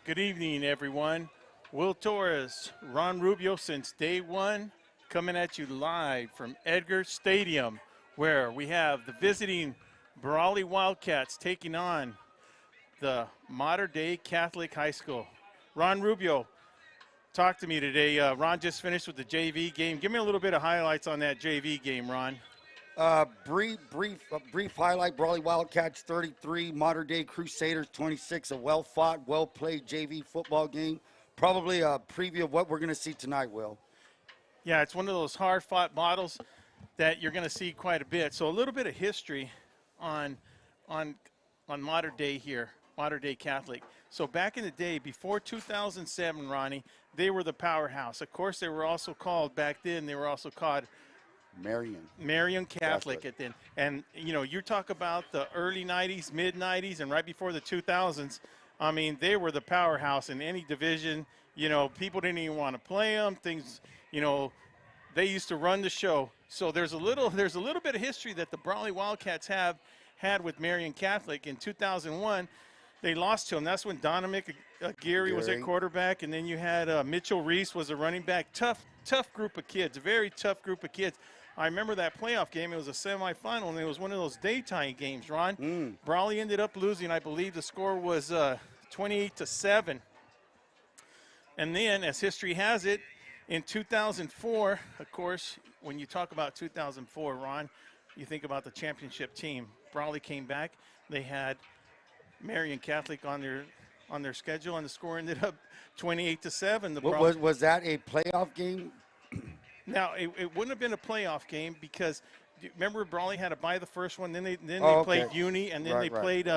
Good evening, everyone. Will Torres, Ron Rubio since day one, coming at you live from Edgar Stadium, where we have the visiting Brawley Wildcats taking on the Modern Day Catholic High School. Ron Rubio, talk to me today. Ron just finished with the JV game. Give me a little bit of highlights on that JV game, Ron. Brief highlight: Brawley Wildcats 33, Modern Day Crusaders 26. A well-fought, well-played JV football game. Probably a preview of what we're going to see tonight, Will. Yeah, it's one of those hard-fought battles that you're going to see quite a bit. So a little bit of history on Modern Day here, Modern Day Catholic. So back in the day, before 2007, Ronnie, they were the powerhouse. Of course, they were also called, back then, they were also called Marian Catholic at then. And, you know, you talk about the early 90s, mid-90s, and right before the 2000s, I mean, they were the powerhouse in any division. You know, people didn't even want to play them. Things, you know, they used to run the show. So there's a little bit of history that the Brawley Wildcats had with Marian Catholic. In 2001, they lost to them. That's when Dominic Aguirre was at quarterback, and then you had Mitchell Reese was a running back. Tough group of kids, a very tough group of kids. I remember that playoff game. It was a semifinal, and it was one of those daytime games, Ron. Brawley ended up losing. I believe the score was 28-7. And then, as history has it, in 2004, of course, when you talk about 2004, Ron, you think about the championship team. Brawley came back. They had Marian Catholic on their schedule, and the score ended up 28-7. Was that a playoff game? Now, it wouldn't have been a playoff game because, remember, Brawley had to buy the first one. Then they played Uni, and then they played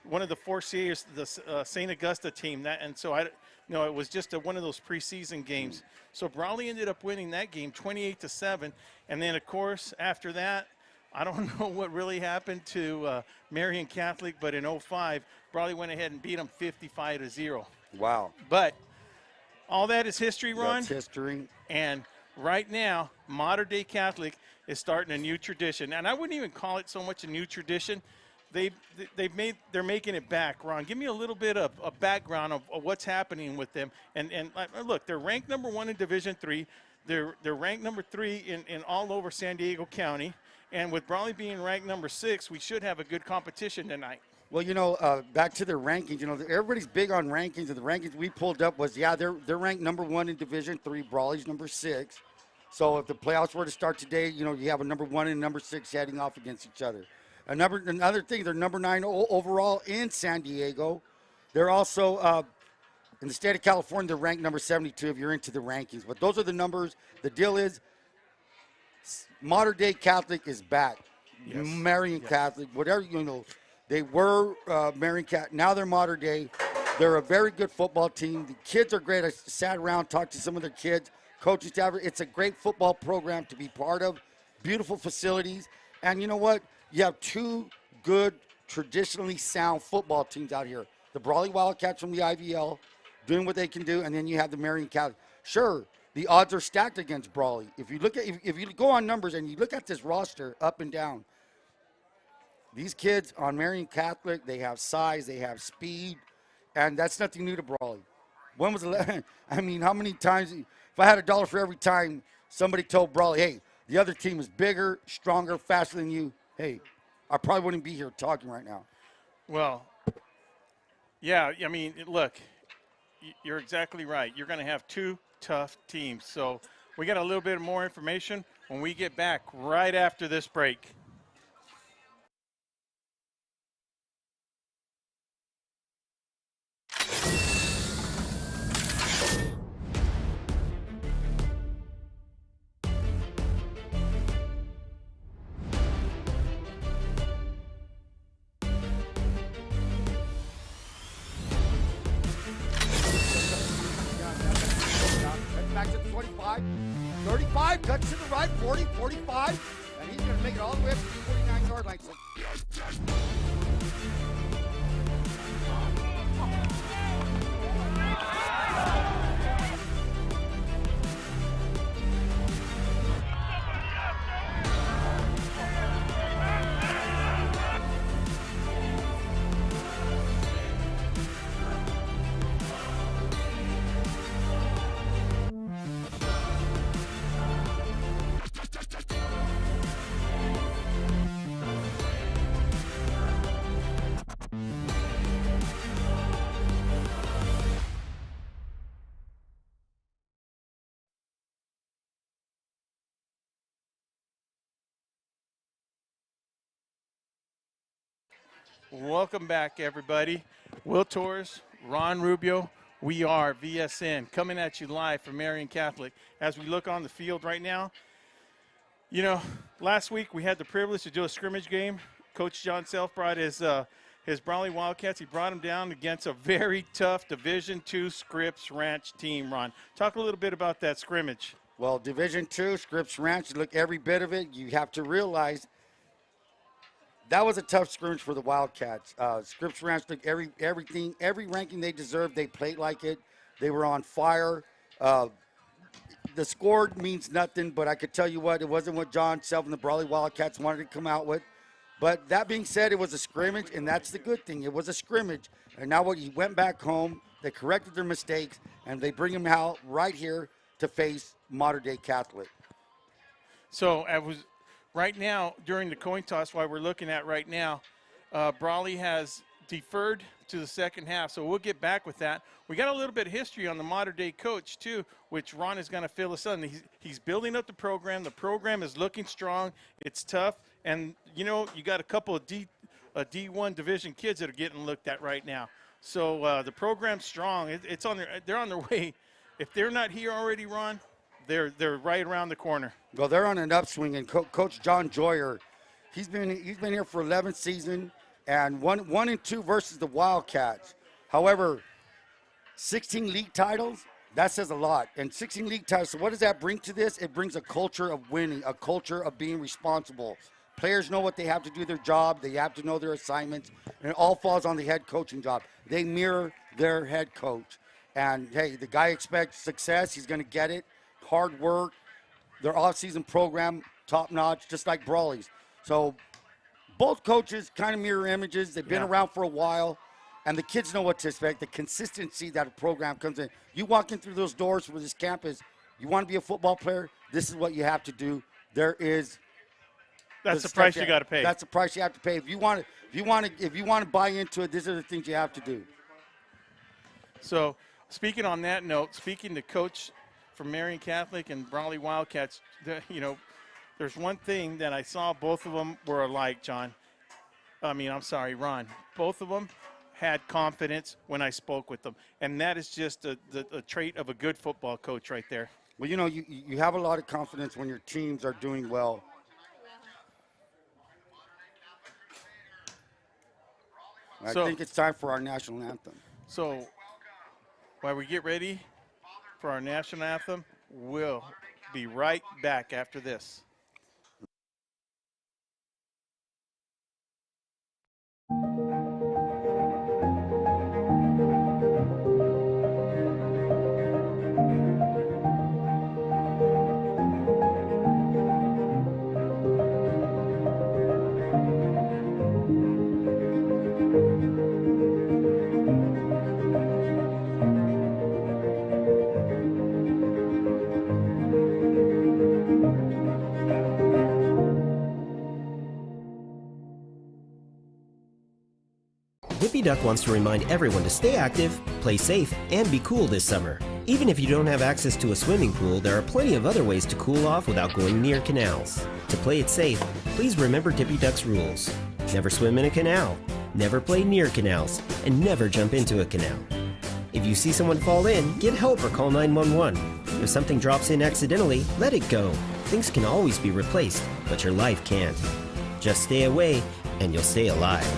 one of the 4 series, the St. Augusta team. It was just one of those preseason games. So Brawley ended up winning that game 28-7. And then, of course, after that, I don't know what really happened to Marian Catholic, but in 05, Brawley went ahead and beat them 55-0. Wow. But all that is history, Ron. That's history. And right now, Modern Day Catholic is starting a new tradition, and I wouldn't even call it so much a new tradition. They're making it back. Ron, give me a little bit of a background of what's happening with them. And look, they're ranked number 1 in Division III. They're ranked number 3 in all over San Diego County. And with Brawley being ranked number 6, we should have a good competition tonight. Well, you know, back to their rankings, you know, everybody's big on rankings, and the rankings we pulled up was, they're ranked number 1 in Division III. Brawley's number 6. So if the playoffs were to start today, you know, you have a number 1 and number 6 heading off against each other. Another thing, they're number 9 overall in San Diego. They're also, in the state of California, they're ranked number 72 if you're into the rankings. But those are the numbers. The deal is, Modern Day Catholic is back. Yes. Marian Catholic, whatever, you know. They were Marian Catholic. Now they're Modern Day. They're a very good football team. The kids are great. I sat around, talked to some of their kids, coaching staff. It's a great football program to be part of. Beautiful facilities. And you know what? You have 2 good, traditionally sound football teams out here. The Brawley Wildcats from the IVL doing what they can do, and then you have the Marian Catholic. Sure, the odds are stacked against Brawley. If you look at, if you go on numbers and you look at this roster up and down, these kids on Marian Catholic, they have size, they have speed, and that's nothing new to Brawley. When was the I mean, how many times, if I had $1 for every time somebody told Brawley, hey, the other team is bigger, stronger, faster than you, hey, I probably wouldn't be here talking right now. Well, yeah, I mean, look, you're exactly right. You're going to have 2 tough teams. So we got a little bit more information when we get back right after this break. Back to the 25, 35, cuts to the right, 40, 45, and he's going to make it all the way up to the 49-yard line. Welcome back, everybody. Will Torres, Ron Rubio. We are VSN coming at you live from Marian Catholic. As we look on the field right now, you know, last week we had the privilege to do a scrimmage game. Coach John Self brought his Brawley Wildcats. He brought them down against a very tough Division II Scripps Ranch team, Ron. Talk a little bit about that scrimmage. Well, Division II, Scripps Ranch, look, every bit of it, you have to realize that was a tough scrimmage for the Wildcats. Scripps Ranch took every ranking they deserved. They played like it. They were on fire. The score means nothing, but I could tell you what, it wasn't what John Self and the Brawley Wildcats wanted to come out with. But that being said, it was a scrimmage, and that's the good thing. It was a scrimmage. And now what, he went back home, they corrected their mistakes, and they bring him out right here to face modern-day Catholic. So right now, during the coin toss, while we're looking at right now, Brawley has deferred to the second half, so we'll get back with that. We got a little bit of history on the modern-day coach, too, which Ron is going to fill us in. He's building up the program. The program is looking strong. It's tough. And, you know, you got a couple of D1 division kids that are getting looked at right now. So the program's strong. They're on their way. If they're not here already, Ron, they're right around the corner. Well, they're on an upswing, and Coach John Joyer, he's been here for 11th season, and one and two versus the Wildcats. However, 16 league titles, that says a lot. And 16 league titles, so what does that bring to this? It brings a culture of winning, a culture of being responsible. Players know what they have to do their job. They have to know their assignments, and it all falls on the head coaching job. They mirror their head coach. And, hey, the guy expects success. He's going to get it. Hard work. Their off-season program, top-notch, just like Brawley's. So both coaches kind of mirror images. They've been around for a while, and the kids know what to expect, the consistency that a program comes in. You walk in through those doors for this campus, you want to be a football player, this is what you have to do. That's the price you got to pay. That's the price you have to pay. If you want to buy into it, these are the things you have to do. So, speaking on that note, speaking to Coach from Marian Catholic and Brawley Wildcats, there's one thing that I saw both of them were alike, Ron. Both of them had confidence when I spoke with them, and that is just a trait of a good football coach right there. Well, you have a lot of confidence when your teams are doing well. I think it's time for our national anthem. So while we get ready for our national anthem, we'll be right back after this. Duck wants to remind everyone to stay active, play safe, and be cool this summer. Even if you don't have access to a swimming pool, there are plenty of other ways to cool off without going near canals. To play it safe, please remember Dippy Duck's rules. Never swim in a canal, never play near canals, and never jump into a canal. If you see someone fall in, get help or call 911. If something drops in accidentally, let it go. Things can always be replaced, but your life can't. Just stay away, and you'll stay alive.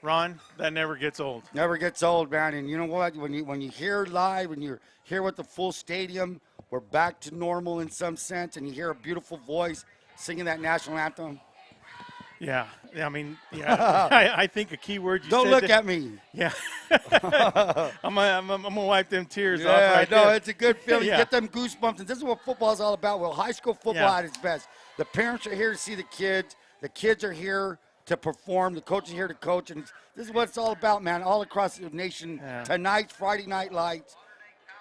Ron, that never gets old. Never gets old, man. And you know what? When you hear live, when you hear with the full stadium, we're back to normal in some sense, and you hear a beautiful voice singing that national anthem. Yeah, I mean, yeah, I think a key word you Don't said look that- at me. Yeah. I'm gonna wipe them tears off Yeah, right no, there. it's a good feeling. Yeah. You get them goosebumps, and this is what football is all about. Well, high school football Yeah. at its best. The parents are here to see the kids. The kids are here to perform. The coach is here to coach, and this is what it's all about, man. All across the nation. Yeah. Tonight, Friday Night Lights.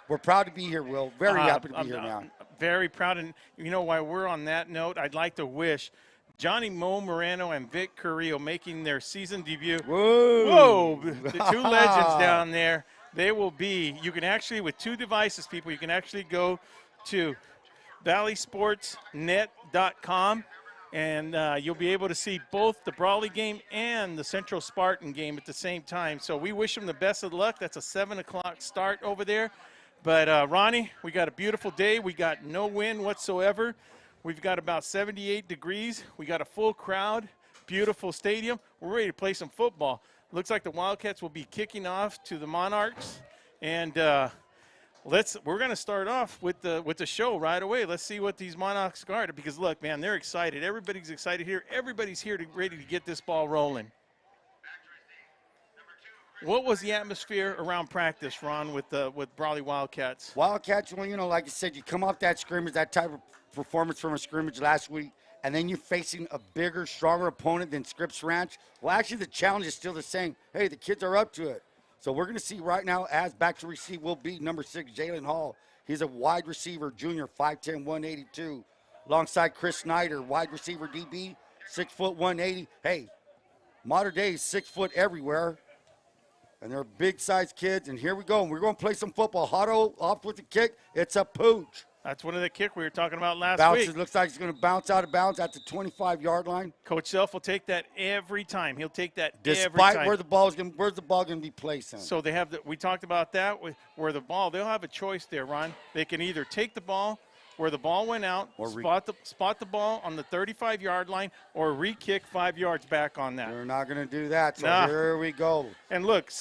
We're proud to be here, Will. Very happy to be here now. Very proud, and you know, while we're on that note, I'd like to wish Johnny Mo Moreno and Vic Carrillo making their season debut. Whoa. The two legends down there. They will be. You can actually, with two devices, people, you can actually go to valleysportsnet.com, and you'll be able to see both the Brawley game and the Central Spartan game at the same time. So we wish them the best of luck. That's a 7 o'clock start over there. But, Ronnie, we got a beautiful day. We got no wind whatsoever. We've got about 78 degrees. We got a full crowd, beautiful stadium. We're ready to play some football. Looks like the Wildcats will be kicking off to the Monarchs. And we're going to start off with the show right away. Let's see what these Monarchs guard, because look, man, they're excited. Everybody's excited here. Everybody's here ready to get this ball rolling. What was the atmosphere around practice, Ron, with Brawley Wildcats? Wildcats, well, you know, like I said, you come off that scrimmage, that type of performance from a scrimmage last week, and then you're facing a bigger, stronger opponent than Scripps Ranch. Well, actually, the challenge is still the same. Hey, the kids are up to it. So we're going to see right now, as back to receive will be number 6, Jalen Hall. He's a wide receiver, junior, 5'10", 182. Alongside Chris Snyder, wide receiver DB, 6 foot 180. Hey, modern day is 6 foot everywhere. And they're big-sized kids, and here we go. We're going to play some football. Hotto off with the kick. It's a pooch. That's one of the kick we were talking about last Bounces. week. Looks like he's going to bounce out of bounds at the 25-yard line. Coach Self will take that every time. He'll take that every Despite time. where's the ball going to be placed in. So they have we talked about that where the ball. They'll have a choice there, Ron. They can either take the ball where the ball went out, Or spot the ball on the 35-yard line, or re-kick 5 yards back on that. We're not going to do that, so Nah. here we go. And look,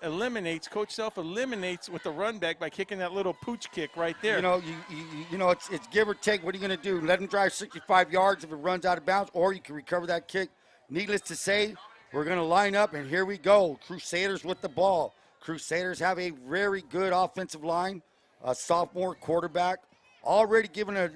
eliminates. Coach Self eliminates with the run back by kicking that little pooch kick right there. You know, it's give or take. What are you going to do? Let him drive 65 yards if it runs out of bounds, or you can recover that kick. Needless to say, we're going to line up, and here we go. Crusaders with the ball. Crusaders have a very good offensive line, a sophomore quarterback, already given a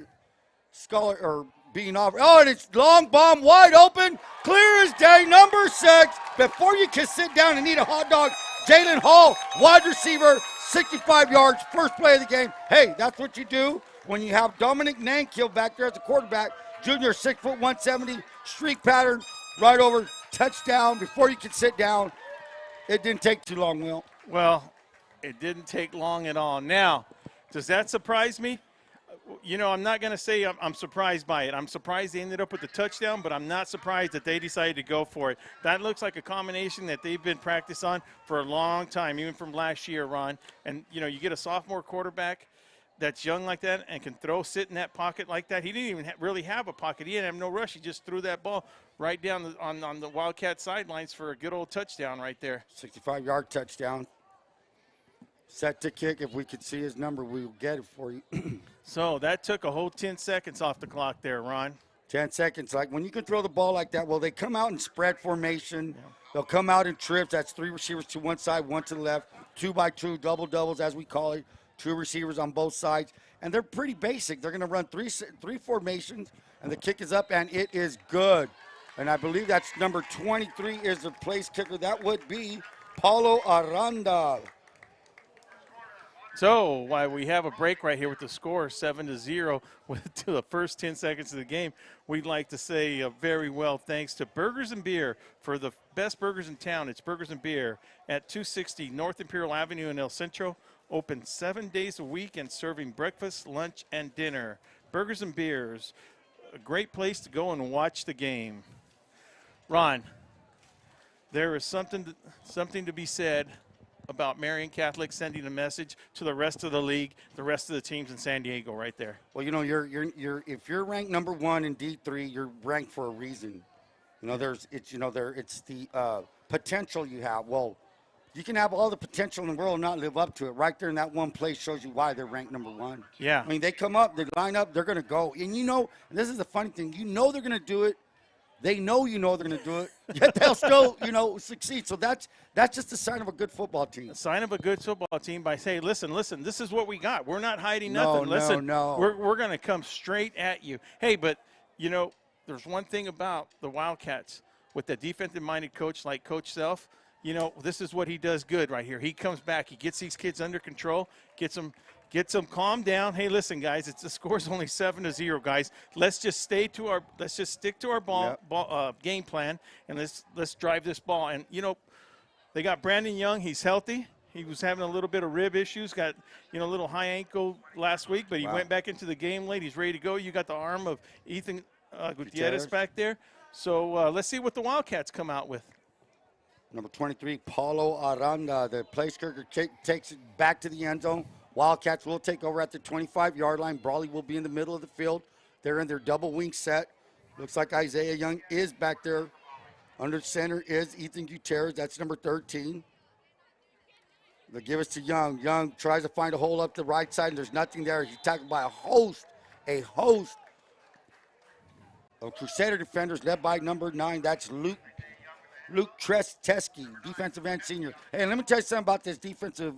scholar or being offered. Oh, and it's long bomb wide open, clear as day, number 6. Before you can sit down and eat a hot dog, Jalen Hall, wide receiver, 65 yards, first play of the game. Hey, that's what you do when you have Dominic Nankill back there as the quarterback. Junior, 6 foot 170, streak pattern, right over, touchdown. Before you can sit down, it didn't take too long, Will. Well, it didn't take long at all. Now, does that surprise me? You know, I'm not going to say I'm surprised by it. I'm surprised they ended up with the touchdown, but I'm not surprised that they decided to go for it. That looks like a combination that they've been practicing on for a long time, even from last year, Ron. And, you know, you get a sophomore quarterback that's young like that and can sit in that pocket like that. He didn't even really have a pocket. He didn't have no rush. He just threw that ball right down on the Wildcat sidelines for a good old touchdown right there. 65-yard touchdown. Set to kick. If we could see his number, we will get it for you. So that took a whole 10 seconds off the clock there, Ron. 10 seconds. Like when you can throw the ball like that, well, they come out in spread formation. Yeah. They'll come out in trips. That's 3 receivers to one side, 1 to the left, 2x2, doubles, as we call it. 2 receivers on both sides. And they're pretty basic. They're going to run three formations, and the kick is up, and it is good. And I believe that's number 23 is the place kicker. That would be Paulo Aranda. So while we have a break right here with the score 7-0 to the first 10 seconds of the game, we'd like to say very well thanks to Burgers and Beer for the best burgers in town. It's Burgers and Beer at 260 North Imperial Avenue in El Centro. Open 7 days a week and serving breakfast, lunch, and dinner. Burgers and Beers, a great place to go and watch the game. Ron, there is something to be said about Marian Catholic sending a message to the rest of the league, the rest of the teams in San Diego right there. Well, you know, if you're ranked number 1 in D3, you're ranked for a reason. You know, it's the potential you have. Well, you can have all the potential in the world and not live up to it. Right there in that one place shows you why they're ranked number 1. Yeah. I mean, they come up, they line up, they're going to go. And and this is the funny thing, they're going to do it. They know they're going to do it, yet they'll still, succeed. So that's just a sign of a good football team. A sign of a good football team by saying, listen, this is what we got. We're not hiding nothing. Listen, no. We're going to come straight at you. Hey, but, there's one thing about the Wildcats with the defensive-minded coach like Coach Self. This is what he does good right here. He comes back. He gets these kids under control, gets them calmed down. Hey, listen, guys, the score's only 7-0, guys. Let's just stick to our game plan, and let's drive this ball. And they got Brandon Young. He's healthy. He was having a little bit of rib issues. Got a little high ankle last week, but he went back into the game late. He's ready to go. You got the arm of Ethan Gutierrez back there. So let's see what the Wildcats come out with. Number 23, Paulo Aranda, the place kicker, takes it back to the end zone. Wildcats will take over at the 25-yard line. Brawley will be in the middle of the field. They're in their double wing set. Looks like Isaiah Young is back there. Under center is Ethan Gutierrez. That's number 13. They give us to Young. Young tries to find a hole up the right side, and there's nothing there. He's tackled by a host of Crusader defenders led by number 9. That's Luke Treskeski, defensive end senior. Hey, let me tell you something about this defensive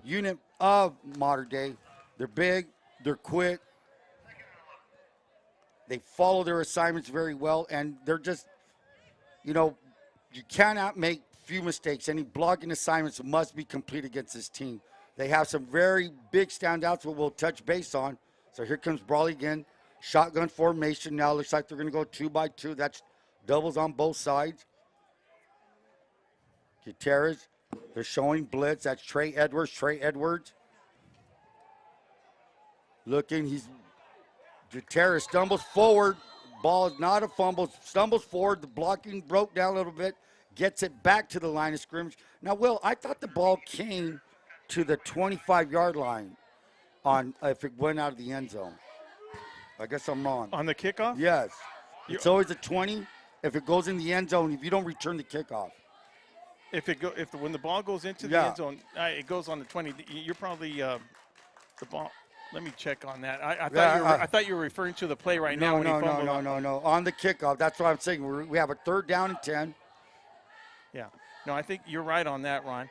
unit of modern day. They're big, they're quick, they follow their assignments very well, and they're just, you cannot make few mistakes. Any blocking assignments must be complete against this team. They have some very big standouts that we'll touch base on. So here comes Brawley again. Shotgun formation now. Looks like they're going to go 2-by-2. That's doubles on both sides. Gutierrez, they're showing blitz. That's Trey Edwards. Looking, Gutierrez stumbles forward. Ball is not a fumble. Stumbles forward. The blocking broke down a little bit. Gets it back to the line of scrimmage. Now, Will, I thought the ball came to the 25-yard line if it went out of the end zone. I guess I'm wrong. On the kickoff? Yes. It's always a 20 if it goes in the end zone, if you don't return the kickoff. When the ball goes into the end zone, it goes on the 20. You're probably the ball. Let me check on that. I thought you were referring to the play right now. No. On the kickoff. That's what I'm saying. We have a 3rd down and 10. Yeah. No, I think you're right on that, Ron.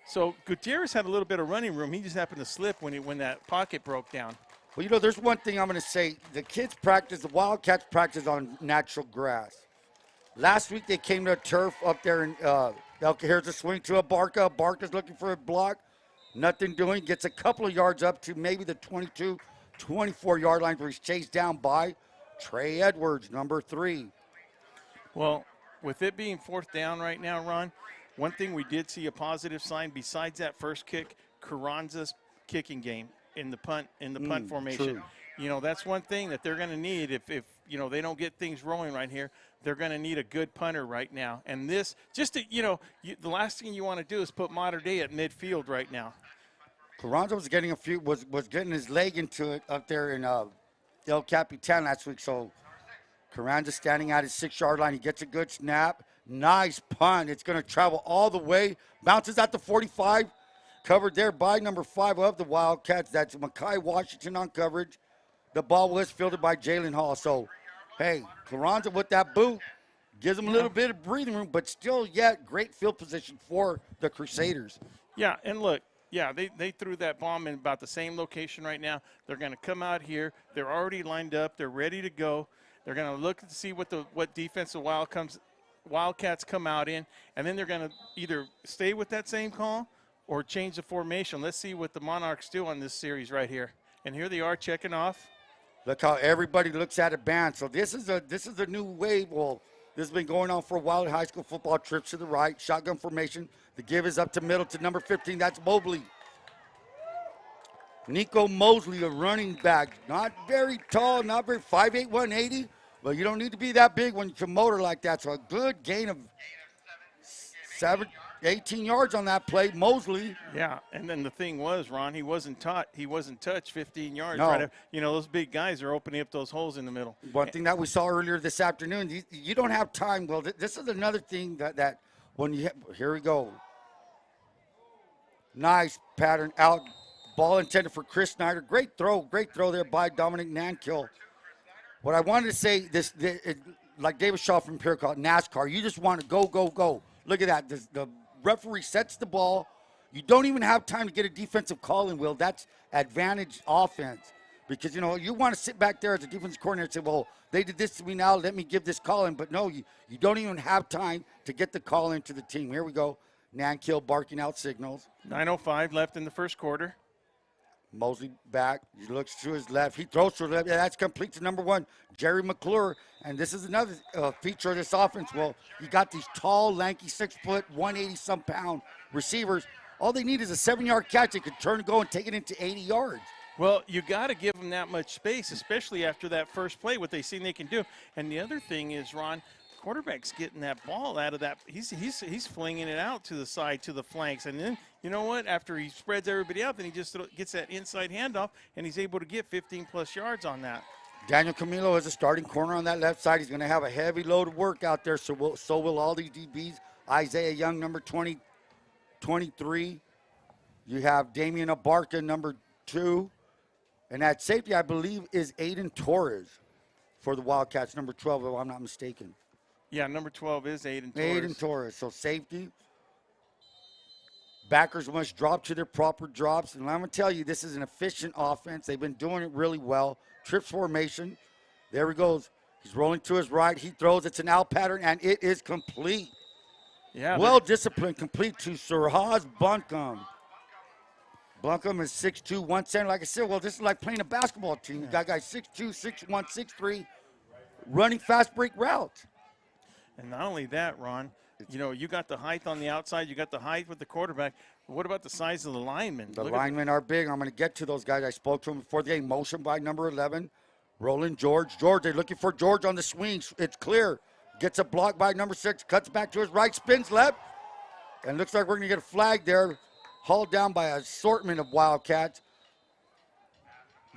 So Gutierrez had a little bit of running room. He just happened to slip when that pocket broke down. Well, there's one thing I'm going to say. The the Wildcats practice on natural grass. Last week they came to a turf up there, and here's a swing to Barca. Barca's looking for a block. Nothing doing. Gets a couple of yards up to maybe the 22, 24-yard line where he's chased down by Trey Edwards, number 3. Well, with it being 4th down right now, Ron, one thing we did see a positive sign besides that first kick, Carranza's kicking game in the punt formation. True. That's one thing that they're going to need if they don't get things rolling right here. They're going to need a good punter right now. And this, the last thing you want to do is put Mater Dei at midfield right now. Carranza was getting was getting his leg into it up there in El Capitan last week. So Carranza standing at his 6-yard line. He gets a good snap. Nice punt. It's going to travel all the way. Bounces at the 45. Covered there by number 5 of the Wildcats. That's Mekhi Washington on coverage. The ball was fielded by Jalen Hall. So, hey, Carranza with that boot gives him a little bit of breathing room, but still yet great field position for the Crusaders. Yeah, and look, they threw that bomb in about the same location right now. They're going to come out here. They're already lined up. They're ready to go. They're going to look to see what defense the Wildcats come out in, and then they're going to either stay with that same call or change the formation. Let's see what the Monarchs do on this series right here. And here they are checking off. Look how everybody looks at it band. So this is a new wave. Well, this has been going on for a while in high school football. Trips to the right, shotgun formation. The give is up to middle to number 15. That's Mobley. Nico Mosley, a running back. Not very tall, not very 5'8", 180. But you don't need to be that big when you can motor like that. So a good gain of 18 yards on that play, Mosley. Yeah, and then the thing was, Ron, he wasn't touched 15 yards. No. Right, those big guys are opening up those holes in the middle. One thing that we saw earlier this afternoon, you don't have time. Well, this is another thing that when you here we go. Nice pattern out. Ball intended for Chris Snyder. Great throw there by Dominic Nankill. What I wanted to say, like David Shaw from Pure called NASCAR, you just want to go, go, go. Look at that. The referee sets the ball. You don't even have time to get a defensive call in, Will. That's advantage offense. Because, you want to sit back there as a defensive coordinator and say, well, they did this to me now. Let me give this call in. But, no, you don't even have time to get the call into the team. Here we go. Nankill barking out signals. 9:05 left in the first quarter. Mosley back. He looks to his left. He throws to his left. Yeah, that's complete to number 1, Jerry McClure. And this is another feature of this offense. Well, you got these tall, lanky, 6-foot, 180-some-pound receivers. All they need is a 7-yard catch. They could turn and go and take it into 80 yards. Well, you got to give them that much space, especially after that first play, what they seen they can do. And the other thing is, Ron, quarterback's getting that ball out of that. He's flinging it out to the side, to the flanks. And then, you know what? After he spreads everybody out, then he just gets that inside handoff, and he's able to get 15-plus yards on that. Daniel Camilo is a starting corner on that left side. He's going to have a heavy load of work out there, so will all these DBs. Isaiah Young, number 23. You have Damian Abarca, number 2. And at safety, I believe, is Aiden Torres for the Wildcats, number 12, if I'm not mistaken. Yeah, number 12 is Aiden Torres. Aiden Torres. So safety. Backers must drop to their proper drops. And I'm going to tell you, this is an efficient offense. They've been doing it really well. Trips formation. There he goes. He's rolling to his right. He throws. It's an out pattern, and it is complete. Yeah. Well disciplined, complete to Surhaz Buncombe. Buncombe is 6'2", 170. Like I said, well, this is like playing a basketball team. You got guys 6'2", 6'1", 6'3", running fast break routes. And not only that, Ron, you got the height on the outside. You got the height with the quarterback. But what about the size of the linemen? The linemen are big. I'm going to get to those guys. I spoke to them before the game. Motion by number 11, Roland George. They're looking for George on the swing. It's clear. Gets a block by number 6. Cuts back to his right. Spins left. And looks like we're going to get a flag there. Hauled down by an assortment of Wildcats.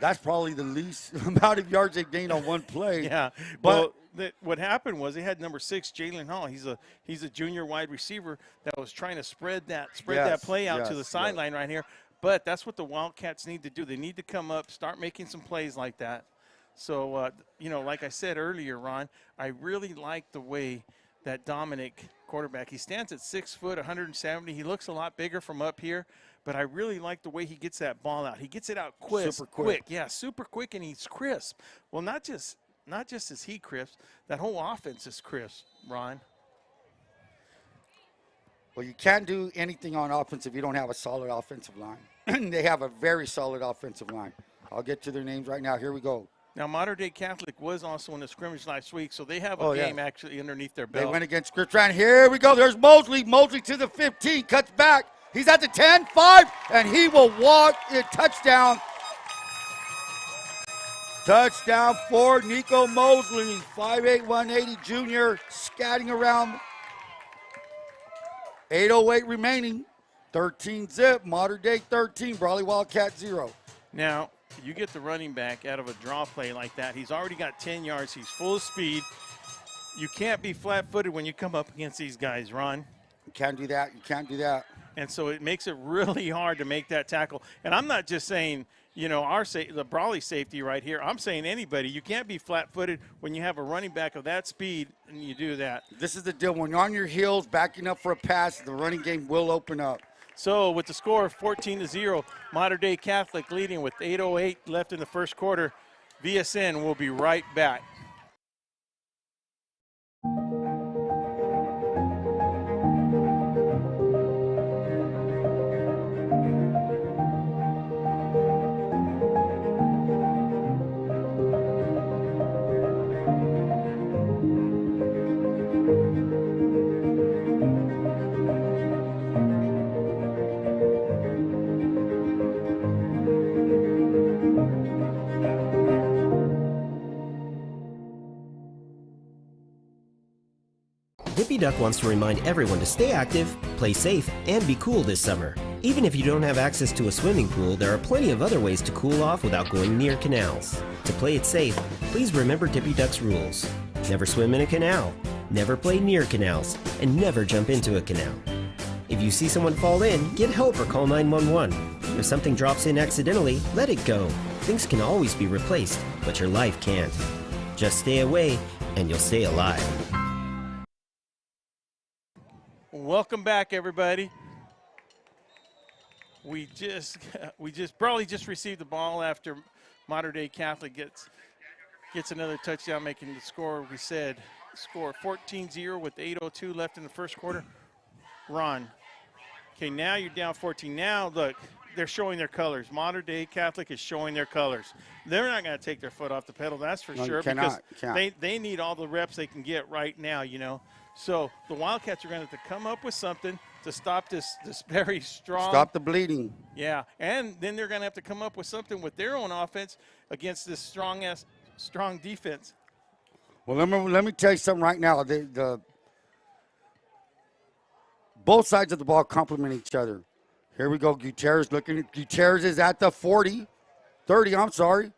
That's probably the least amount of yards they've gained on one play. Yeah. But what happened was they had number 6, Jalen Hall. He's a junior wide receiver that was trying to spread that play out to the sideline right here. But that's what the Wildcats need to do. They need to come up, start making some plays like that. So, like I said earlier, Ron, I really like the way that Dominic, quarterback, he stands at 6 foot, 170. He looks a lot bigger from up here, but I really like the way he gets that ball out. He gets it out Super quick. Yeah, super quick, and he's crisp. Well, not just is he crisp, that whole offense is crisp, Ron. Well, you can't do anything on offense if you don't have a solid offensive line. They have a very solid offensive line. I'll get to their names right now. Here we go. Now, Modern Day Catholic was also in the scrimmage last week, so they have a game actually underneath their belt. They went against Scriptran. Here we go. There's Mosley. Mosley to the 15. Cuts back. He's at the 10, 5, and he will walk it. Touchdown. Touchdown for Nico Mosley. 5'8", 180 junior. Scatting around. 8:08 remaining. 13 zip. Modern Day 13. Brawley Wildcat 0. Now, you get the running back out of a draw play like that. He's already got 10 yards. He's full of speed. You can't be flat-footed when you come up against these guys, Ron. You can't do that. You can't do that. And so it makes it really hard to make that tackle. And I'm not just saying, the Brawley safety right here. I'm saying anybody. You can't be flat-footed when you have a running back of that speed and you do that. This is the deal. When you're on your heels, backing up for a pass, the running game will open up. So with the score of 14-0, Modern Day Catholic leading with 8:08 left in the first quarter. VSN will be right back. Dippy Duck wants to remind everyone to stay active, play safe, and be cool this summer. Even if you don't have access to a swimming pool, there are plenty of other ways to cool off without going near canals. To play it safe, please remember Dippy Duck's rules. Never swim in a canal, never play near canals, and never jump into a canal. If you see someone fall in, get help or call 911. If something drops in accidentally, let it go. Things can always be replaced, but your life can't. Just stay away, and you'll stay alive. Welcome back, everybody. Brawley just received the ball after Mater Dei Catholic gets another touchdown, making the score, we said, score 14-0 with 8:02 left in the first quarter. Ron, okay, now you're down 14. Now, look, they're showing their colors. Mater Dei Catholic is showing their colors. They're not going to take their foot off the pedal, that's for sure, because they need all the reps they can get right now, you know. So the Wildcats are going to have to come up with something to stop this very strong. Stop the bleeding. Yeah, and then they're going to have to come up with something with their own offense against this strong defense. Well, let me tell you something right now. Both sides of the ball complement each other. Here we go. Gutierrez Gutierrez is at the 30, I'm sorry.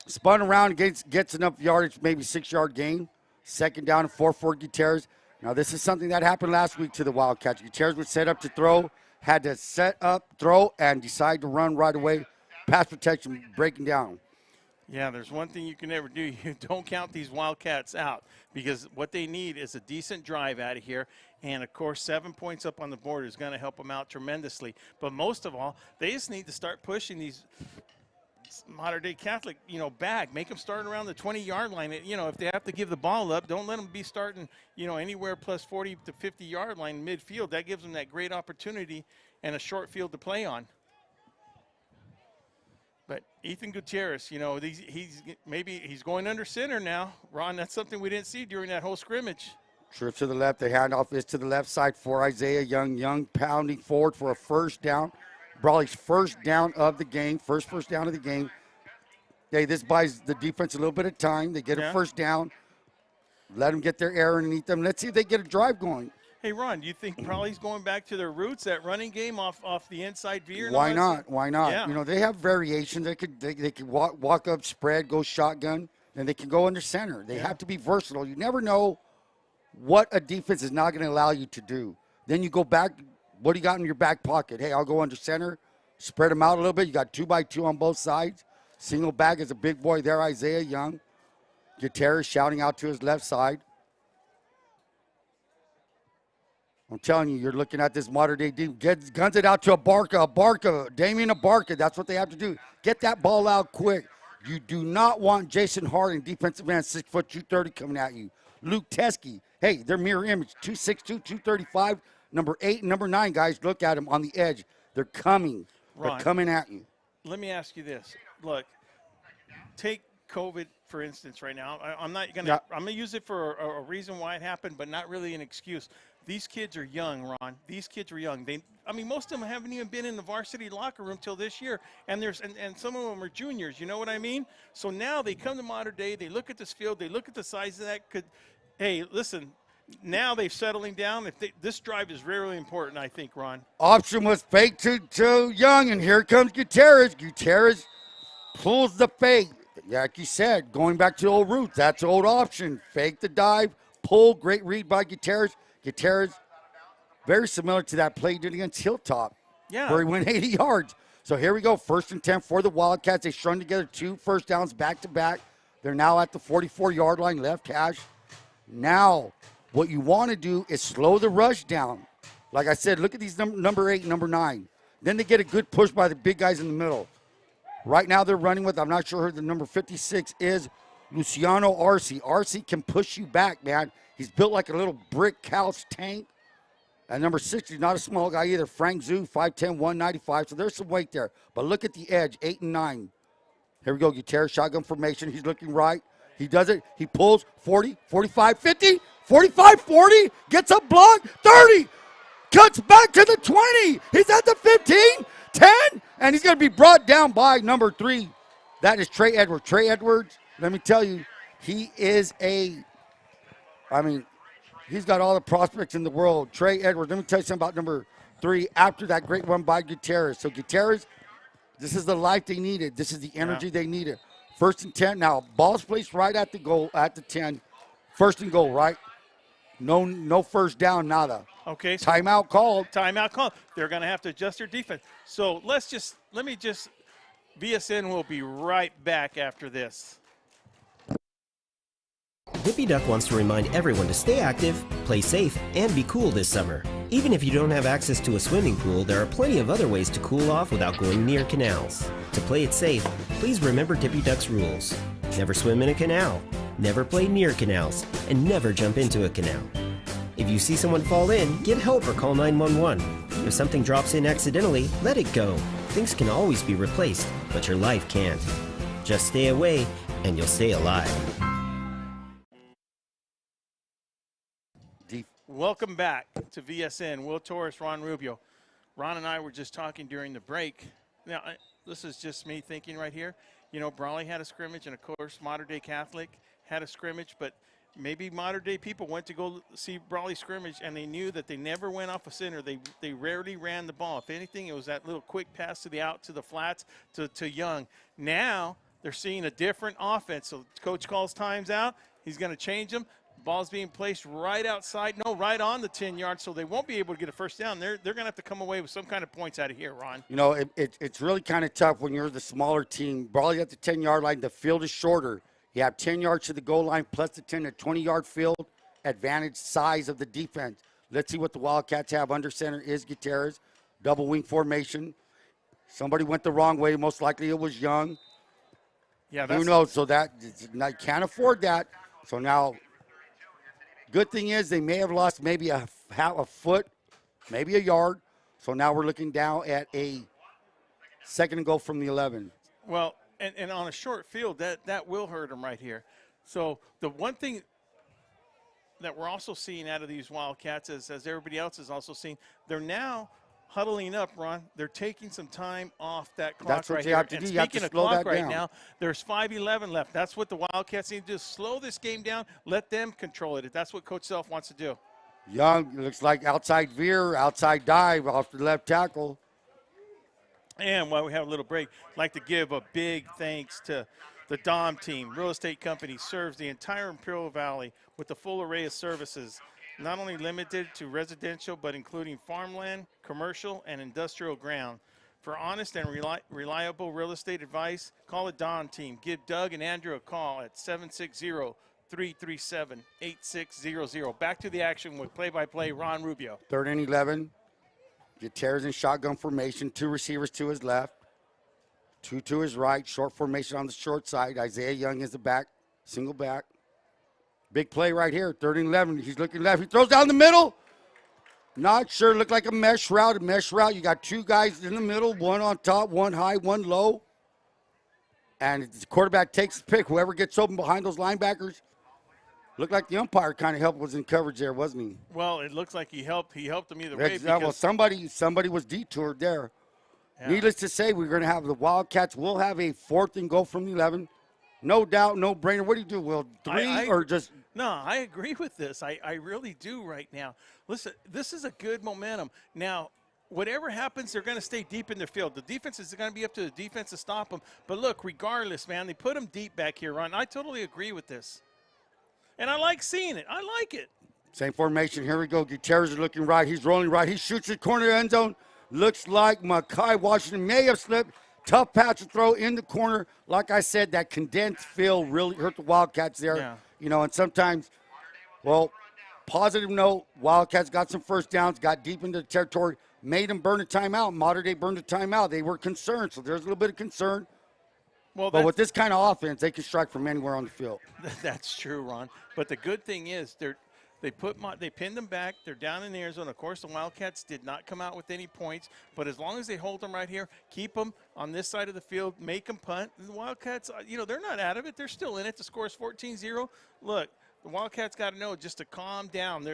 Spun around, gets enough yardage, maybe 6-yard gain. Second down and 4 for Gutierrez. Now, this is something that happened last week to the Wildcats. Gutierrez was set up to throw, had to set up, throw, and decide to run right away. Pass protection breaking down. Yeah, there's one thing you can never do. You don't count these Wildcats out, because what they need is a decent drive out of here. And, of course, 7 points up on the board is going to help them out tremendously. But most of all, they just need to start pushing these Mater Dei Catholic, back. Make them start around the 20-yard line. If they have to give the ball up, don't let them be starting, anywhere plus 40 to 50-yard line midfield. That gives them that great opportunity and a short field to play on. But Ethan Gutierrez, he's going under center now. Ron, that's something we didn't see during that whole scrimmage. Sure, to the left. The handoff is to the left side for Isaiah Young. Young pounding forward for a first down. Brawley's first down of the game. First down of the game. Hey, this buys the defense a little bit of time. They get a first down. Let them get their air underneath them. Let's see if they get a drive going. Hey, Ron, do you think Brawley's going back to their roots, that running game off the inside veer? Why not? Why not? Yeah. They have variations. They could walk up, spread, go shotgun, and they can go under center. They have to be versatile. You never know what a defense is not going to allow you to do. Then you go back. What do you got in your back pocket? Hey, I'll go under center, spread them out a little bit. You got 2x2 on both sides. Single back is a big boy there, Isaiah Young. Gutierrez shouting out to his left side. I'm telling you, you're looking at this Mater Dei team. Guns it out to Damian Abarca. That's what they have to do. Get that ball out quick. You do not want Jason Harding, defensive end, 6 foot, 230, coming at you. Luke Teskey, hey, their mirror image, 262, 235. Number 8 and number 9, guys, look at them on the edge. They're coming. Ron, they're coming at you. Let me ask you this. Look, take COVID, for instance, right now. I'm going to use it for a reason why it happened, but not really an excuse. These kids are young, Ron. These kids are young. Most of them haven't even been in the varsity locker room till this year, and some of them are juniors. You know what I mean? So now they come to Mater Dei. They look at this field. They look at the size of that. Hey, listen. Now they're settling down. This drive is really important, I think, Ron. Option was fake to Young, and here comes Gutierrez. Gutierrez pulls the fake. Like you said, going back to old roots, that's old option. Fake the dive, pull, great read by Gutierrez. Gutierrez, very similar to that play he did against Hilltop, where he went 80 yards. So here we go, 1st and 10 for the Wildcats. They strung together 2 first downs back-to-back. They're now at the 44-yard line, left hash. Now, what you want to do is slow the rush down. Like I said, look at these number 8 and number 9. Then they get a good push by the big guys in the middle. Right now they're running with, I'm not sure who the number 56 is, Luciano Arce. Arce can push you back, man. He's built like a little brick couch tank. And number 60 is not a small guy either. Frank Zhu, 5'10", 195. So there's some weight there. But look at the edge, 8 and 9. Here we go, Gutierrez, shotgun formation. He's looking right. He does it. He pulls 40, 45, 50. 45, 40, gets a block, 30, cuts back to the 20. He's at the 15, 10, and he's going to be brought down by number 3. That is Trey Edwards. Trey Edwards, let me tell you, he's He's got all the prospects in the world. Trey Edwards. Let me tell you something about number 3 after that great run by Gutierrez. So Gutierrez, this is the life they needed. This is the energy they needed. 1st and 10. Now, ball's placed right at the goal, at the 10. 1st and goal, right? No first down, nada. Okay. So timeout called. Timeout called. They're going to have to adjust their defense. So VSN will be right back after this. Dippy Duck wants to remind everyone to stay active, play safe, and be cool this summer. Even if you don't have access to a swimming pool, there are plenty of other ways to cool off without going near canals. To play it safe, please remember Dippy Duck's rules. Never swim in a canal, never play near canals, and never jump into a canal. If you see someone fall in, get help or call 911. If something drops in accidentally, let it go. Things can always be replaced, but your life can't. Just stay away, and you'll stay alive. Welcome back to VSN. Will Torres, Ron Rubio. Ron and I were just talking during the break. Now, this is just me thinking right here. You know, Brawley had a scrimmage, and of course, Modern Day Catholic had a scrimmage, but maybe modern day people went to go see Brawley scrimmage, and they knew that they never went off a center. They rarely ran the ball. If anything, it was that little quick pass to the out to the flats to Young. Now they're seeing a different offense. So coach calls times out. He's going to change them. Ball's being placed right outside, right on the 10 yards, so they won't be able to get a first down. They're going to have to come away with some kind of points out of here, Ron. You know, it's really kind of tough when you're the smaller team. Brawley at the 10-yard line, the field is shorter. You have 10 yards to the goal line plus the 10 to 20-yard field advantage size of the defense. Let's see what the Wildcats have. Under center is Gutierrez, double wing formation. Somebody went the wrong way. Most likely it was Young. Yeah, who knows? So that I can't afford that. So now, good thing is they may have lost maybe a foot, maybe a yard. So now we're looking down at a 2nd and goal from the 11. Well, and on a short field, that will hurt them right here. So the one thing that we're also seeing out of these Wildcats, as everybody else is also seeing, they're now huddling up, Ron. They're taking some time off that clock. That's what right you here. have to and do. You have speaking to of slow clock that right down. now, there's 5:11 left. That's what the Wildcats need to do. Slow this game down. Let them control it. That's what Coach Self wants to do. Young looks like outside veer, outside dive off the left tackle. And while we have a little break, I'd like to give a big thanks to the Dom team. Real estate company serves the entire Imperial Valley with a full array of services, not only limited to residential, but including farmland, commercial, and industrial ground. For honest and reliable real estate advice, call the Dom team. Give Doug and Andrew a call at 760-337-8600. Back to the action with play-by-play Ron Rubio. 3rd and 11. Gutierrez in shotgun formation. 2 receivers to his left. 2 to his right. Short formation on the short side. Isaiah Young is the back. Single back. Big play right here. 3rd and 11. He's looking left. He throws down the middle. Not sure. Looked like a mesh route. You got 2 guys in the middle. 1 on top, 1 high, 1 low. And the quarterback takes the pick. Whoever gets open behind those linebackers. Looked like the umpire kind of was in coverage there, wasn't he? Well, it looks like he helped them either way. Well, somebody was detoured there. Yeah. Needless to say, we're going to have the Wildcats. We'll have a 4th and goal from the 11. No doubt, no brainer. What do you do, Will? 3 or just? No, I agree with this. I really do right now. Listen, this is a good momentum. Now, whatever happens, they're going to stay deep in their field. The defense is going to be up to the defense to stop them. But look, regardless, man, they put them deep back here, Ron. I totally agree with this. And I like seeing it. I like it. Same formation. Here we go. Gutierrez is looking right. He's rolling right. He shoots the corner of the end zone. Looks like Makai Washington may have slipped. Tough patch to throw in the corner. Like I said, that condensed field really hurt the Wildcats there. Yeah. You know, and sometimes, well, positive note, Wildcats got some first downs, got deep into the territory, made them burn a timeout. Modern Day burned a timeout. They were concerned, so there's a little bit of concern. Well, but with this kind of offense, they can strike from anywhere on the field. That's true, Ron. But the good thing is they pinned them back. They're down in the end zone. Of course, the Wildcats did not come out with any points. But as long as they hold them right here, keep them on this side of the field, make them punt. And the Wildcats, they're not out of it. They're still in it. The score is 14-0. Look, the Wildcats got to know just to calm down.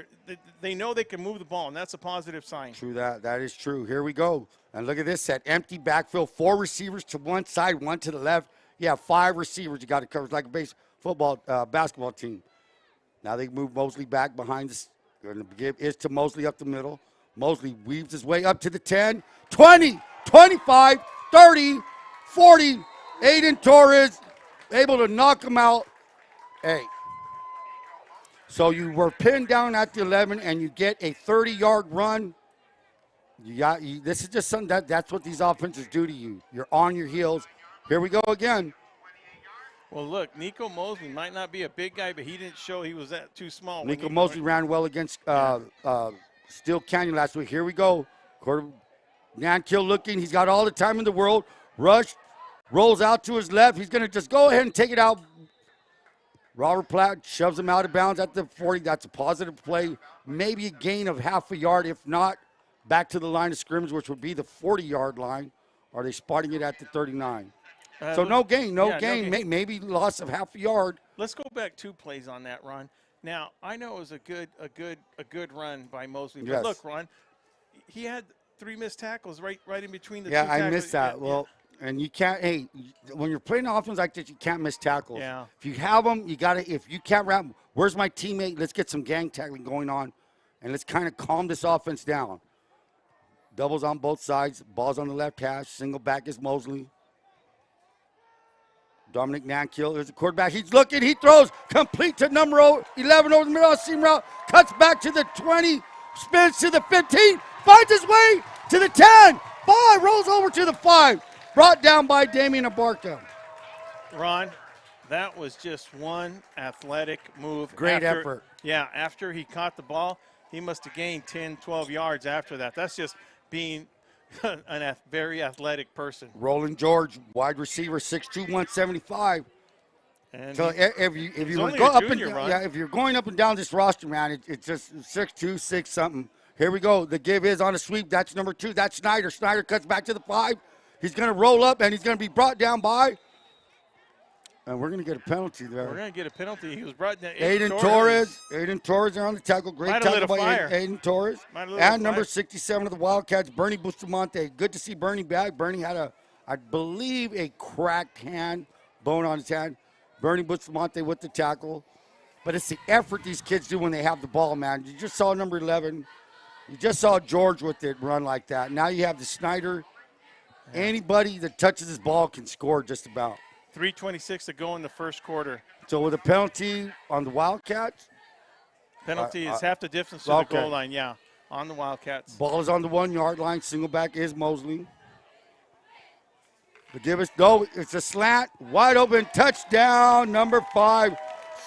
They know they can move the ball, and that's a positive sign. True that. That is true. Here we go. And look at this set. Empty backfield. 4 receivers to one side, 1 to the left. You have 5 receivers you got to cover. It's like a basketball team. Now they move Mosley back behind Going to give is to Mosley up the middle. Mosley weaves his way up to the 10, 20, 25, 30, 40. Aiden Torres able to knock him out. Hey. So you were pinned down at the 11 and you get a 30-yard run. This is just something that's what these offenses do to you. You're on your heels. Here we go again. Well, look, Nico Mosley might not be a big guy, but he didn't show he was that too small. Nico Mosley ran well against Steel Canyon last week. Here we go. Nankill looking. He's got all the time in the world. Rush, rolls out to his left. He's going to just go ahead and take it out. Robert Platt shoves him out of bounds at the 40. That's a positive play. Maybe a gain of half a yard. If not, back to the line of scrimmage, which would be the 40-yard line. Are they spotting it at the 39? So no gain, no gain. Maybe loss of half a yard. Let's go back 2 plays on that, Ron. Now I know it was a good run by Mosley, but look, Ron, he had 3 missed tackles right in between the 2 tackles. Yeah, I missed that. Well, and you can't. Hey, when you're playing offense like this, you can't miss tackles. Yeah. If you have them, you got to. If you can't wrap, where's my teammate? Let's get some gang tackling going on, and let's kind of calm this offense down. Doubles on both sides. Ball's on the left hash. Single back is Mosley. Dominic Nankill is the quarterback. He's looking. He throws complete to number 11 over the middle seam route. Cuts back to the 20. Spins to the 15. Finds his way to the 10. 5. Rolls over to the 5. Brought down by Damian Abarca. Ron, that was just one athletic move. Great effort. Yeah, after he caught the ball, he must have gained 10, 12 yards after that. That's just being a very athletic person. Roland George, wide receiver, 6'2", 175. And so if you were go up and if you're going up and down this roster, man, it's just 6'2", 6 something. Here we go. The give is on a sweep. That's number 2. That's Snyder. Snyder cuts back to the 5. He's going to roll up and he's going to be brought down by. And we're going to get a penalty there. We're going to get a penalty. He was brought down. Aiden Torres. Aiden Torres there on the tackle. Great tackle by Aiden Torres. And number 67 of the Wildcats, Bernie Bustamante. Good to see Bernie back. Bernie had I believe, a cracked bone on his hand. Bernie Bustamante with the tackle. But it's the effort these kids do when they have the ball, man. You just saw number 11. You just saw George with it run like that. Now you have the Snyder. Anybody that touches his ball can score just about. 3:26 to go in the first quarter. So with a penalty on the Wildcats? Penalty is half the distance to the goal line, yeah, on the Wildcats. Ball is on the 1-yard line. Single back is Mosley. The give us, no, it's a slant. Wide open touchdown, number 5.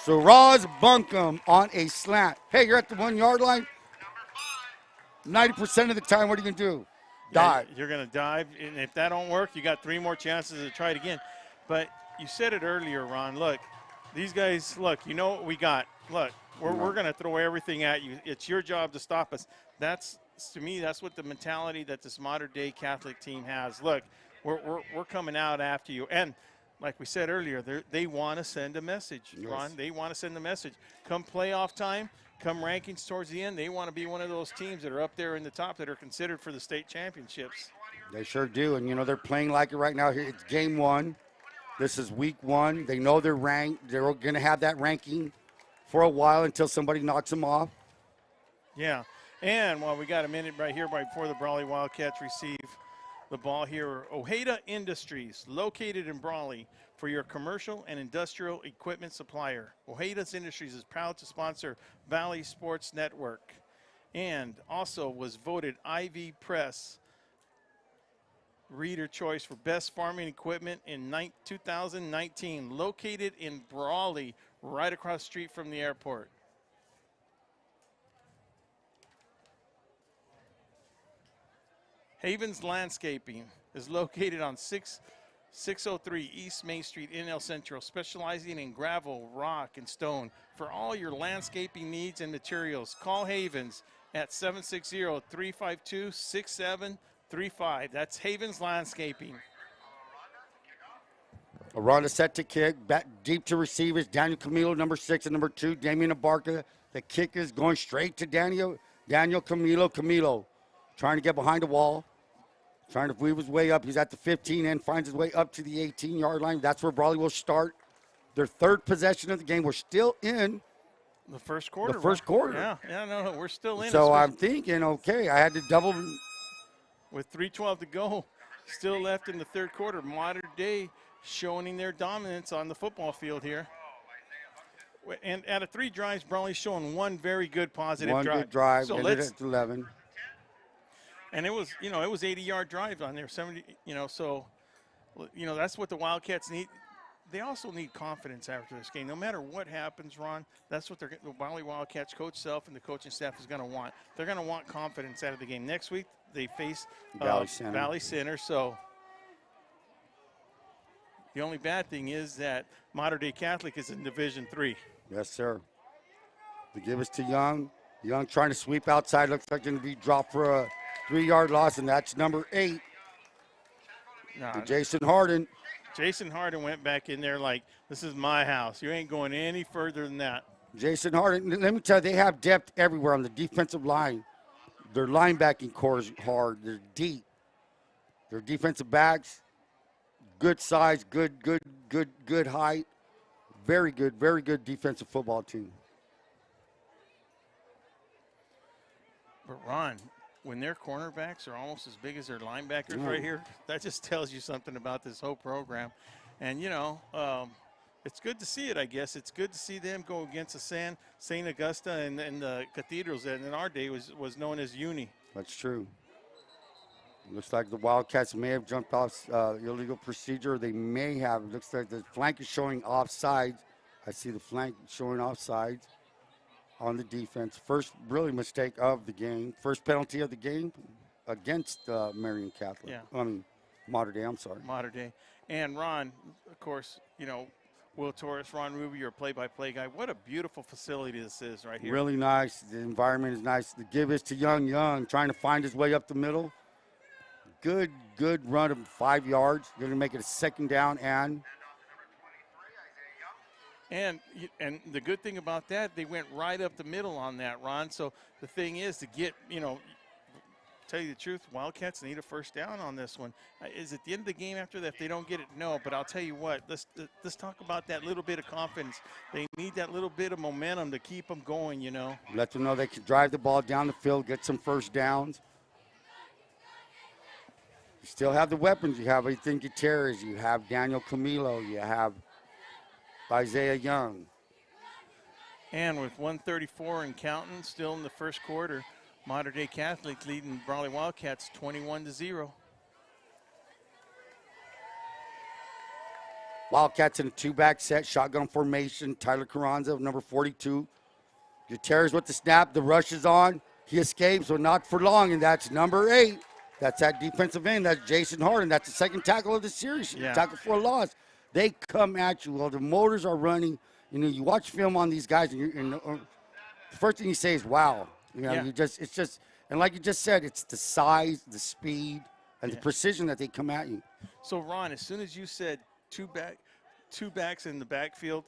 Saraz Bunkum on a slant. Hey, you're at the 1-yard line. 90% of the time, what are you going to do? Dive. Yeah, you're going to dive, and if that don't work, you got 3 more chances to try it again. But you said it earlier, Ron. Look, these guys, look, you know what we got. Look, we're going to throw everything at you. It's your job to stop us. That's, to me, that's what the mentality that this modern-day Catholic team has. Look, we're coming out after you. And like we said earlier, they want to send a message, Ron. They want to send a message. Come playoff time, come rankings towards the end, they want to be one of those teams that are up there in the top that are considered for the state championships. They sure do. And, you know, they're playing like it right now. It's game 1. This is week 1. They know they're ranked. They're going to have that ranking for a while until somebody knocks them off. Yeah. And while we got a minute right here before the Brawley Wildcats receive the ball here, Ojeda Industries, located in Brawley, for your commercial and industrial equipment supplier. Ojeda Industries is proud to sponsor Valley Sports Network and also was voted Ivy Press Reader Choice for Best Farming Equipment in 2019, located in Brawley, right across the street from the airport. Havens Landscaping is located on 603 East Main Street in El Centro, specializing in gravel, rock, and stone. For all your landscaping needs and materials, call Havens at 760-352-6735. That's Havens Landscaping. Aranda set to kick. Back deep to receivers. Daniel Camilo, number 6, and number 2, Damian Abarca. The kick is going straight to Daniel Camilo. Camilo trying to get behind the wall. Trying to weave his way up. He's at the 15 and finds his way up to the 18-yard line. That's where Brawley will start their 3rd possession of the game. We're still in The first quarter. The first quarter. Yeah, no, we're still in. So I'm thinking, okay, I had to double. With 3:12 to go, still left in the third quarter. Modern Day showing their dominance on the football field here. And out of 3 drives, Brawley's showing one very good positive drive. One good drive, so ended at 11. And it was, it was 80-yard drive on there, 70, so, that's what the Wildcats need. They also need confidence after this game. No matter what happens, Ron, that's what the Brawley Wildcats coach Self and the coaching staff is going to want. They're going to want confidence out of the game. Next week, they face Valley Center. So the only bad thing is that Mater Dei Catholic is in Division III. Yes, sir. They give us to Young. Young trying to sweep outside. Looks like going to be dropped for a 3-yard loss, and that's number 8. Jason Harden. Jason Harden went back in there like, this is my house. You ain't going any further than that. Jason Harden, let me tell you, they have depth everywhere on the defensive line. Their linebacking core is hard. They're deep. Their defensive backs, good size, good height. Very good defensive football team. But Ron, when their cornerbacks are almost as big as their linebackers right here, that just tells you something about this whole program. And, it's good to see it, I guess. It's good to see them go against the St. Augusta and the Cathedrals that in our day was known as Uni. That's true. Looks like the Wildcats may have jumped off illegal procedure. They may have. Looks like the flank is showing offsides. I see the flank showing offsides on the defense. First really mistake of the game. First penalty of the game against Marion Catholic. Yeah. I mean, Mater Dei, I'm sorry. Mater Dei. And Ron, of course, Will Torres, Ron Ruby, your play-by-play guy. What a beautiful facility this is right here. Really nice. The environment is nice. The give is to Young, trying to find his way up the middle. Good run of 5 yards. They're going to make it a second down And the good thing about that, they went right up the middle on that, Ron. So the thing is to get, tell you the truth, Wildcats need a first down on this one. Is it the end of the game after that if they don't get it? No, but I'll tell you what, let's talk about that little bit of confidence. They need that little bit of momentum to keep them going, Let them know they can drive the ball down the field, get some first downs. You still have the weapons. You have Ethan Gutierrez. You have Daniel Camilo. You have Isaiah Young. And with 1:34 and counting, still in the first quarter, Mater Dei Catholic leading Brawley Wildcats 21-0. Wildcats in a 2-back set, shotgun formation. Tyler Carranza, number 42. Gutierrez with the snap. The rush is on. He escapes, but not for long, and that's number 8. That's that defensive end. That's Jason Harden. That's the second tackle of the series. Yeah. Tackle for a loss. They come at you while the motors are running. You watch film on these guys, and the first thing you say is, wow. It's just, and like you just said, it's the size, the speed, and the precision that they come at you. So, Ron, as soon as you said two backs in the backfield,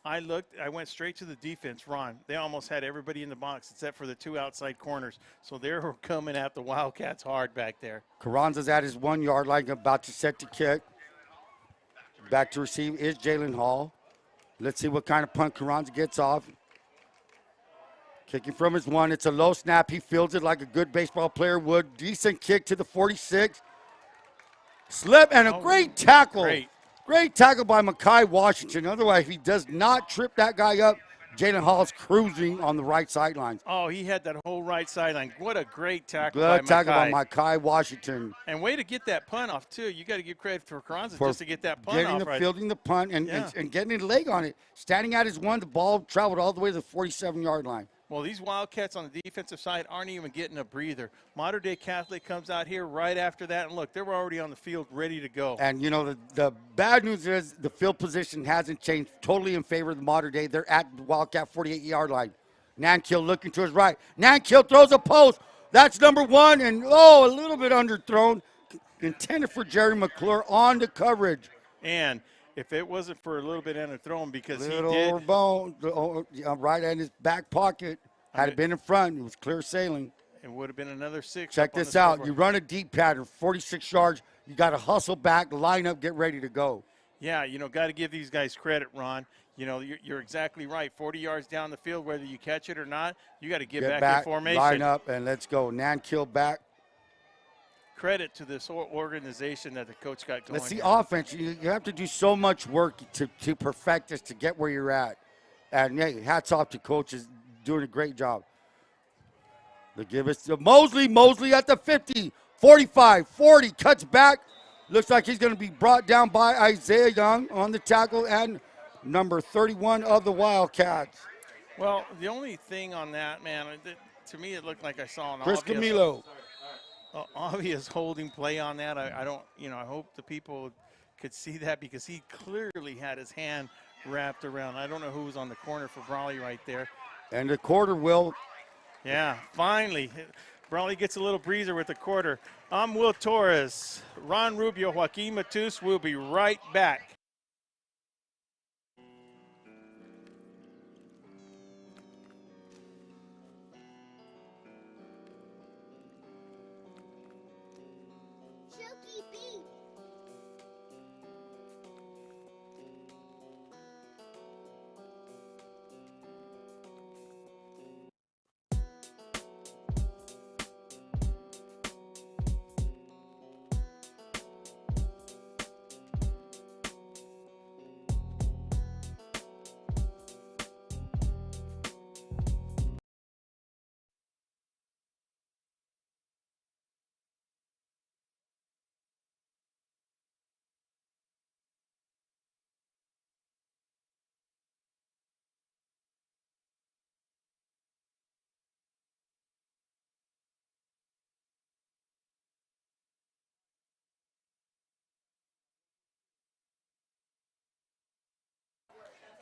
I went straight to the defense. Ron, they almost had everybody in the box except for the 2 outside corners. So they were coming at the Wildcats hard back there. Carranza's at his 1-yard line, about to set the kick. Back to receive is Jalen Hall. Let's see what kind of punt Carranza gets off. Kicking from his 1. It's a low snap. He fields it like a good baseball player would. Decent kick to the 46. Slip and a great tackle. Great tackle by Mekhi Washington. Otherwise, if he does not trip that guy up, Jalen Hall's cruising on the right sideline. Oh, he had that whole right sideline. What a great tackle by Mekhi Washington. And way to get that punt off, too. You got to give credit for Carranza just to get that punt off. Fielding the punt and getting a leg on it. Standing at his 1, the ball traveled all the way to the 47-yard line. Well, these Wildcats on the defensive side aren't even getting a breather. Mater Dei Catholic comes out here right after that, and look, they were already on the field ready to go. And, the bad news is the field position hasn't changed, totally in favor of the Mater Dei. They're at the Wildcat 48-yard line. Nankill looking to his right. Nankill throws a post. That's number 1, and, a little bit underthrown. Intended for Jerry McClure on the coverage. And if it wasn't for a little bit underthrown because he did. Little bone right in his back pocket. Had it been in front, it was clear sailing. It would have been another 6. Check this out. You run a deep pattern, 46 yards. You got to hustle back, line up, get ready to go. Yeah, got to give these guys credit, Ron. you know, you're exactly right. 40 yards down the field, whether you catch it or not, you got to get Get back in formation. Line up, and let's go. Nankill back. Credit to this organization that the coach got going. Let's see here. offense. You have to do so much work to perfect this, to get where you're at. And, yeah, hats off to coaches doing a great job. They give us to Mosley. Mosley at the 50, 45, 40, cuts back. Looks like he's going to be brought down by Isaiah Young on the tackle and number 31 of the Wildcats. Well, the only thing on that, man, to me it looked like I saw an Chris Camilo. Obvious holding play on that. I don't, you know, I hope the people could see that because he clearly had his hand wrapped around. I don't know who was on the corner for Brawley right there. And the quarter will. Yeah, finally. Brawley gets a little breezer with the quarter. I'm Will Torres. Ron Rubio, Joaquin Matus will be right back.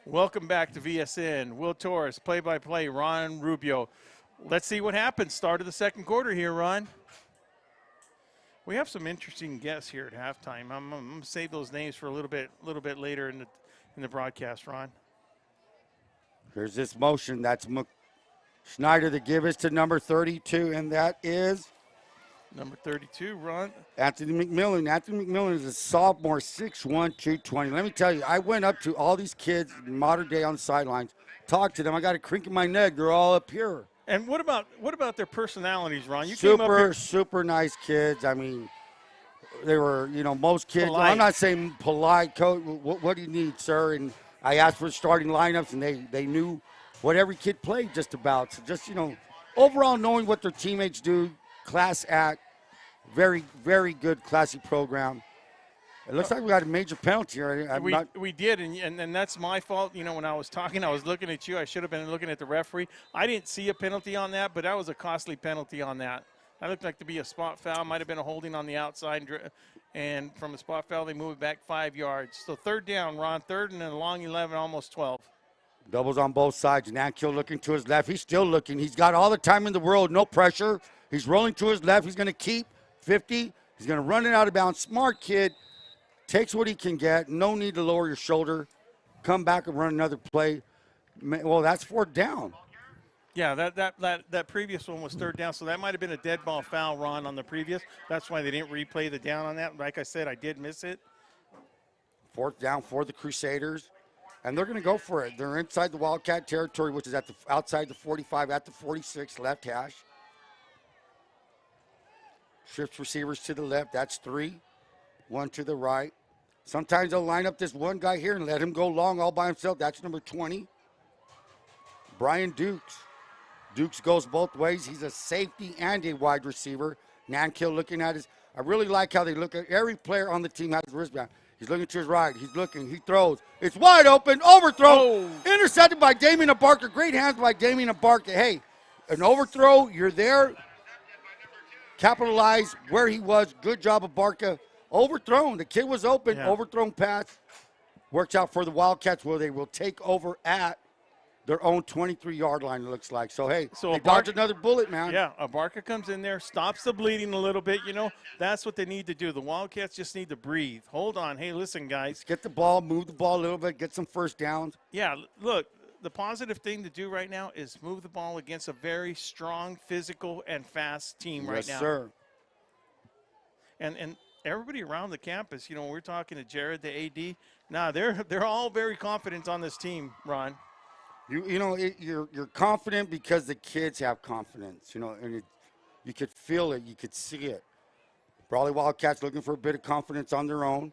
Welcome back to VSN. Will Torres, play-by-play, Ron Rubio. Let's see what happens. Start of the second quarter here, Ron. We have some interesting guests here at halftime. I'm going to save those names for a little bit later in the broadcast, Ron. Here's this motion. That's Schneider to give us to number 32, and that is number 32, Ron. Anthony McMillan. Anthony McMillan is a sophomore, 6'1", 220. Let me tell you, I went up to all these kids in modern day on the sidelines, talked to them. I got a crink in my neck. They're all up here. And what about their personalities, Ron? You super, came up here. super nice kids. I mean, they were, you know, most kids. Polite. I'm not saying polite, coach. What do you need, sir? And I asked for starting lineups, and they knew what every kid played just about. So just, you know, overall knowing what their teammates do, class act. Very, very good, classy program. It looks like we got a major penalty here. We did, and that's my fault. You know, when I was talking, I was looking at you. I should have been looking at the referee. I didn't see a penalty on that, but that was a costly penalty on that. That looked like to be a spot foul. Might have been a holding on the outside, and from a spot foul, they moved it back 5 yards. So third down, Ron, third and a long 11, almost 12. Doubles on both sides. Nankill looking to his left. He's still looking. He's got all the time in the world, no pressure. He's rolling to his left. He's going to keep 50. He's going to run it out of bounds. Smart kid. Takes what he can get. No need to lower your shoulder. Come back and run another play. Well, that's fourth down. Yeah, that previous one was third down, so that might have been a dead ball foul, Ron, on the previous. That's why they didn't replay the down on that. Like I said, I did miss it. Fourth down for the Crusaders. And they're going to go for it. They're inside the Wildcat territory, which is at the outside the 45, at the 46, left hash. Shifts receivers to the left. That's 3. 1 to the right. Sometimes they'll line up this one guy here and let him go long all by himself. That's number 20. Brian Dukes. Dukes goes both ways. He's a safety and a wide receiver. Nankill looking at his. I really like how they look at every player on the team has his wristband. He's looking to his right. He's looking. He throws. It's wide open. Overthrow. Oh. Intercepted by Damian Abarca. Great hands by Damian Abarca. Hey, an overthrow. You're there. Capitalize where he was. Good job, Abarca. Overthrown. The kid was open. Yeah. Overthrown pass. Works out for the Wildcats where they will take over at their own 23-yard line, it looks like. So, hey, they dodged another bullet, man. Yeah, Abarca comes in there, stops the bleeding a little bit. You know, that's what they need to do. The Wildcats just need to breathe. Hold on. Hey, listen, guys. Get the ball, move the ball a little bit, get some first downs. Yeah, look, the positive thing to do right now is move the ball against a very strong, physical, and fast team right now. Yes, sir. And everybody around the campus, you know, we're talking to Jared, the AD. Nah, they're all very confident on this team, Ron. You're confident because the kids have confidence, you know, and you could feel it, you could see it. Brawley Wildcats looking for a bit of confidence on their own.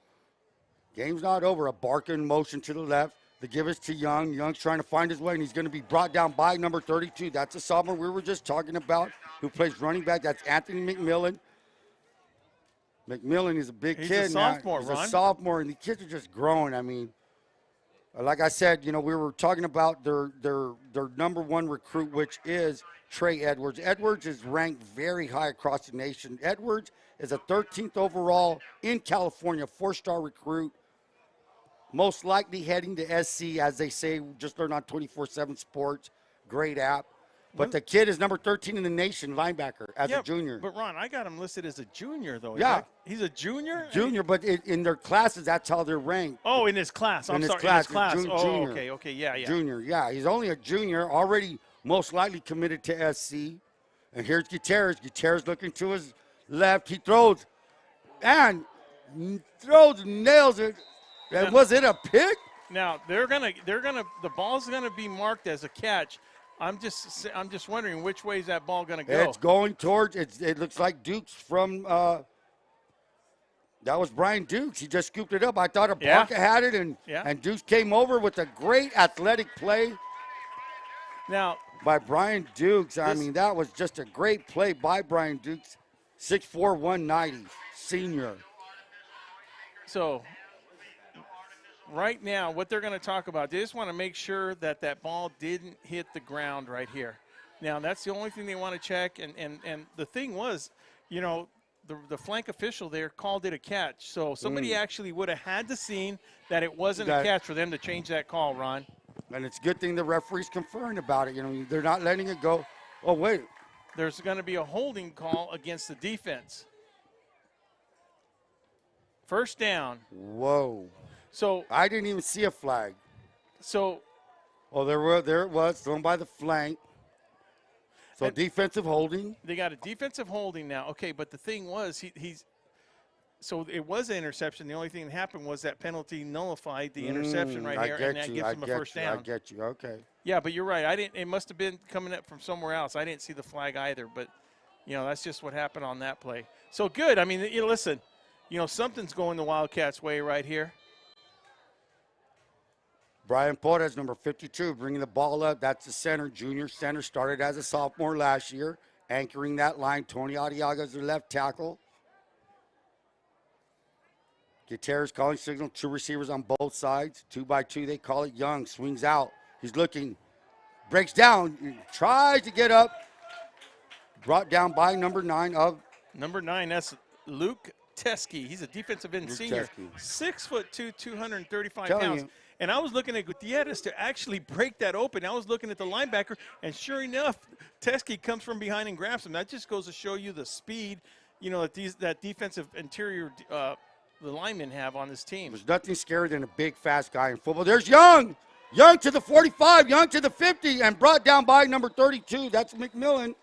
Game's not over. A barking motion to the left. The give is to Young. Young's trying to find his way, and he's going to be brought down by number 32. That's a sophomore we were just talking about who plays running back. That's Anthony McMillan. McMillan is a big kid now. He's a sophomore, He's Ron. a sophomore, and the kids are just growing. I mean, like I said, you know, we were talking about their number one recruit, which is Trey Edwards. Edwards is ranked very high across the nation. Edwards is a 13th overall in California, 4-star recruit. Most likely heading to SC, as they say, just learned on 24/7 Sports. Great app. But the kid is number 13 in the nation, linebacker, as a junior. But, Ron, I got him listed as a junior, though. Yeah. He's a junior? Junior, but in their classes, that's how they're ranked. Oh, in his class. In I'm his sorry, class, in his class. junior. Okay, yeah. Junior, yeah. He's only a junior, already most likely committed to SC. And here's Gutierrez. Gutierrez looking to his left. He throws and nails it. And was it a pick? Now the ball's gonna be marked as a catch. I'm just wondering which way is that ball gonna go. It's going towards. It looks like Dukes from. That was Brian Dukes. He just scooped it up. I thought Barca had it, and Dukes came over with a great athletic play. Now by Brian Dukes. I mean, that was just a great play by Brian Dukes. 6'4", 190, senior. So. Right now, what they're going to talk about, they just want to make sure that that ball didn't hit the ground right here. Now, that's the only thing they want to check. And the thing was, you know, the flank official there called it a catch. So somebody actually would have had to seen that it wasn't a catch for them to change that call, Ron. And it's a good thing the referee's conferring about it. You know, they're not letting it go. Oh, wait. There's going to be a holding call against the defense. First down. Whoa. So I didn't even see a flag. So, there it was, thrown by the flank. So defensive holding. They got a defensive holding now. Okay, but the thing was, so it was an interception. The only thing that happened was that penalty nullified the interception right here, and that gives them a first down. I get you. Okay. Yeah, but you're right. It must have been coming up from somewhere else. I didn't see the flag either, but you know that's just what happened on that play. So good. I mean, listen, you know something's going the Wildcats' way right here. Brian Portes, number 52, bringing the ball up. That's the center, junior center. Started as a sophomore last year, anchoring that line. Tony Adiaga is the left tackle. Gutierrez calling signal. 2 receivers on both sides. 2 by 2, they call it. Young swings out. He's looking, breaks down, tries to get up. Brought down by number 9 of. Number 9, that's Luke Teske. He's a defensive end senior. Teske. 6'2", 235 pounds. And I was looking at Gutierrez to actually break that open. I was looking at the linebacker, and sure enough, Teske comes from behind and grabs him. That just goes to show you the speed, you know, that defensive interior the linemen have on this team. There's nothing scarier than a big, fast guy in football. There's Young. Young to the 45, Young to the 50, and brought down by number 32. That's McMillan.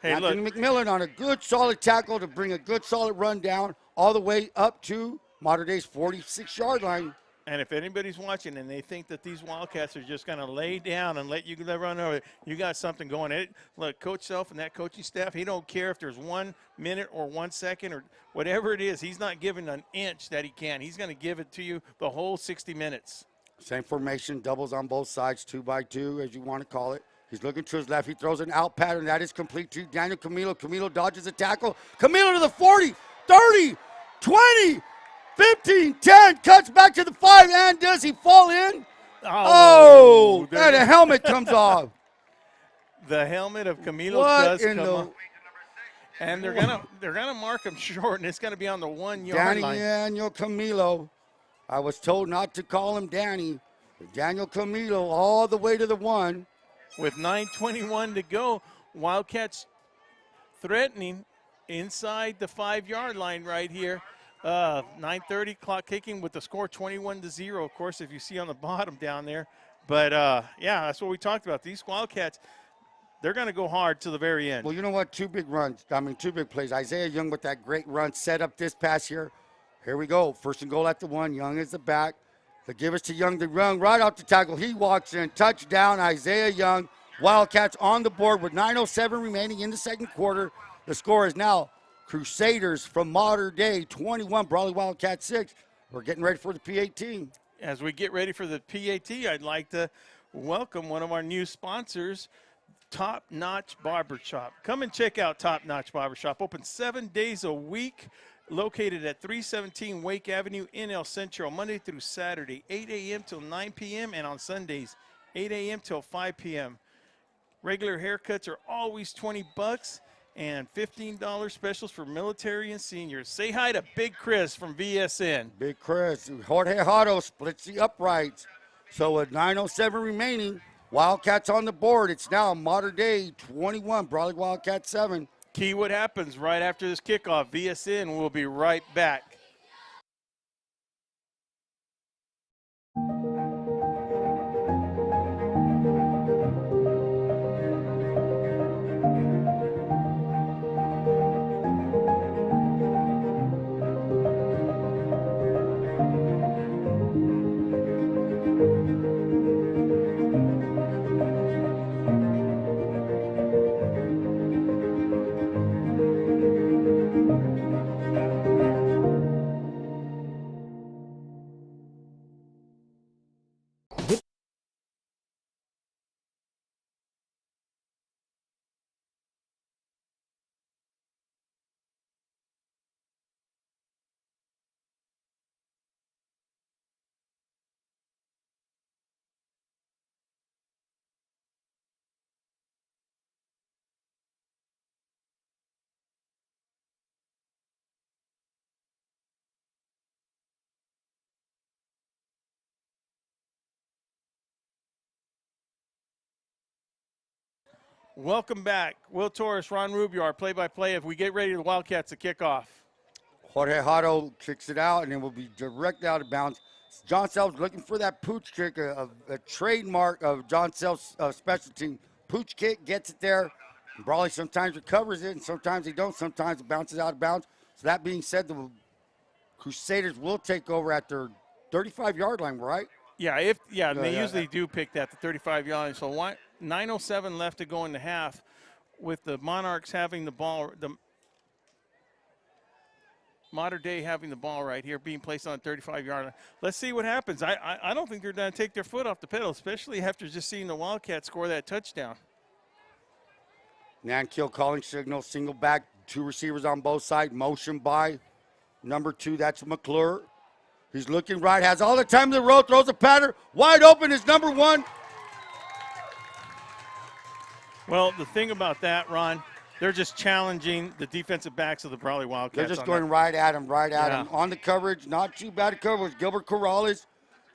Hey, Anthony McMillan on a good, solid tackle to bring a good, solid run down all the way up to Mater Dei's 46-yard line. And if anybody's watching and they think that these Wildcats are just going to lay down and let you run over, you got something going. Look, Coach Self and that coaching staff, he don't care if there's 1 minute or 1 second or whatever it is. He's not giving an inch that he can. He's going to give it to you the whole 60 minutes. Same formation, doubles on both sides, 2 by 2, as you want to call it. He's looking to his left. He throws an out pattern. That is complete to Daniel Camilo. Camilo dodges a tackle. Camilo to the 40, 30, 20, 15, 10, cuts back to the 5, and does he fall in? Oh, and a helmet comes off. The helmet of Camilo does come off. And they're gonna mark him short, and it's gonna be on the 1 yard line. Daniel Camilo. I was told not to call him Danny. Daniel Camilo all the way to the 1. With 9:21 to go, Wildcats threatening inside the 5 yard line right here. 9:30 clock kicking with the score 21-0. Of course, if you see on the bottom down there. But, yeah, that's what we talked about. These Wildcats, they're going to go hard to the very end. Well, you know what? Two big plays. Isaiah Young with that great run set up this pass here. Here we go. First and goal at the 1. Young is the back. They give us to Young. The run right off the tackle. He walks in. Touchdown, Isaiah Young. Wildcats on the board with 9:07 remaining in the second quarter. The score is now Crusaders from Modern Day 21, Brawley Wildcats 6. We're getting ready for the P18. As we get ready for the PAT, I'd like to welcome one of our new sponsors, Top Notch Barbershop. Come and check out Top Notch Barbershop. Open 7 days a week, located at 317 Wake Avenue in El Centro, Monday through Saturday, 8 a.m. till 9 p.m. and on Sundays, 8 a.m. till 5 p.m. Regular haircuts are always $20 and $15 specials for military and seniors. Say hi to Big Chris from VSN. Big Chris. Jorge Hotto splits the uprights. So with 9:07 remaining, Wildcats on the board. It's now Modern Day 21, Brawley Wildcats 7. Key what happens right after this kickoff. VSN will be right back. Welcome back. Will Torres, Ron Rubio, our play-by-play as we get ready to Wildcats to kick off. Jorge Hotto kicks it out, and it will be directly out of bounds. John Sells looking for that pooch kick, a trademark of John Sells' special team. Pooch kick, gets it there. Brawley sometimes recovers it, and sometimes they don't. Sometimes it bounces out of bounds. So that being said, the Crusaders will take over at their 35-yard line, right? Yeah, and they usually do pick that, the 35-yard line. So 9:07 left to go in the half, with the Monarchs having the ball, the Modern Day having the ball right here, being placed on a 35-yard line. Let's see what happens. I don't think they're going to take their foot off the pedal, especially after just seeing the Wildcats score that touchdown. Nankill calling signal, single back, 2 receivers on both sides, motion by number 2, that's McClure. He's looking right, has all the time in the road, throws a pattern, wide open is number 1. Well, the thing about that, Ron, they're just challenging the defensive backs of the Brawley Wildcats. They're just going right at him. On the coverage, not too bad a coverage. Gilbert Corrales,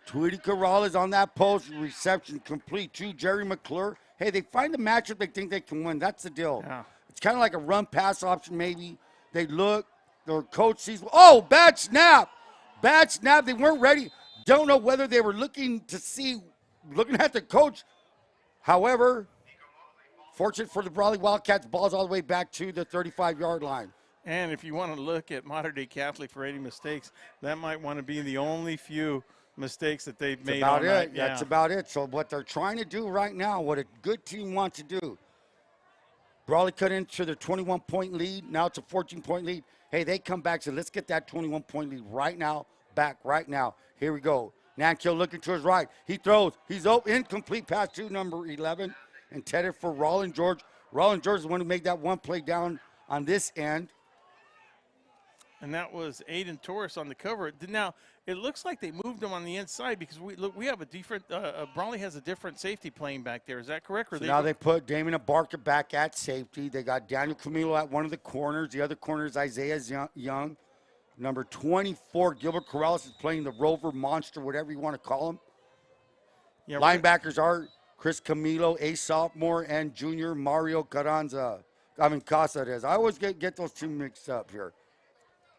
Tweety Corrales on that post, reception complete to Jerry McClure. Hey, they find the matchup they think they can win. That's the deal. Yeah. It's kind of like a run-pass option maybe. They look, their coach sees, oh, bad snap. Bad snap. They weren't ready. Don't know whether they were looking at the coach. However, fortunate for the Brawley Wildcats, ball's all the way back to the 35-yard line. And if you want to look at Modern Day Catholic for any mistakes, that might want to be the only few mistakes that they've made all night. Yeah. That's about it. So what they're trying to do right now, what a good team wants to do, Brawley cut into their 21-point lead. Now it's a 14-point lead. Hey, they come back, so let's get that 21-point lead right now, back right now. Here we go. Nankill looking to his right. He throws. He's open, incomplete pass to number 11, intended for Roland George. Roland George is the one who made that one play down on this end. And that was Aiden Torres on the cover. Now, it looks like they moved him on the inside because we have a different Brawley has a different safety playing back there. Is that correct? Or so now they put Damian Abarca back at safety. They got Daniel Camilo at one of the corners. The other corner is Isaiah Young. Number 24, Gilbert Corrales, is playing the Rover Monster, whatever you want to call him. Yeah, linebackers are Chris Camilo, a sophomore, and junior Mario Casares. I always get those two mixed up here.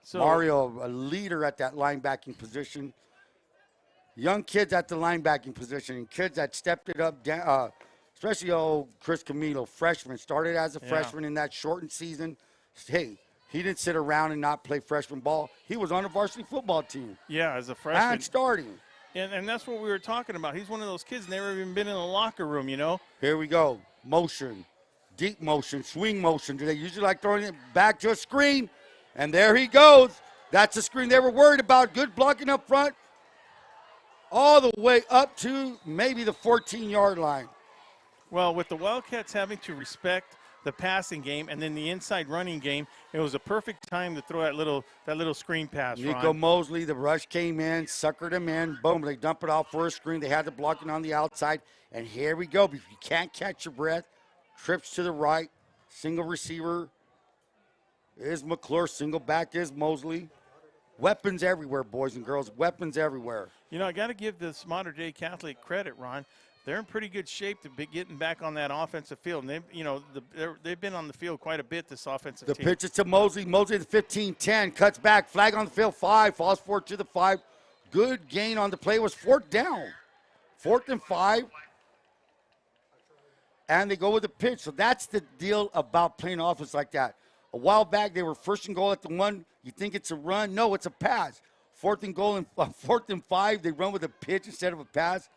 So, Mario, a leader at that linebacking position. Young kids at the linebacking position, and kids that stepped it up especially Chris Camilo, freshman, started as a freshman in that shortened season. Hey, he didn't sit around and not play freshman ball. He was on the varsity football team. Yeah, as a freshman. And starting. And that's what we were talking about. He's one of those kids never even been in the locker room, you know. Here we go. Motion, deep motion, swing motion. They usually like throwing it back to a screen. And there he goes. That's the screen they were worried about. Good blocking up front. All the way up to maybe the 14-yard line. Well, with the Wildcats having to respect the passing game and then the inside running game, it was a perfect time to throw that little screen pass. Nico Ron. Mosley, the rush came in, suckered him in, boom, they dump it off for a screen. They had the blocking on the outside, and here we go. If you can't catch your breath, trips to the right, single receiver is McClure, single back is Mosley. Weapons everywhere, boys and girls, weapons everywhere. You know, I got to give this modern-day Catholic credit, Ron. They're in pretty good shape to be getting back on that offensive field. And they've been on the field quite a bit, this offensive team. The pitch is to Mosley. Mosley, the 15-10, cuts back, flag on the field, 5, falls forward to the 5. Good gain on the play, was 4th down. 4th and 5. And they go with the pitch. So that's the deal about playing offense like that. A while back, they were 1st and goal at the 1. You think it's a run? No, it's a pass. 4th and goal and 4th and 5, they run with a pitch instead of a pass.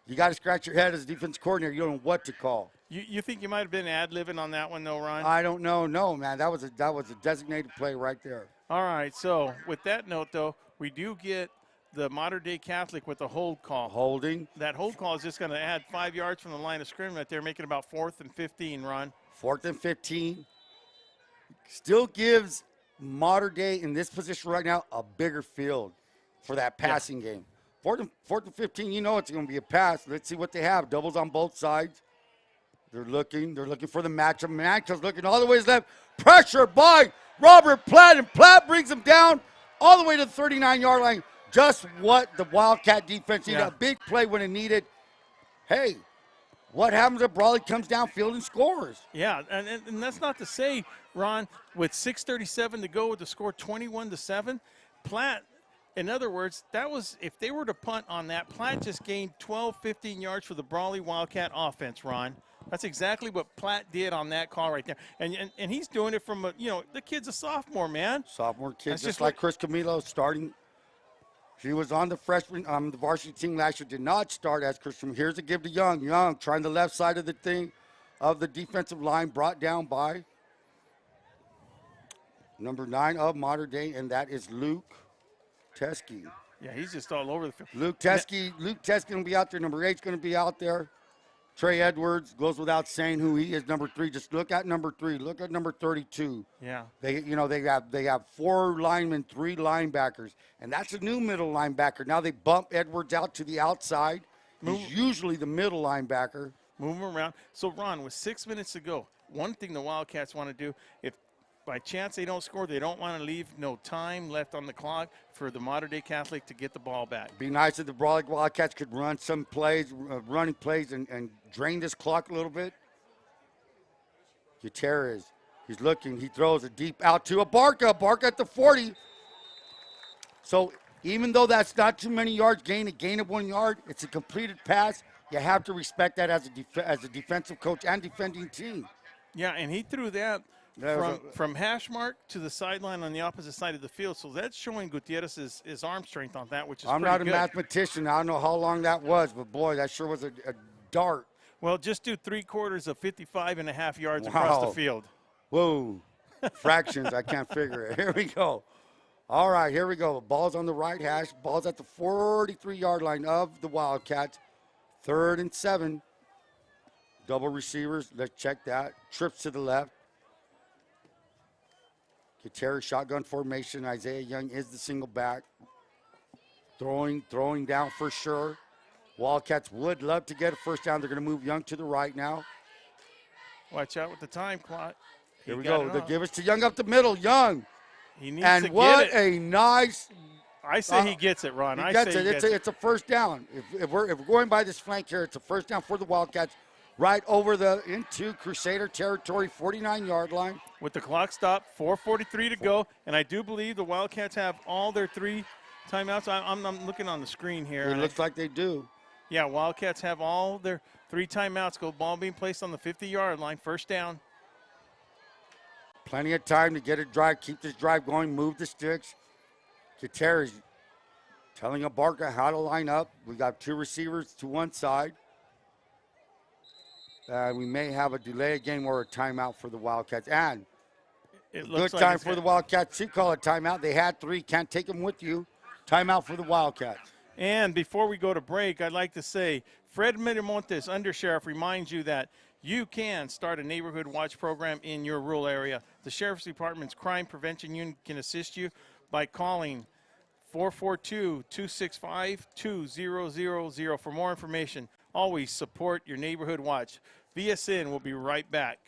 You got to scratch your head as a defense coordinator. You don't know what to call. You think you might have been ad-libbing on that one, though, Ron? I don't know. No, man. That was a designated play right there. All right. So with that note, though, we do get the modern-day Catholic with the hold call. Holding. That hold call is just going to add 5 yards from the line of scrimmage right there, making about 4th and 15, Ron. 4th and 15. Still gives modern day in this position right now a bigger field for that passing game. 4th and 15, you know it's going to be a pass. Let's see what they have. Doubles on both sides. They're looking for the matchup. Mancho's looking all the way to the left. Pressure by Robert Platt, and Platt brings him down all the way to the 39-yard line. Just what the Wildcat defense needed. A big play when it needed. Hey, what happens if Brawley comes downfield and scores? Yeah, and that's not to say, Ron, with 6:37 to go with the score 21-7, Platt, in other words, that was, if they were to punt on that, Platt just gained 12, 15 yards for the Brawley Wildcat offense, Ron. That's exactly what Platt did on that call right there. And he's doing it from, the kid's a sophomore, man. Sophomore kid, That's just like Chris Camilo starting. He was on the freshman, the varsity team last year, did not start as Christian. Here's a give to Young. Young trying the left side of the defensive line, brought down by number 9 of modern day, and that is Luke Teskey. Yeah, he's just all over the field. Luke Teskey going to be out there. Number 8's going to be out there. Trey Edwards goes without saying who he is. Number 3. Just look at number 3. Look at number 32. Yeah. They have 4 linemen, 3 linebackers, and that's a new middle linebacker. Now they bump Edwards out to the outside. He's usually the middle linebacker. Move him around. So, Ron, with 6 minutes to go, one thing the Wildcats want to do, if by chance they don't score, they don't want to leave no time left on the clock for the modern-day Catholic to get the ball back. Be nice if the Brawley Wildcats could run some plays, running plays, and drain this clock a little bit. Gutierrez, he's looking. He throws a deep out to Barca. Barca at the 40. So even though that's not too many yards, a gain of 1 yard, it's a completed pass. You have to respect that as a defensive coach and defending team. Yeah, and he threw that from hash mark to the sideline on the opposite side of the field. So that's showing Gutierrez's his arm strength on that, which is I'm pretty not a good. mathematician. I don't know how long that was, but boy, that sure was a dart. Well, just do 3/4 of 55.5 yards across the field. Whoa. Fractions, I can't figure it. Here we go. All right, here we go. Ball's on the right hash. Ball's at the 43-yard line of the Wildcats. 3rd and 7. Double receivers. Let's check that. Trips to the left. Gutierrez shotgun formation. Isaiah Young is the single back. Throwing down for sure. Wildcats would love to get a first down. They're going to move Young to the right now. Watch out with the time clock. Here we go. They give us to Young up the middle. Young. He needs and to what get it. A nice. I say he gets it, Ron. He gets it. It's a first down. If we're going by this flank here, it's a first down for the Wildcats. Right over into Crusader territory, 49-yard line. With the clock stopped, 4:43 to go, and I do believe the Wildcats have all their 3 timeouts. I'm looking on the screen here. It looks like they do. Yeah, Wildcats have all their 3 timeouts. Ball being placed on the 50-yard line. First down. Plenty of time to get a drive, keep this drive going, move the sticks. Gutierrez telling Abarca how to line up. We got 2 receivers to one side. We may have a delay again or a timeout for the Wildcats. And It good looks like time it's for the Wildcats to call a timeout. They had 3, can't take them with you. Timeout for the Wildcats. And before we go to break, I'd like to say Fred Miramontes, Undersheriff, reminds you that you can start a neighborhood watch program in your rural area. The Sheriff's Department's Crime Prevention Unit can assist you by calling 442-265-2000 for more information. Always support your neighborhood watch. VSN will be right back.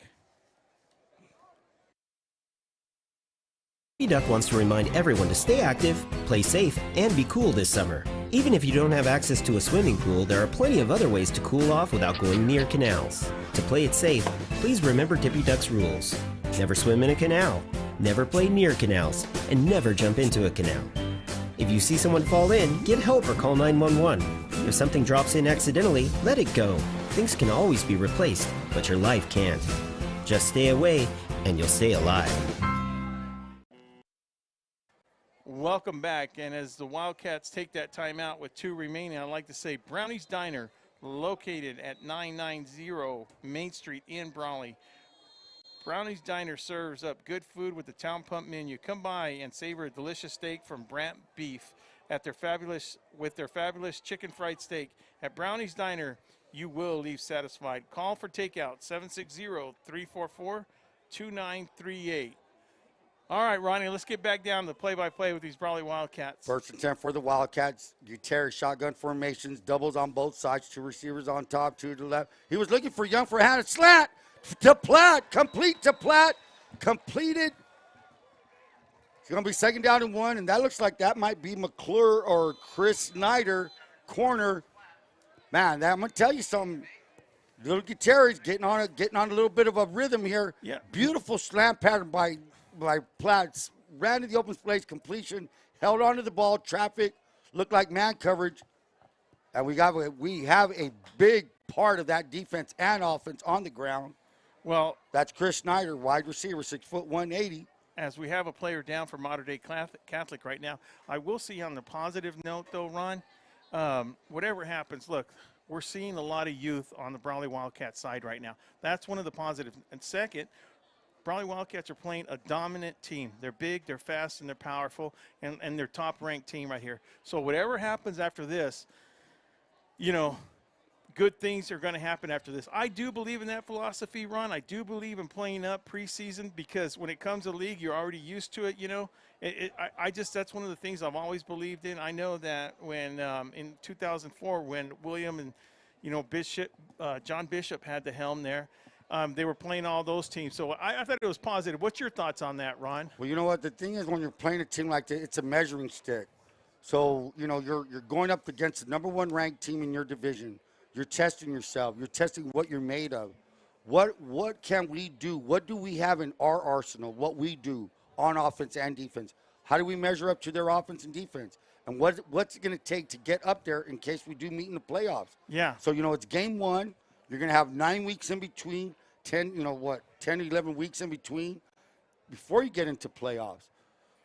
Duck wants to remind everyone to stay active, play safe, and be cool this summer. Even if you don't have access to a swimming pool, there are plenty of other ways to cool off without going near canals. To play it safe, please remember Tippy Duck's rules. Never swim in a canal, never play near canals, and never jump into a canal. If you see someone fall in, get help or call 911. If something drops in accidentally, let it go. Things can always be replaced, but your life can't. Just stay away, and you'll stay alive. Welcome back, and as the Wildcats take that timeout with 2 remaining, I'd like to say Brownie's Diner, located at 990 Main Street in Brawley. Brownie's Diner serves up good food with the Town Pump menu. Come by and savor a delicious steak from Brant Beef with their fabulous chicken fried steak. At Brownie's Diner, you will leave satisfied. Call for takeout, 760-344-2938. All right, Ronnie, let's get back down to the play-by-play with these Brawley Wildcats. 1st and 10 for the Wildcats. Gutierrez shotgun formations, doubles on both sides, 2 receivers on top, 2 to the left. He was looking for Young for a hand, slant to Platt, complete to Platt, completed. It's going to be 2nd down and 1, and that looks like that might be McClure or Chris Snyder, corner. Man, I'm going to tell you something. Little Gutierrez getting on a little bit of a rhythm here. Yeah. Beautiful slant pattern by Platt, ran to the open space, completion, held onto the ball, traffic, looked like man coverage. And we have a big part of that defense and offense on the ground. Well, that's Chris Snyder, wide receiver, 6 foot 180. As we have a player down for Modern Day Catholic right now, I will see on the positive note, though, Ron, whatever happens, look, we're seeing a lot of youth on the Brawley Wildcats side right now. That's one of the positives. And second, Brawley Wildcats are playing a dominant team. They're big, they're fast, and they're powerful, and they're top-ranked team right here. So whatever happens after this, you know, good things are going to happen after this. I do believe in that philosophy, Ron. I do believe in playing up preseason because when it comes to league, you're already used to it, you know. That's one of the things I've always believed in. I know that when in 2004 when William and, you know, John Bishop had the helm there, they were playing all those teams. So I thought it was positive. What's your thoughts on that, Ron? Well, you know what? The thing is when you're playing a team like that, it's a measuring stick. So, you know, you're going up against the number 1 ranked team in your division. You're testing yourself. You're testing what you're made of. What can we do? What do we have in our arsenal? What we do on offense and defense? How do we measure up to their offense and defense? And what's it going to take to get up there in case we do meet in the playoffs? Yeah. So, you know, it's game 1. You're going to have 9 weeks in between, 10, 11 weeks in between before you get into playoffs.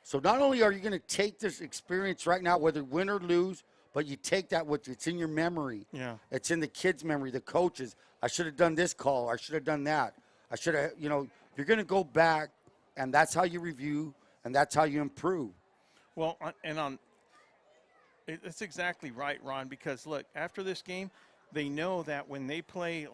So not only are you going to take this experience right now, whether win or lose, but you take that with you. It's in your memory. Yeah. It's in the kids' memory, the coaches. I should have done this call. I should have done that. I should have, you're going to go back, and that's how you review, and that's how you improve. Well, that's exactly right, Ron, because, look, after this game, they know that when they play,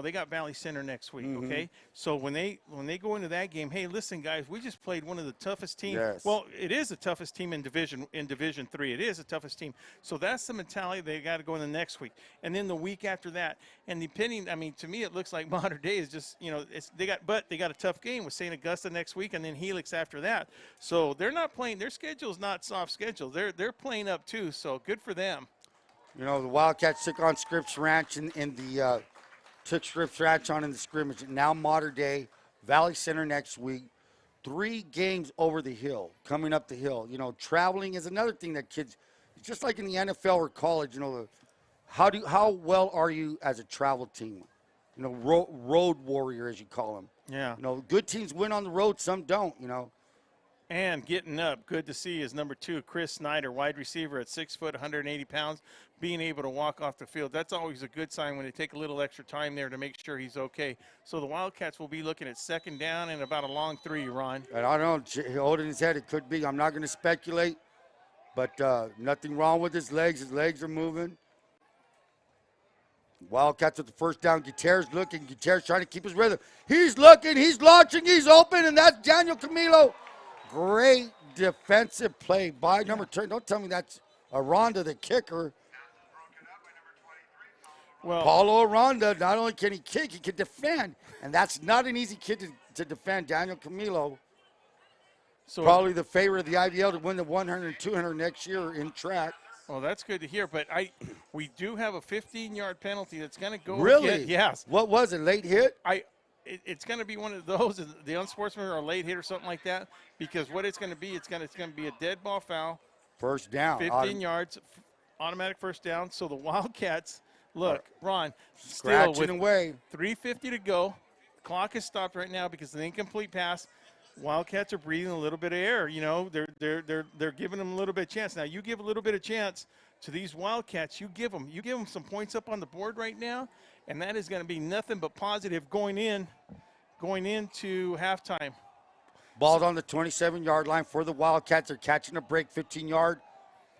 they got Valley Center next week, okay? So when they go into that game, hey, listen, guys, we just played one of the toughest teams. Yes. Well, it is the toughest team in Division 3. It is the toughest team. So that's the mentality they got to go in the next week. And then the week after that. And depending, to me, it looks like Modern Day is just, they got a tough game with St. Augusta next week and then Helix after that. So they're not playing, their schedule's not soft schedule. They're playing up too, so good for them. The Wildcats took on Scripps Ranch took Scripps Ranch on in the scrimmage. Now Modern Day, Valley Center next week. 3 games over the hill, coming up the hill. Traveling is another thing that kids, just like in the NFL or college, how well are you as a travel team? You know, road warrior, as you call them. Yeah. You know, good teams win on the road, some don't, you know. And getting up, good to see, is number 2, Chris Snyder, wide receiver at 6 foot, 180 pounds, being able to walk off the field. That's always a good sign when they take a little extra time there to make sure he's okay. So the Wildcats will be looking at 2nd down and about a long 3, Ron. And I don't know, holding his head, it could be. I'm not going to speculate, but nothing wrong with his legs. His legs are moving. Wildcats with the first down. Gutierrez looking. Gutierrez trying to keep his rhythm. He's looking. He's launching. He's open, and that's Daniel Camilo. Great defensive play by number 10. Don't tell me that's Aranda, the kicker. Well, Paulo Aranda, not only can he kick, he can defend. And that's not an easy kid to defend. Daniel Camilo, so probably the favorite of the IVL to win the 100 and 200 next year in track. well, that's good to hear. But we do have a 15-yard penalty that's going to go. Really? Again. Yes. What was it, late hit? It's going to be one of those, the unsportsman or a late hit or something like that, because what it's going to be, it's going to be a dead ball foul. First down. 15 yards, automatic first down. So the Wildcats, look, Ron, still Scratching with away. 3:50 to go. The clock is stopped right now because of the incomplete pass. Wildcats are breathing a little bit of air. You know, they're giving them a little bit of chance. Now you give a little bit of chance to these Wildcats. You give them some points up on the board right now, and that is going to be nothing but positive going into halftime. Ball's on the 27-yard line for the Wildcats. They're catching a break, 15-yard.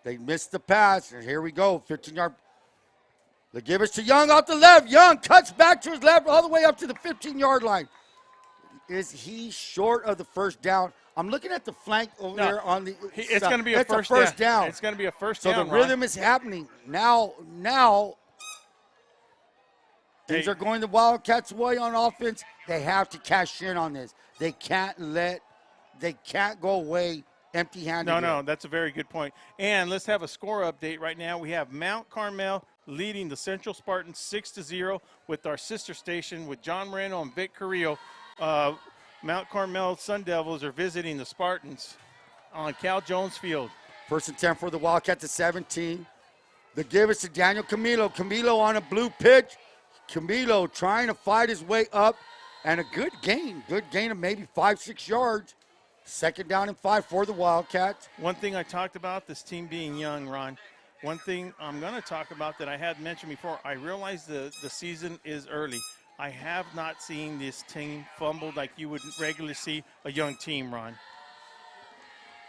They missed the pass, and here we go, 15-yard. They give us to Young out the left. Young cuts back to his left all the way up to the 15-yard line. Is he short of the first down? I'm looking at the flank over there on the It's side. going to be a first down. It's going to be a first so down. So the rhythm is happening. Now things are going the Wildcats' way on offense. They have to cash in on this. They can't go away empty-handed. No, that's a very good point. And let's have a score update right now. We have Mount Carmel leading the Central Spartans 6-0 with our sister station with John Moreno and Vic Carrillo. Mount Carmel Sun Devils are visiting the Spartans on Cal Jones Field. 1st and 10 for the Wildcats at 17. The give is to Daniel Camilo. Camilo on a blue pitch. Camilo trying to fight his way up. And a good gain of maybe 5-6 yards. 2nd down and 5 for the Wildcats. One thing I talked about, this team being young, Ron. One thing I'm going to talk about that I had mentioned before, I realize the season is early. I have not seen this team fumble like you would regularly see a young team, Ron.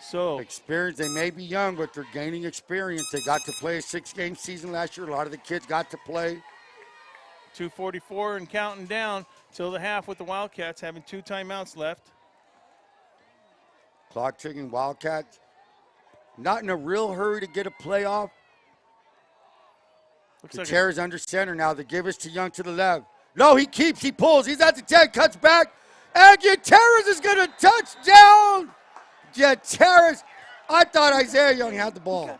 So experience, they may be young, but they're gaining experience. They got to play a 6-game season last year. A lot of the kids got to play. 2:44 and counting down till the half with the Wildcats having 2 timeouts left. Clock ticking. Wildcats not in a real hurry to get a playoff. Gutierrez under center now. The give is to Young to the left. No, he keeps, he pulls. He's at the 10, cuts back. And Gutierrez is going to touchdown. Gutierrez. I thought Isaiah Young had the ball.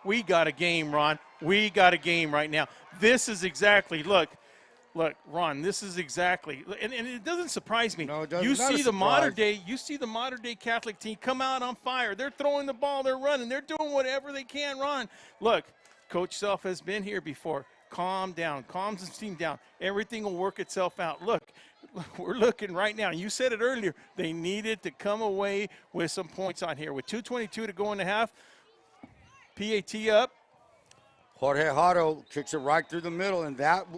We got a game, Ron. We got a game right now. This is exactly, look, Ron, this is exactly, and it doesn't surprise me. No, it doesn't. You see the modern day Catholic team come out on fire. They're throwing the ball, they're running, they're doing whatever they can, Ron. Look, Coach Self has been here before. Calm down, calms his team down. Everything will work itself out. Look, we're looking right now. You said it earlier. They needed to come away with some points on here. With 2:22 to go in the half, PAT up. Jorge Haro kicks it right through the middle, and that,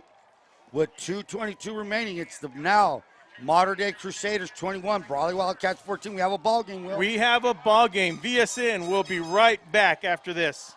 with 2:22 remaining, it's the now Modern Day Crusaders 21, Brawley Wildcats 14. We have a ball game, Will. We have a ball game. VSN will be right back after this.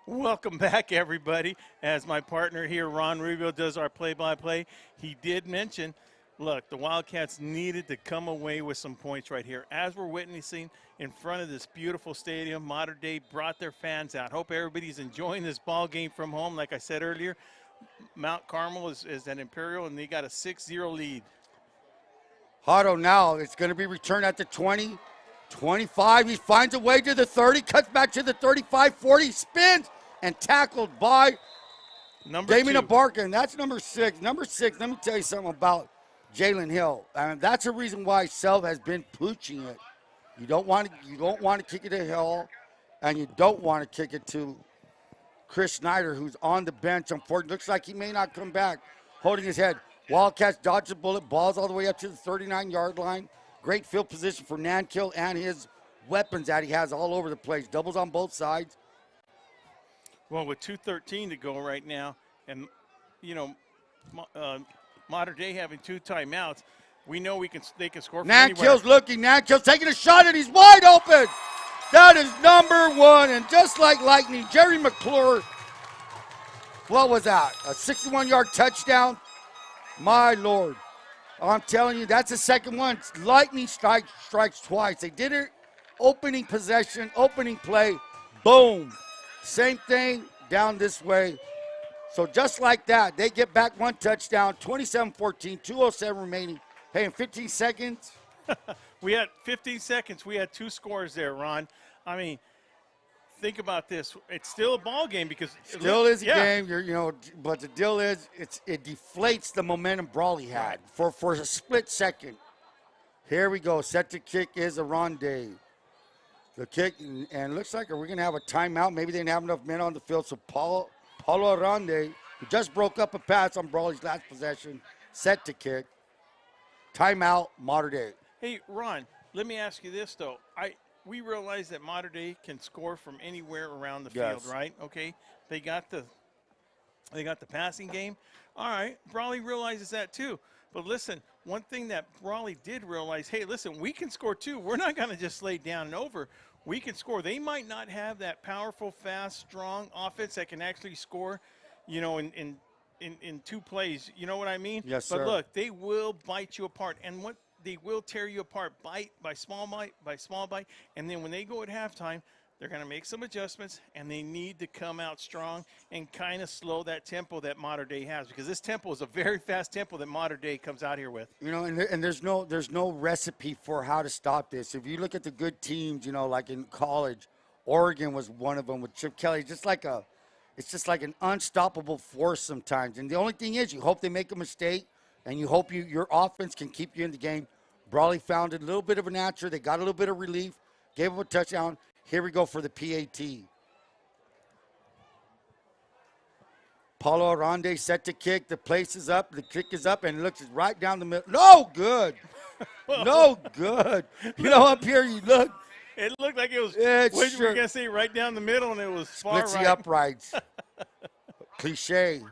Welcome back, everybody. As my partner here, Ron Rubio, does our play-by-play, he did mention look, the Wildcats needed to come away with some points right here. As we're witnessing in front of this beautiful stadium, Mater Dei brought their fans out. Hope everybody's enjoying this ball game from home. Like I said earlier, Mount Carmel is at Imperial, and they got a 6-0 lead. Hotto now, it's going to be returned at the 20, 25. He finds a way to the 30, cuts back to the 35, 40, spins, and tackled by Damien Abarca. That's number 6. Number 6, let me tell you something about Jalen Hill. That's the reason why Self has been pooching it. You don't want to kick it to Hill, and you don't want to kick it to Chris Snyder, who's on the bench. Unfortunately, looks like he may not come back, holding his head. Wildcats dodge the bullet, balls all the way up to the 39-yard line. Great field position for Nankill and his weapons that he has all over the place. Doubles on both sides. Well, with 2:13 to go right now, and, you know, Mater Dei having 2 timeouts, we know they can score from anywhere. Nankill's looking. Nankill's taking a shot, and he's wide open. That is number 1, and just like lightning, Jerry McClure, what was that, a 61-yard touchdown? My Lord. I'm telling you, that's the second one. Lightning strikes twice. They did it opening possession, opening play, boom. Same thing down this way. So just like that, they get back 1 touchdown, 27-14, 2:07 remaining. Hey, in 15 seconds. We had 15 seconds. We had 2 scores there, Ron. I mean, think about this. It's still a ball game because still is a game. But the deal is, it deflates the momentum Brawley had for a split second. Here we go. Set to kick is Aronde. The kick, and looks like we're going to have a timeout. Maybe they didn't have enough men on the field. So Paulo Aronde, who just broke up a pass on Brawley's last possession, set to kick. Timeout, Mater Dei. Hey, Ron, let me ask you this, though. We realize that Mater Dei can score from anywhere around the field, right? Okay, they got the passing game. All right, Brawley realizes that too. But listen, one thing that Brawley did realize, hey, listen, we can score too. We're not going to just lay down and over. We can score. They might not have that powerful, fast, strong offense that can actually score, in 2 plays. You know what I mean? Yes, sir. But look, they will bite you apart. And they will tear you apart bite by small bite. And then when they go at halftime, they're going to make some adjustments, and they need to come out strong and kind of slow that tempo that Mater Dei has, because this tempo is a very fast tempo that Mater Dei comes out here with. And there's no recipe for how to stop this. If you look at the good teams, like in college, Oregon was one of them with Chip Kelly. It's just like an unstoppable force sometimes. And the only thing is, you hope they make a mistake, and you hope your offense can keep you in the game. Brawley found a little bit of an answer. They got a little bit of relief, gave them a touchdown. Here we go for the PAT. Paulo Aronde set to kick. The place is up. The kick is up, and it looks right down the middle. No good. No good. Up here you look. It looked like it was, what you were going to say, right down the middle, and it was far splits right. the uprights. Cliche.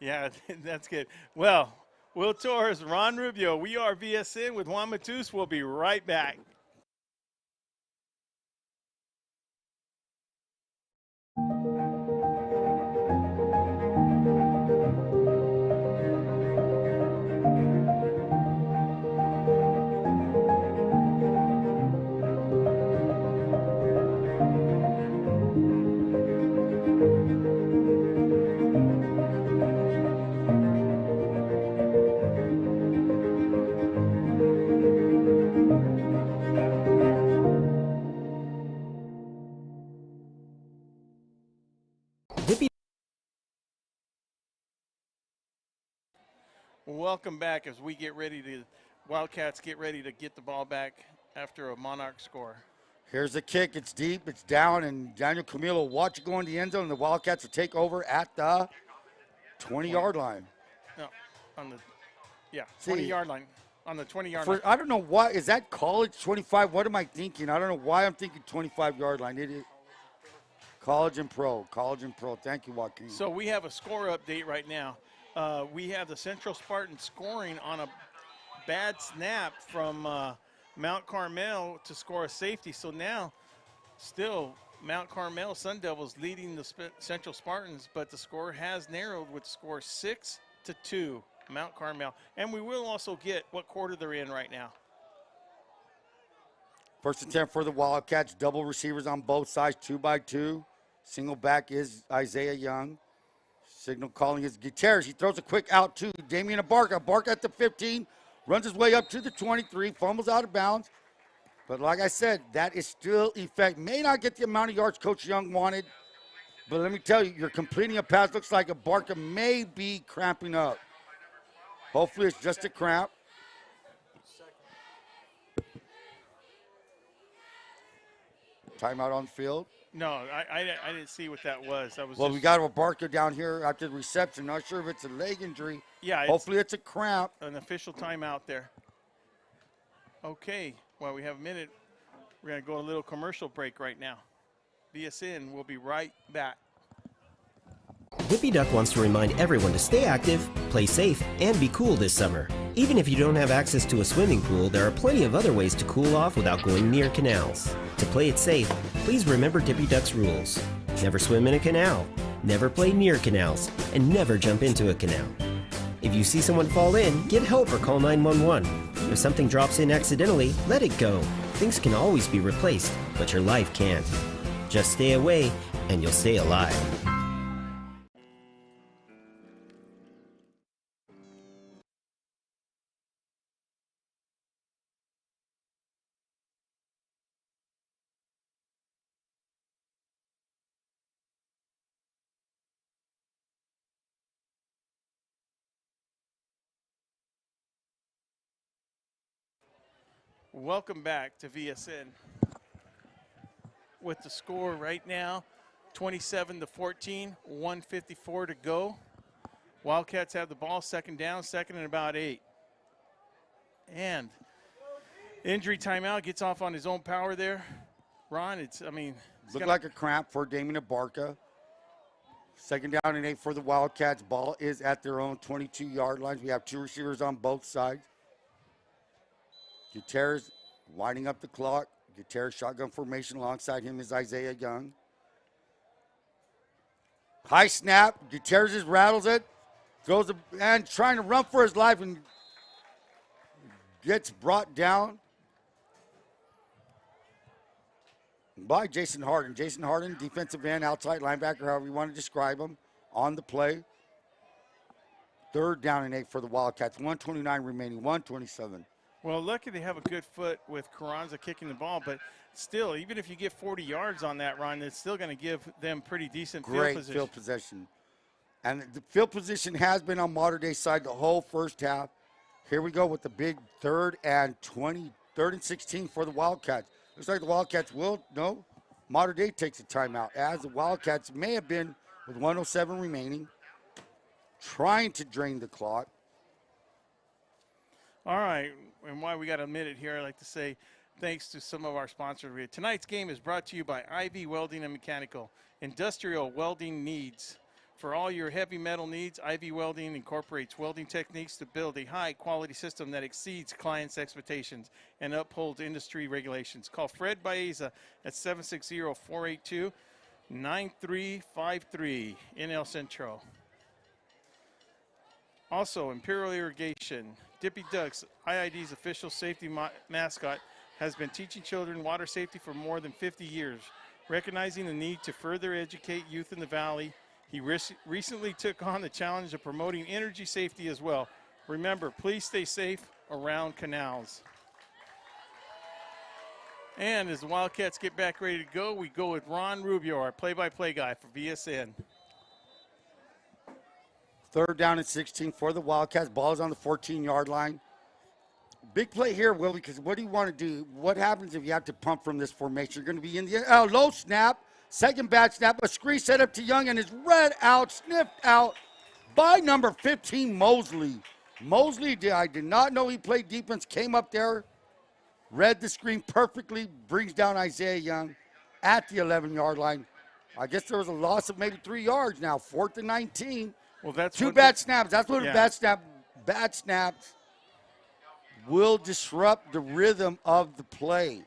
Yeah, that's good. Well, Will Torres, Ron Rubio, we are VSN with Juan Matus. We'll be right back. Welcome back as we Wildcats get ready to get the ball back after a Monarch score. Here's the kick. It's deep. It's down, and Daniel Camilo will watch it go in the end zone, and the Wildcats will take over at the 20-yard line. No, 20-yard line. On the 20-yard line. I don't know why. Is that college 25? What am I thinking? I don't know why I'm thinking 25-yard line. It is college and pro. College and pro. Thank you, Joaquin. So we have a score update right now. We have the Central Spartans scoring on a bad snap from Mount Carmel to score a safety. So now, still, Mount Carmel Sun Devils leading the Central Spartans, but the score has narrowed with score 6-2. Mount Carmel. And we will also get what quarter they're in right now. First and 10 for the Wildcats. Double receivers on both sides, 2x2. Single back is Isaiah Young. Signal calling is Gutierrez. He throws a quick out to Damian Abarca. Abarca at the 15, runs his way up to the 23, fumbles out of bounds. But like I said, that is still effect. May not get the amount of yards Coach Young wanted, but let me tell you, you're completing a pass. Looks like Abarca may be cramping up. Hopefully it's just a cramp. Timeout on field. No, I didn't see what that was. Well, we got Abarca down here after the reception. Not sure if it's a leg injury. Yeah. Hopefully it's a cramp. An official timeout there. Okay. Well, we have a minute. We're going to go a little commercial break right now. VSN will be right back. Dippy Duck wants to remind everyone to stay active, play safe, and be cool this summer. Even if you don't have access to a swimming pool, there are plenty of other ways to cool off without going near canals. To play it safe, please remember Dippy Duck's rules. Never swim in a canal, never play near canals, and never jump into a canal. If you see someone fall in, get help or call 911. If something drops in accidentally, let it go. Things can always be replaced, but your life can't. Just stay away, and you'll stay alive. Welcome back to VSN. With the score right now, 27-14, 1:54 to go. Wildcats have the ball, second down, second and about 8. And injury timeout, gets off on his own power there. Ron, Looked like a cramp for Damian Abarca. Second down and 8 for the Wildcats. Ball is at their own 22-yard lines. We have two receivers on both sides. Gutierrez winding up the clock. Gutierrez shotgun formation. Alongside him is Isaiah Young. High snap. Gutierrez just rattles it. Throws it and trying to run for his life and gets brought down by Jason Harden. Jason Harden, defensive end, outside linebacker, however you want to describe him, on the play. Third down and 8 for the Wildcats. 1:29 remaining, 1:27. Well, lucky they have a good foot with Carranza kicking the ball, but still, even if you get 40 yards on that run, it's still going to give them pretty decent Great field position. And the field position has been on Mater Dei side the whole first half. Here we go with the big third and 16 for the Wildcats. Looks like the Wildcats will, no, Mater Dei takes a timeout, as the Wildcats may have been with 1:07 remaining, trying to drain the clock. All right, and while we got a minute here, I'd like to say thanks to some of our sponsors. Tonight's game is brought to you by IV Welding and Mechanical. Industrial welding needs. For all your heavy metal needs, IV Welding incorporates welding techniques to build a high-quality system that exceeds clients' expectations and upholds industry regulations. Call Fred Baeza at 760-482-9353 in El Centro. Also, Imperial Irrigation. Dippy Ducks, IID's official safety mascot, has been teaching children water safety for more than 50 years. Recognizing the need to further educate youth in the Valley, he recently took on the challenge of promoting energy safety as well. Remember, please stay safe around canals. And as the Wildcats get back ready to go, we go with Ron Rubio, our play-by-play guy for VSN. Third down and 16 for the Wildcats. Ball is on the 14-yard line. Big play here, Will, because what do you want to do? What happens if you have to pump from this formation? You're going to be in the low snap, second bad snap, a screen set up to Young, and is read out, sniffed out by number 15, Mosley. Mosley, I did not know he played defense, came up there, read the screen perfectly, brings down Isaiah Young at the 11-yard line. I guess there was a loss of maybe 3 yards now, 4th and 19. Well, that's two bad snaps. That's what a bad snaps will disrupt the rhythm of the play.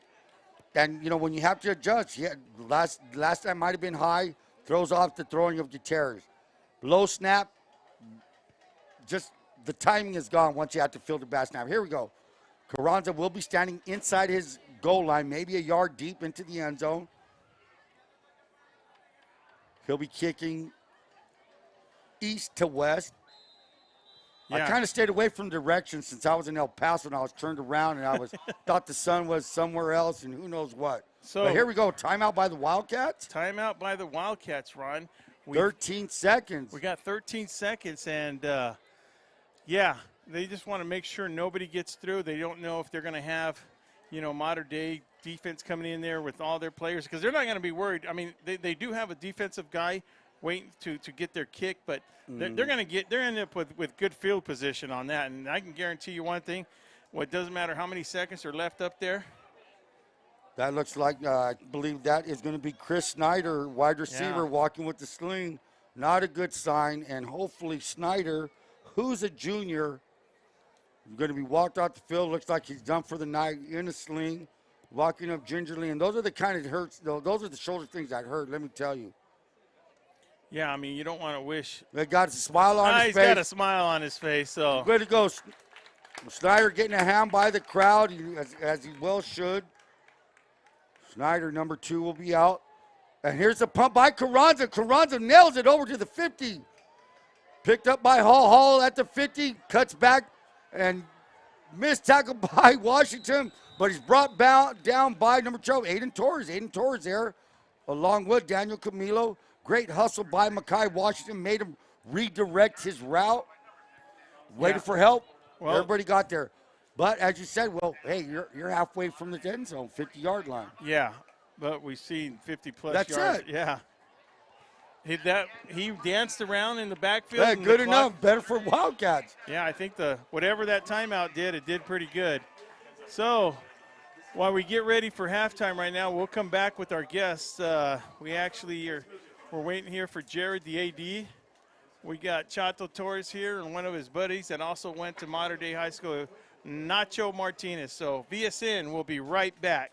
And, you know, when you have to adjust, last time might have been high, throws off the throwing of Gutierrez. Low snap, just the timing is gone once you have to field the bat snap. Here we go. Carranza will be standing inside his goal line, maybe a yard deep into the end zone. He'll be kicking east to west. Yeah. I kind of stayed away from direction since I was in El Paso and I was turned around and I was thought the sun was somewhere else and who knows what. So but here we go. Timeout by the Wildcats. Timeout by the Wildcats, Ron. 13 seconds. We got 13 seconds, and yeah, they just want to make sure nobody gets through. They don't know if they're going to have, modern day defense coming in there with all their players because they're not going to be worried. I mean, they do have a defensive guy waiting to get their kick, but they're going to they're end up with good field position on that. And I can guarantee you one thing: it doesn't matter how many seconds are left up there. That looks like, I believe that is going to be Chris Snyder, wide receiver, walking with the sling. Not a good sign. And hopefully Snyder, who's a junior, going to be walked out the field. Looks like he's done for the night in a sling, walking up gingerly. And those are the kind of hurts, those are the shoulder things that hurt, let me tell you. Yeah, I mean, you don't want to wish. They got a smile on his He's face. got a smile on his face. So way to go. Snyder getting a hand by the crowd, as he well should. Snyder, number 2, will be out. And here's the pump by Carranza. Carranza nails it over to the 50. Picked up by Hall at the 50. Cuts back and missed tackle by Washington. But he's brought down by number 12, Aiden Torres. Aiden Torres there, along with Daniel Camilo. Great hustle by Makai Washington. Made him redirect his route. Waited for help. Well, everybody got there. But as you said, well, hey, you're halfway from the end zone, 50-yard line. Yeah, but we've seen 50-plus yards. That's it. Yeah. He danced around in the backfield. Hey, good enough. Better for Wildcats. Yeah, I think whatever that timeout did, it did pretty good. So while we get ready for halftime right now, we'll come back with our guests. We actually we're waiting here for Jared, the AD. We got Chato Torres here and one of his buddies that also went to Modern Day High School, Nacho Martinez. So VSN will be right back.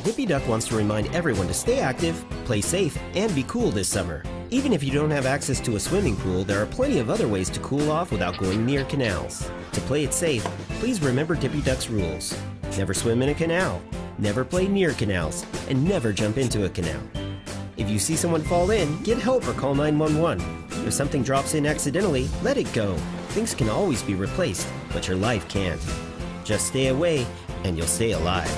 Dippy Duck wants to remind everyone to stay active, play safe, and be cool this summer. Even if you don't have access to a swimming pool, there are plenty of other ways to cool off without going near canals. To play it safe, please remember Dippy Duck's rules. Never swim in a canal, never play near canals, and never jump into a canal. If you see someone fall in, get help or call 911. If something drops in accidentally, let it go. Things can always be replaced, but your life can't. Just stay away, and you'll stay alive.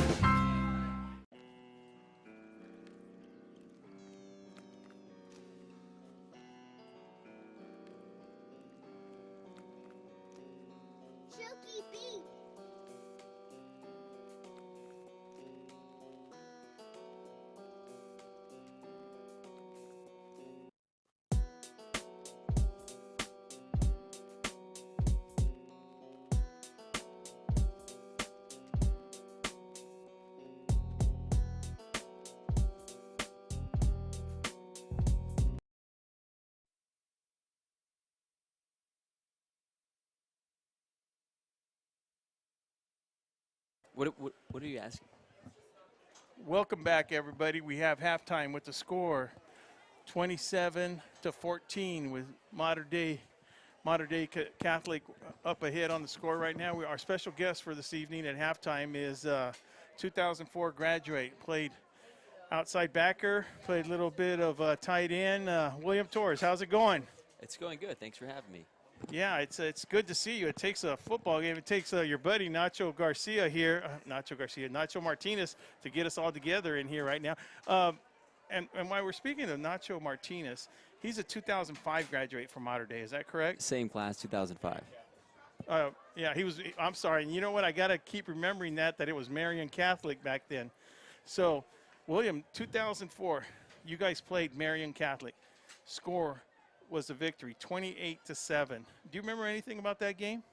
What are you asking? Welcome back, everybody. We have halftime with the score 27-14 with Modern Day Catholic up ahead on the score right now. Our special guest for this evening at halftime is 2004 graduate, played outside backer, played a little bit of tight end. William Torres, how's it going? It's going good. Thanks for having me. Yeah, it's good to see you. It takes a football game. It takes your buddy Nacho Martinez to get us all together in here right now. And while we're speaking of Nacho Martinez, he's a 2005 graduate from Modern Day. Is that correct? Same class, 2005. Yeah, he was. I'm sorry. And you know what? I got to keep remembering that it was Marian Catholic back then. So, William, 2004, you guys played Marian Catholic. Score was a victory, 28-7. Do you remember anything about that game?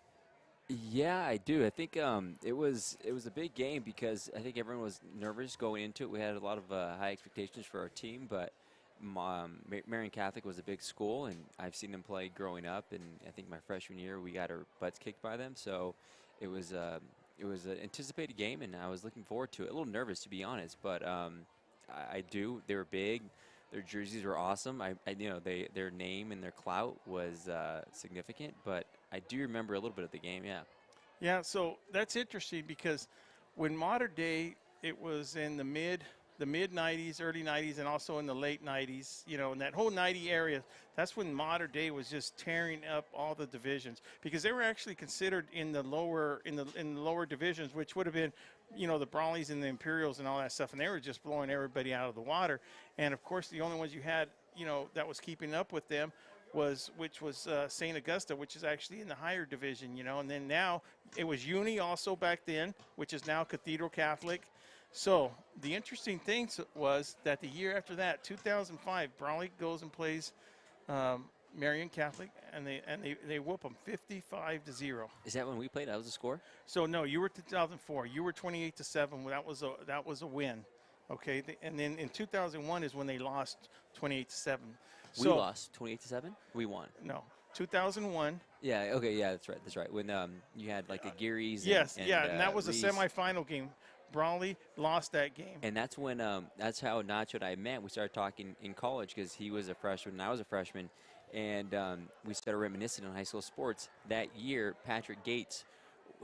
Yeah, I do. I think it was a big game because I think everyone was nervous going into it. We had a lot of high expectations for our team, but Marian Catholic was a big school, and I've seen them play growing up. And I think my freshman year we got our butts kicked by them. So it was an anticipated game, and I was looking forward to it. A little nervous, to be honest, but I do. They were big. Their jerseys were awesome. Their name and their clout was significant, but I do remember a little bit of the game, yeah. Yeah, so that's interesting because when Modern Day, it was in the mid 90s, early 90s, and also in the late 90s, in that whole 90 area, that's when Modern Day was just tearing up all the divisions because they were actually considered in the lower divisions, which would have been the Brawleys and the Imperials and all that stuff, and they were just blowing everybody out of the water. And of course, the only ones you had, that was keeping up with them was St. Augusta, which is actually in the higher division, and then now it was Uni also back then, which is now Cathedral Catholic. So the interesting thing was that the year after that, 2005, Brawley goes and plays Marian Catholic, and they whoop them 55-0. Is that when we played? That was the score? So no, you were 2004. You were 28-7. That was a win. Okay, and then in 2001 is when they lost 28-7. We lost 28-7. We won. No, 2001. Yeah. Okay. Yeah, that's right. When you had like the Gearys. And that was Reese. a semifinal game. Brawley lost that game. And that's when that's how Nacho and I met. We started talking in college because he was a freshman and I was a freshman, and we started reminiscing on high school sports. That year, Patrick Gates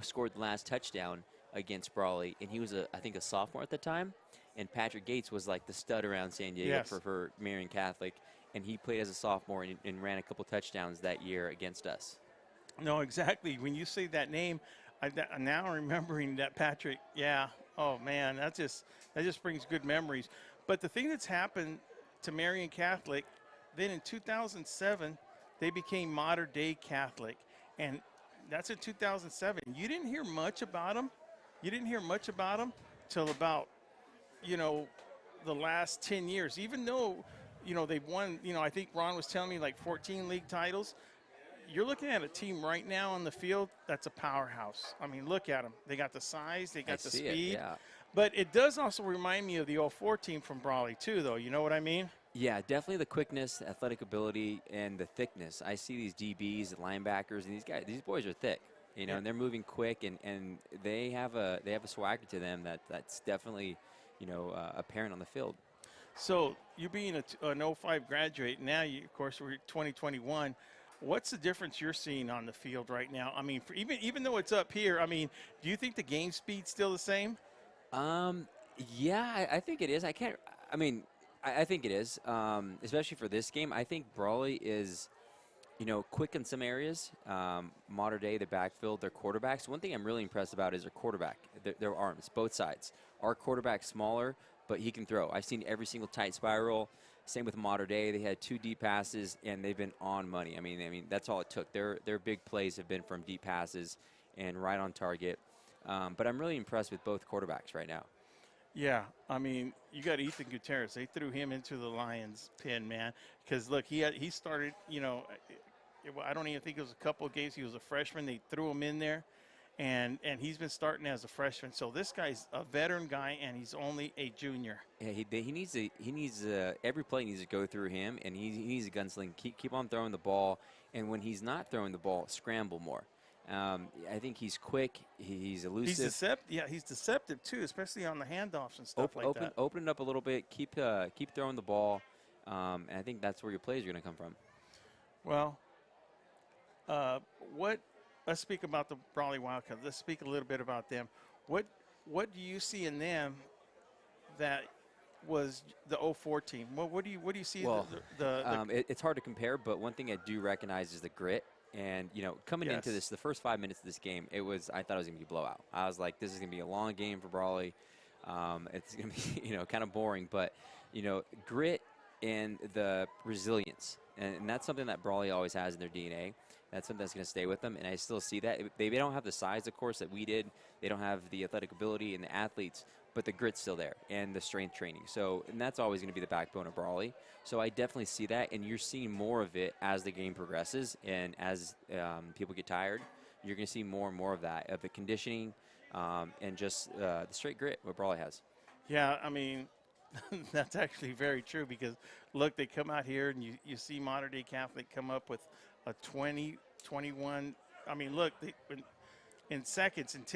scored the last touchdown against Brawley, and he was I think a sophomore at the time. And Patrick Gates was like the stud around San Diego for Marian Catholic, and he played as a sophomore and ran a couple touchdowns that year against us. No, exactly. When you say that name, I'm now remembering that Patrick. Yeah. Oh man, that just brings good memories. But the thing that's happened to Marian Catholic, then in 2007, they became Modern Day Catholic, and that's in 2007. You didn't hear much about them. You didn't hear much about them till about the last 10 years. Even though they've won. I think Ron was telling me like 14 league titles. You're looking at a team right now on the field that's a powerhouse. I mean, look at them. They got the size. They got the speed. Yeah. But it does also remind me of the 04 team from Brawley, too, though. You know what I mean? Yeah, definitely the quickness, athletic ability, and the thickness. I see these DBs and linebackers, and these boys are thick, and they're moving quick, and they have a swagger to them that's definitely, apparent on the field. So you being an 05 graduate, now of course we're 2021. What's the difference you're seeing on the field right now? I mean, even though it's up here, I mean, do you think the game speed's still the same? Yeah, I think it is. I think it is, especially for this game. I think Brawley is, quick in some areas. Modern Day, the backfield, their quarterbacks. One thing I'm really impressed about is their quarterback, their arms, both sides. Our quarterback's smaller, but he can throw. I've seen every single tight spiral. Same with Modern Day. They had 2 deep passes, and they've been on money. I mean, that's all it took. Their big plays have been from deep passes and right on target. But I'm really impressed with both quarterbacks right now. Yeah, I mean, you got Ethan Gutierrez. They threw him into the Lions' pen, man. Because, look, he started, I don't even think it was a couple of games. He was a freshman. They threw him in there. And he's been starting as a freshman. So this guy's a veteran guy, and he's only a junior. Yeah, he needs every play needs to go through him, and he needs a gunsling. Keep on throwing the ball, and when he's not throwing the ball, scramble more. I think he's quick. He's elusive. He's deceptive too, especially on the handoffs and stuff like that. Open it up a little bit. Keep throwing the ball, and I think that's where your plays are going to come from. Well, let's speak about the Brawley Wildcats. Let's speak a little bit about them. What do you see in them that was the 04 team? What do you see? Well, it's hard to compare, but one thing I do recognize is the grit. And, you know, coming into this, the first 5 minutes of this game, I thought it was going to be a blowout. I was like, this is going to be a long game for Brawley. It's going to be, you know, kind of boring. But, you know, grit and the resilience. And that's something that Brawley always has in their DNA. That's something that's going to stay with them. And I still see that. They don't have the size, of course, that we did. They don't have the athletic ability and the athletes. But the grit's still there, and the strength training. So, and that's always going to be the backbone of Brawley. So I definitely see that, and you're seeing more of it as the game progresses, and as people get tired, you're going to see more and more of that, of the conditioning, and just the straight grit what Brawley has. Yeah, I mean, that's actually very true because, look, they come out here, and you see Modern Day Catholic come up with a 20, 21. I mean, look, in 10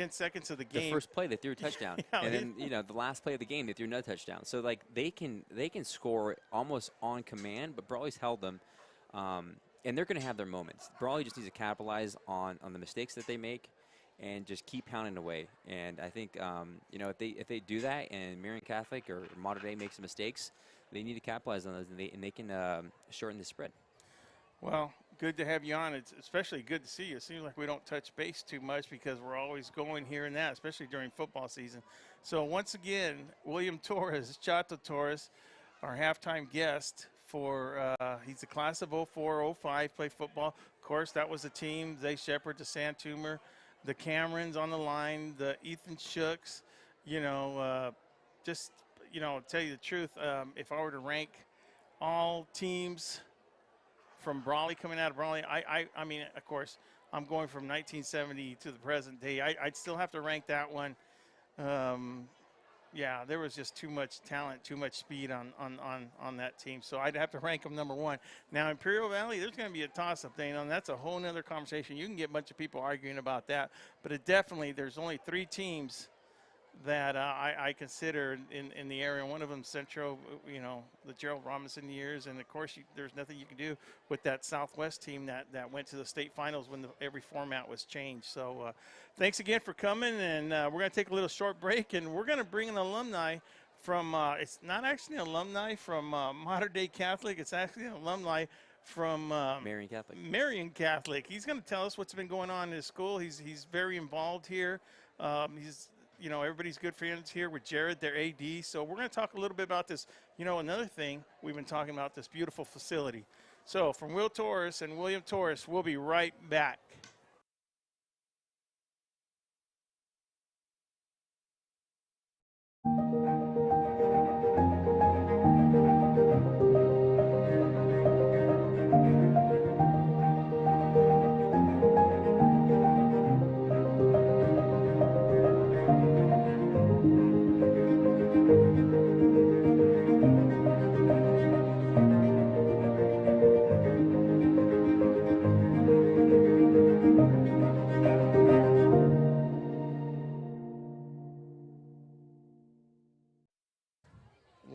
seconds of the game. The first play, they threw a touchdown. And then, you know, the last play of the game, they threw another touchdown. So, like, they can score almost on command, but Brawley's held them. And they're going to have their moments. Brawley just needs to capitalize on the mistakes that they make and just keep pounding away. And I think, you know, if they do that and Marian Catholic or Modern Day makes some mistakes, they need to capitalize on those, and they can shorten the spread. Well, good to have you on. It's especially good to see you. It seems like we don't touch base too much because we're always going here and that, especially during football season. So once again, William Torres, Chato Torres, our halftime guest for he's a class of 04-05, played football. Of course, that was the team. Zay Shepard, the Santumer, the Camerons on the line, the Ethan Shooks. You know, just, you know, tell you the truth, if I were to rank all teams from Brawley, coming out of Brawley, I mean, of course, I'm going from 1970 to the present day. I'd still have to rank that one. Yeah, there was just too much talent, too much speed on that team. So I'd have to rank them number one. Now, Imperial Valley, there's going to be a toss-up thing, and that's a whole nother conversation. You can get a bunch of people arguing about that. But there's only 3 teams that I consider in the area. One of them, Centro, you know, the Gerald Robinson years. And, of course, there's nothing you can do with that Southwest team that went to the state finals when every format was changed. So thanks again for coming. And we're going to take a little short break, and we're going to bring an alumni from it's not actually an alumni from Modern Day Catholic. It's actually an alumni from Marian Catholic. Marian Catholic. He's going to tell us what's been going on in his school. He's very involved here. You know, everybody's good friends here with Jared, their AD. So we're going to talk a little bit about this. You know, another thing we've been talking about, this beautiful facility. So from Will Torres and William Torres, we'll be right back.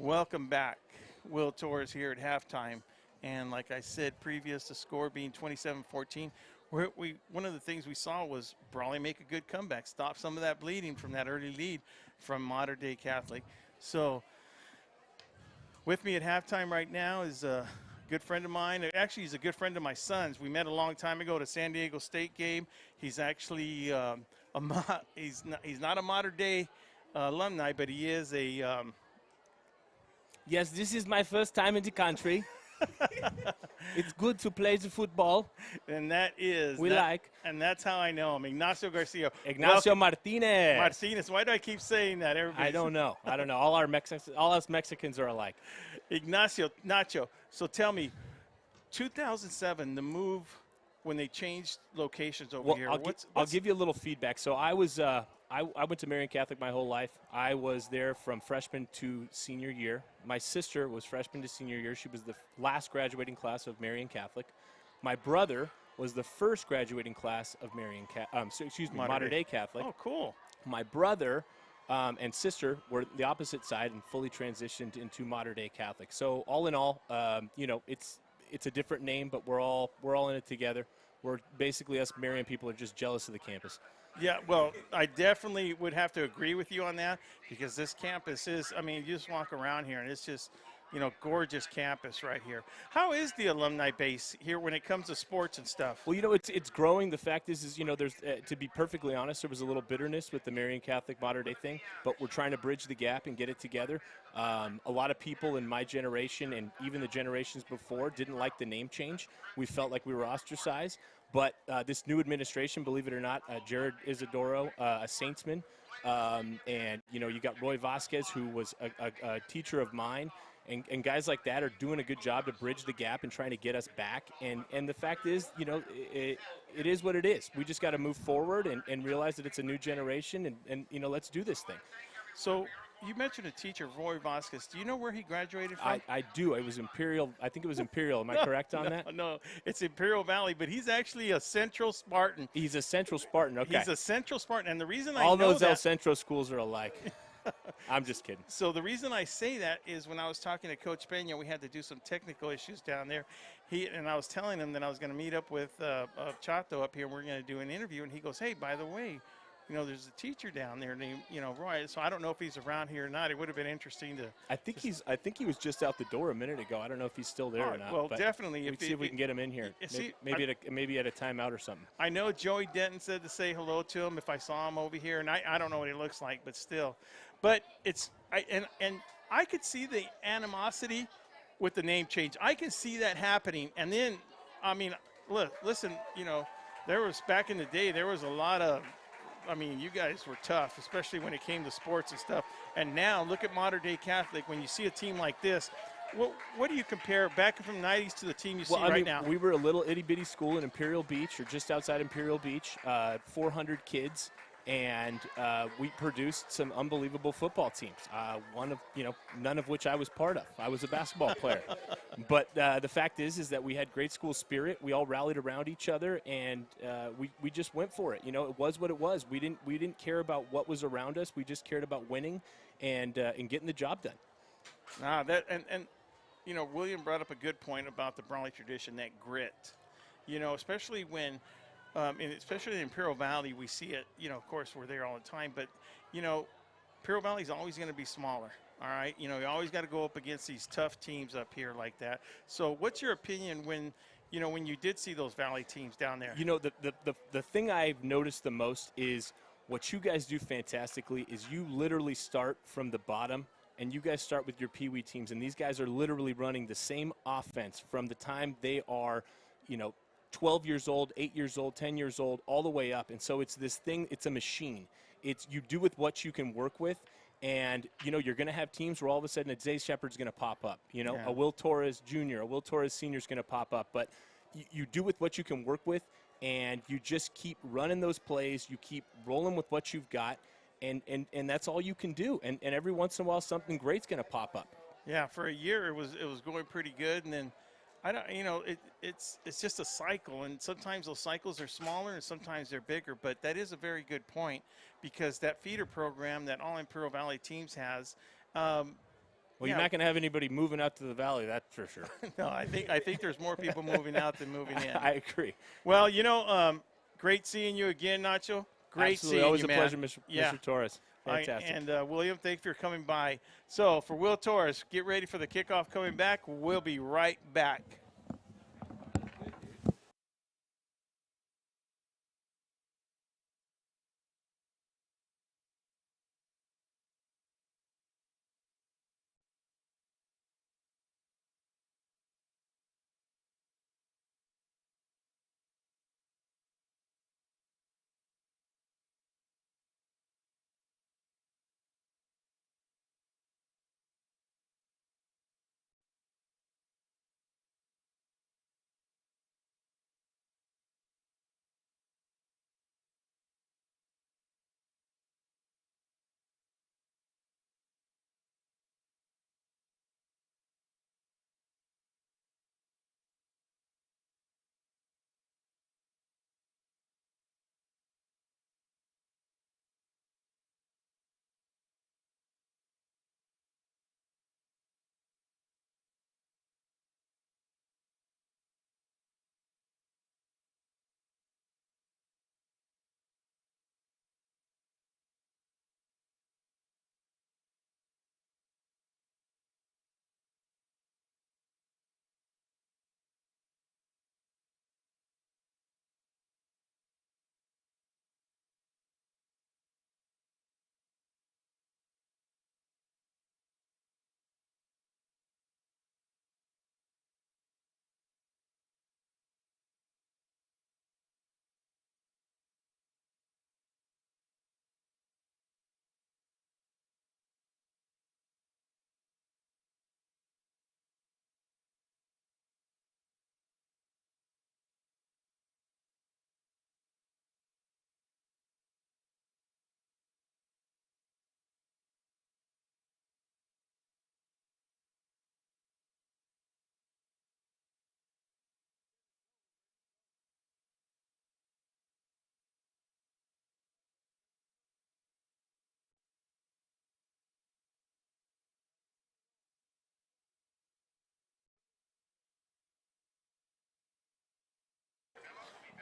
Welcome back. Will Torres here at halftime. And like I said, previous to score being 27-14, one of the things we saw was Brawley make a good comeback, stop some of that bleeding from that early lead from Modern Day Catholic. So with me at halftime right now is a good friend of mine. Actually, he's a good friend of my son's. We met a long time ago at a San Diego State game. He's actually he's not a Modern Day alumni, but he is a yes, this is my first time in the country. It's good to play the football. And that is. And that's how I know him. Ignacio Garcia. Ignacio Martinez. Martinez. Why do I keep saying that? I don't know. All us Mexicans are alike. Ignacio, Nacho. So tell me, 2007, the move when they changed locations over here. I'll give you a little feedback. So I was I went to Marian Catholic my whole life. I was there from freshman to senior year. My sister was freshman to senior year. She was the last graduating class of Marian Catholic. My brother was the first graduating class of Mater Dei Catholic. Oh, cool. My brother and sister were the opposite side and fully transitioned into Mater Dei Catholic. So all in all, it's a different name, but we're all in it together. We're basically, us Marion people are just jealous of the campus. Yeah, well, I definitely would have to agree with you on that, because this campus is, I mean, you just walk around here and it's just, gorgeous campus right here. How is the alumni base here when it comes to sports and stuff? Well, it's growing. The fact is there's, to be perfectly honest, there was a little bitterness with the Marion Catholic Mater Dei thing, but we're trying to bridge the gap and get it together. A lot of people in my generation and even the generations before didn't like the name change. We felt like we were ostracized. But this new administration, believe it or not, Jared Isidoro, a Saintsman, and you got Roy Vasquez, who was a teacher of mine, and guys like that are doing a good job to bridge the gap and trying to get us back. And the fact is, it is what it is. We just got to move forward and realize that it's a new generation, and let's do this thing. So you mentioned a teacher, Roy Vasquez. Do you know where he graduated from? I do. It was Imperial. I think it was Imperial. Am I correct on that? No, it's Imperial Valley, but he's actually a Central Spartan. He's a Central Spartan. Okay. He's a Central Spartan, and the reason I all know those that, El Centro schools are alike. I'm just kidding. So the reason I say that is when I was talking to Coach Pena, we had to do some technical issues down there. I was telling him that I was going to meet up with Chato up here, and we're going to do an interview, and he goes, "Hey, by the way, there's a teacher down there named, Roy." So I don't know if he's around here or not. It would have been interesting to. I think he was just out the door a minute ago. I don't know if he's still there or not. Well, definitely. See if we can get him in here. Maybe at a timeout or something. I know Joey Denton said to say hello to him if I saw him over here, and I don't know what he looks like, but still. But I could see the animosity with the name change. I can see that happening. And then, I mean, listen, there was back in the day, there was a lot of. I mean, you guys were tough, especially when it came to sports and stuff. And now, look at Mater Dei Catholic. When you see a team like this, what do you compare back from the 90s to the team you see right now? We were a little itty-bitty school in Imperial Beach, or just outside Imperial Beach, 400 kids. And we produced some unbelievable football teams, none of which I was part of. I was a basketball player. But the fact is that we had great school spirit. We all rallied around each other, and we just went for it. It was what it was. We didn't care about what was around us. We just cared about winning and getting the job done. William brought up a good point about the Brawley tradition, that grit. Especially when. Especially in Imperial Valley, we see it, of course, we're there all the time. But, Imperial Valley is always going to be smaller, all right? You always got to go up against these tough teams up here like that. So what's your opinion when you did see those Valley teams down there? The thing I've noticed the most is what you guys do fantastically is you literally start from the bottom, and you guys start with your Pee Wee teams. And these guys are literally running the same offense from the time they are, 12 years old, 8 years old, 10 years old, all the way up. And so it's this thing, it's a machine. It's you do with what you can work with. And, you're going to have teams where all of a sudden a Zay Shepard's going to pop up. A Will Torres Jr., a Will Torres Sr. is going to pop up. But you do with what you can work with, and you just keep running those plays. You keep rolling with what you've got, and that's all you can do. And every once in a while something great's going to pop up. Yeah, for a year it was going pretty good, and then I don't, it's just a cycle, and sometimes those cycles are smaller and sometimes they're bigger. But that is a very good point, because that feeder program that all Imperial Valley teams has. You're not going to have anybody moving out to the valley, that's for sure. No, I think there's more people moving out than moving in. I agree. Well, great seeing you again, Nacho. Great Absolutely. seeing Always you, a man. pleasure, Mr. Torres. Fantastic. William, thank you for coming by. So for Will Torres, get ready for the kickoff coming back. We'll be right back.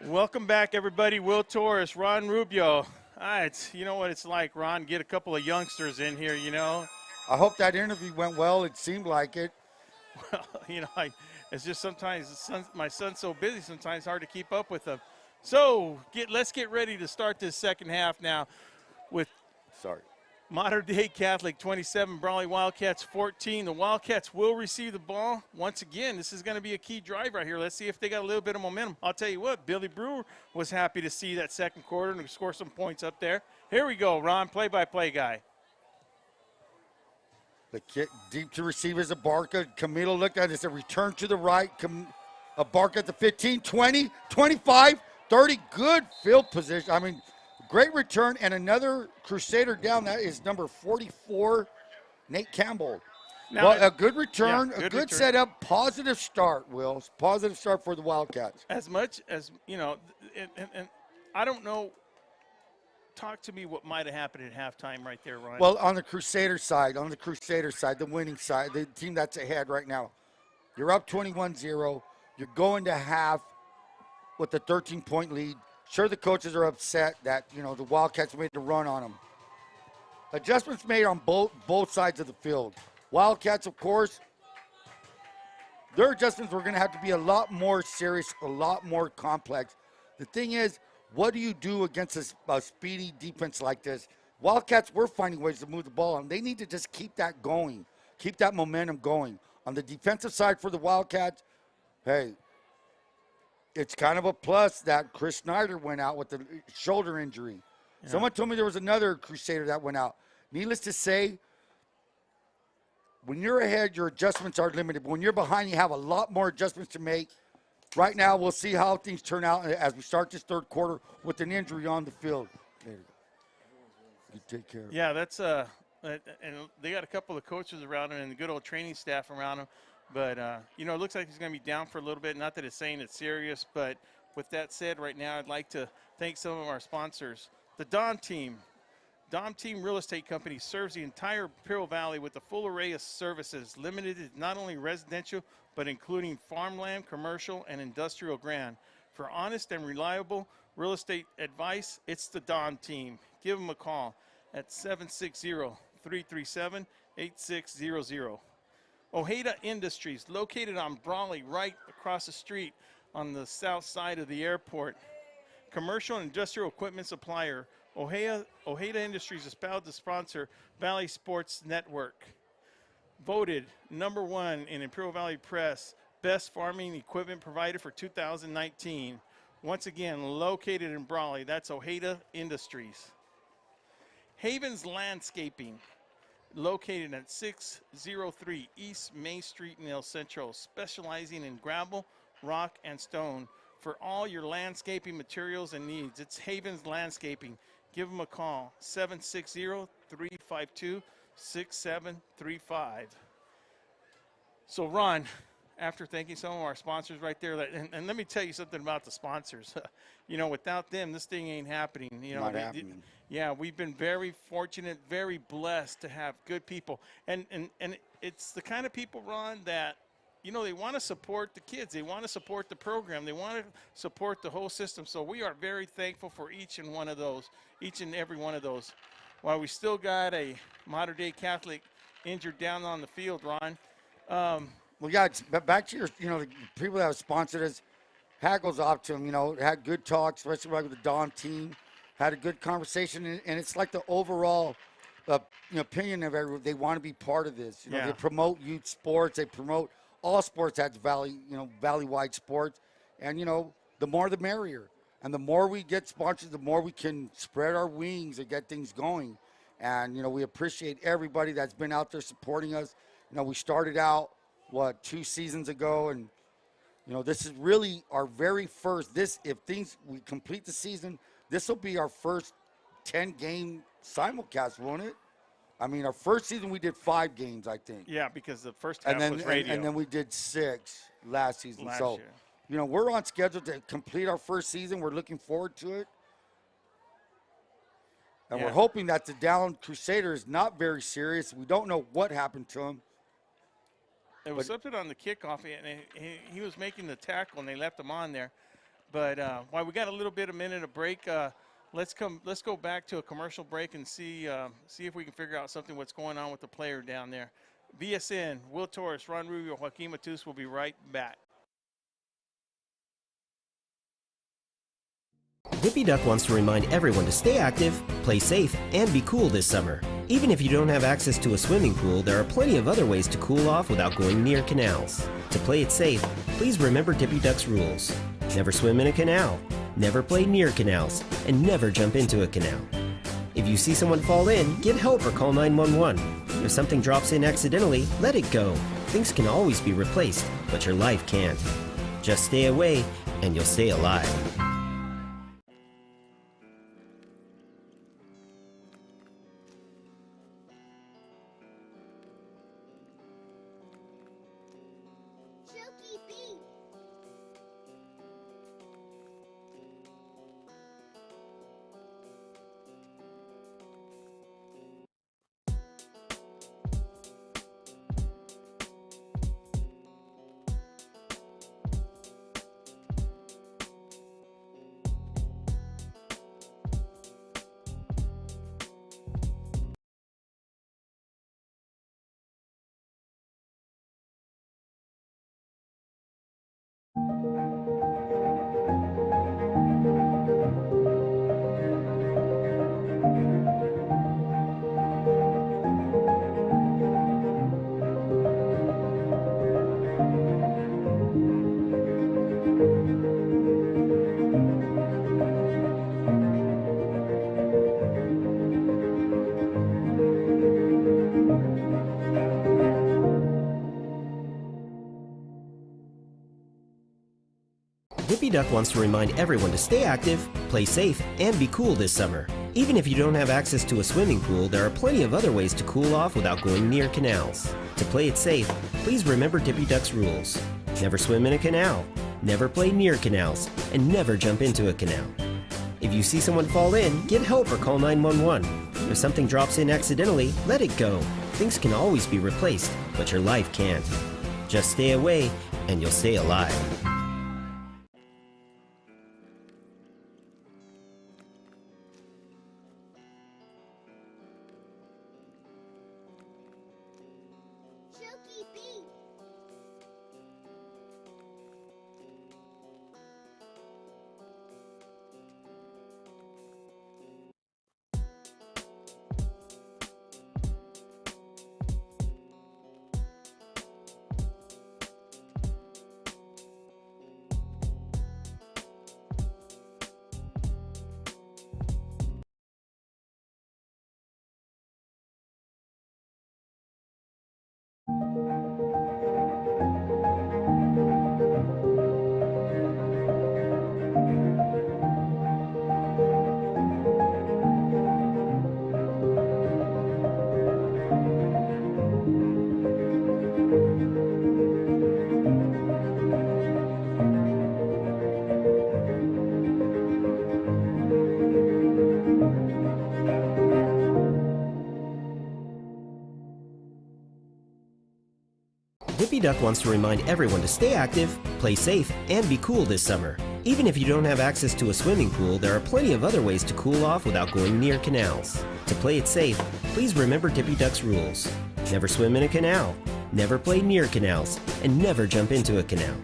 Welcome back, everybody. Will Torres, Ron Rubio. It's, you know what it's like, Ron. Get a couple of youngsters in here, you know. I hope that interview went well. It seemed like it. Well, you know, it's just sometimes my son's so busy, sometimes hard to keep up with him. So let's get ready to start this second half now with Modern Day Catholic 27, Brawley Wildcats 14. The Wildcats will receive the ball. Once again, this is going to be a key drive right here. Let's see if they got a little bit of momentum. I'll tell you what, Billy Brewer was happy to see that second quarter and score some points up there. Here we go, Ron, play-by-play guy. The kick deep to receivers, Abarca. Camilo looked at it, a return to the right. Abarca at the 15, 20, 25, 30. Good field position. I mean, great return, and another Crusader down. That is number 44, Nate Campbell. Now, well, a good return, yeah, a good setup, positive start, Will. Positive start for the Wildcats. As much as, you know, and I don't know, talk to me what might have happened at halftime right there, Ryan. Well, on the Crusader side, the winning side, the team that's ahead right now, you're up 21-0. You're going to half with a 13-point lead. Sure, the coaches are upset that, you know, the Wildcats made the run on them. Adjustments made on both sides of the field. Wildcats, of course, their adjustments were going to have to be a lot more serious, a lot more complex. The thing is, what do you do against a speedy defense like this? Wildcats were finding ways to move the ball, and they need to just keep that going, keep that momentum going. On the defensive side for the Wildcats, hey, it's kind of a plus that Chris Snyder went out with the shoulder injury. Yeah. Someone told me there was another Crusader that went out. Needless to say, when you're ahead, your adjustments are limited. But when you're behind, you have a lot more adjustments to make. Right now, we'll see how things turn out as we start this third quarter with an injury on the field. There you go. You take care of it. Yeah, that's and they got a couple of coaches around him and the good old training staff around him. But, you know, it looks like he's going to be down for a little bit. Not that it's saying it's serious, but with that said, right now I'd like to thank some of our sponsors. The Dom Team. Dom Team Real Estate Company serves the entire Imperial Valley with a full array of services, limited to not only residential, but including farmland, commercial, and industrial ground. For honest and reliable real estate advice, it's the Dom Team. Give them a call at 760-337-8600. Ojeda Industries, located on Brawley, right across the street on the south side of the airport. Commercial and industrial equipment supplier. Ojeda Industries is proud to sponsor Valley Sports Network. Voted #1 in Imperial Valley Press, best farming equipment provider for 2019. Once again, located in Brawley, that's Ojeda Industries. Havens Landscaping, located at 603 East Main Street in El Centro, specializing in gravel, rock, and stone for all your landscaping materials and needs. It's Havens Landscaping. Give them a call, 760-352-6735. So, Ron, after thanking some of our sponsors right there, and let me tell you something about the sponsors. You know, without them, this thing ain't happening. You know, Not happening. Yeah, we've been very fortunate, very blessed to have good people. And it's the kind of people, Ron, that, you know, they want to support the kids. They want to support the program. They want to support the whole system. So we are very thankful for each and every one of those. While we still got a Modern Day Catholic injured down on the field, Ron. Well, yeah, back to your, you know, the people that have sponsored us, hat goes off to them, you know, had good talks, especially with the Dom team, had a good conversation, and it's like the overall opinion of everyone. They want to be part of this. You know, Yeah. They promote youth sports. They promote all sports that's valley-wide sports. And, you know, the more the merrier. And the more we get sponsors, the more we can spread our wings and get things going. And, you know, we appreciate everybody that's been out there supporting us. You know, we started out, 2 seasons ago, and, you know, this is really our very first, if we complete the season, this will be our first 10-game simulcast, won't it? I mean, our first season we did 5 games, I think. Yeah, because the first half was radio. And then we did 6 last season. Last so, year. you know, we're on schedule to complete our first season. We're looking forward to it. And we're hoping that the down Crusader is not very serious. We don't know what happened to him. It was something on the kickoff, and he was making the tackle, and they left him on there. But while we got a little bit of minute of break, let's go back to a commercial break and see if we can figure out something what's going on with the player down there. VSN, Will Torres, Ron Rubio, Joaquin Matus will be right back. Dippy Duck wants to remind everyone to stay active, play safe, and be cool this summer. Even if you don't have access to a swimming pool, there are plenty of other ways to cool off without going near canals. To play it safe, please remember Dippy Duck's rules. Never swim in a canal, never play near canals, and never jump into a canal. If you see someone fall in, get help or call 911. If something drops in accidentally, let it go. Things can always be replaced, but your life can't. Just stay away, and you'll stay alive. Dippy Duck wants to remind everyone to stay active, play safe, and be cool this summer. Even if you don't have access to a swimming pool, there are plenty of other ways to cool off without going near canals. To play it safe, please remember Dippy Duck's rules. Never swim in a canal, never play near canals, and never jump into a canal. If you see someone fall in, get help or call 911. If something drops in accidentally, let it go. Things can always be replaced, but your life can't. Just stay away, and you'll stay alive. Dippy Duck wants to remind everyone to stay active, play safe, and be cool this summer. Even if you don't have access to a swimming pool, there are plenty of other ways to cool off without going near canals. To play it safe, please remember Dippy Duck's rules. Never swim in a canal, never play near canals, and never jump into a canal.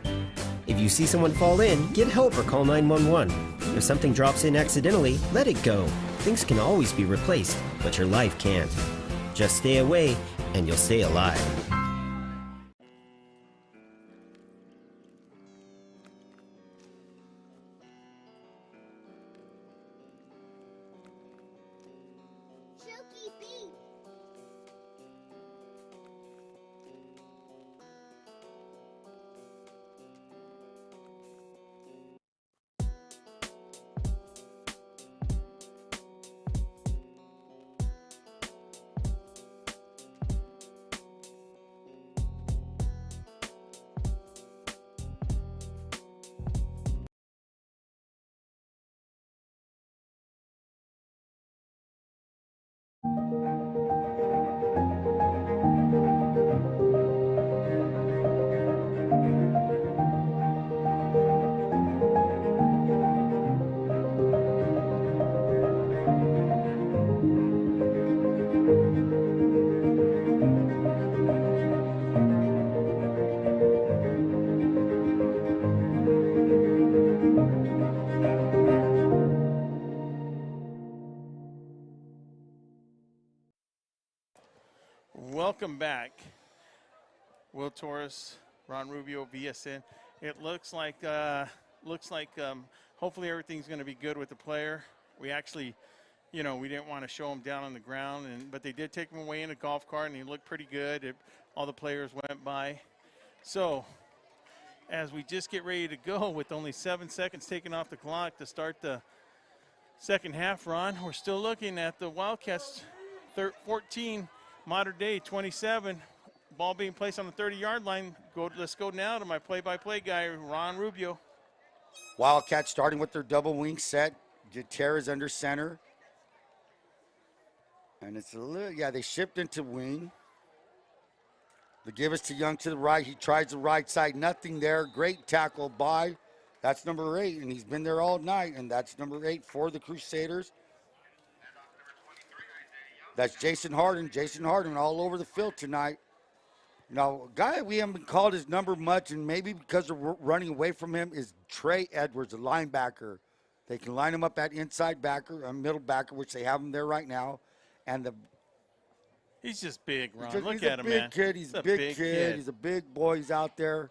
If you see someone fall in, get help or call 911. If something drops in accidentally, let it go. Things can always be replaced, but your life can't. Just stay away, and you'll stay alive. welcome back. Will Torres, Ron Rubio, VSN. It looks like hopefully everything's going to be good with the player. We actually, we didn't want to show him down on the ground, but they did take him away in a golf cart, and he looked pretty good. All the players went by. So as we just get ready to go with only 7 seconds taken off the clock to start the second half, Ron, we're still looking at the Wildcats 14, Modern Day 27. Ball being placed on the 30-yard line. Let's go now to my play-by-play guy, Ron Rubio. Wildcats starting with their double wing set. Gutierrez under center. And it's a little, they shift into wing. The give us to Young to the right. He tries the right side. Nothing there. Great tackle by. That's number 8, and he's been there all night, and that's number 8 for the Crusaders. That's Jason Harden. Jason Harden all over the field tonight. Now, a guy we haven't called his number much, and maybe because we're running away from him, is Trey Edwards, a linebacker. They can line him up at inside backer, a middle backer, which they have him there right now. And he's just big, Ron. Look at him, man. He's a big kid. He's a big boy. He's out there.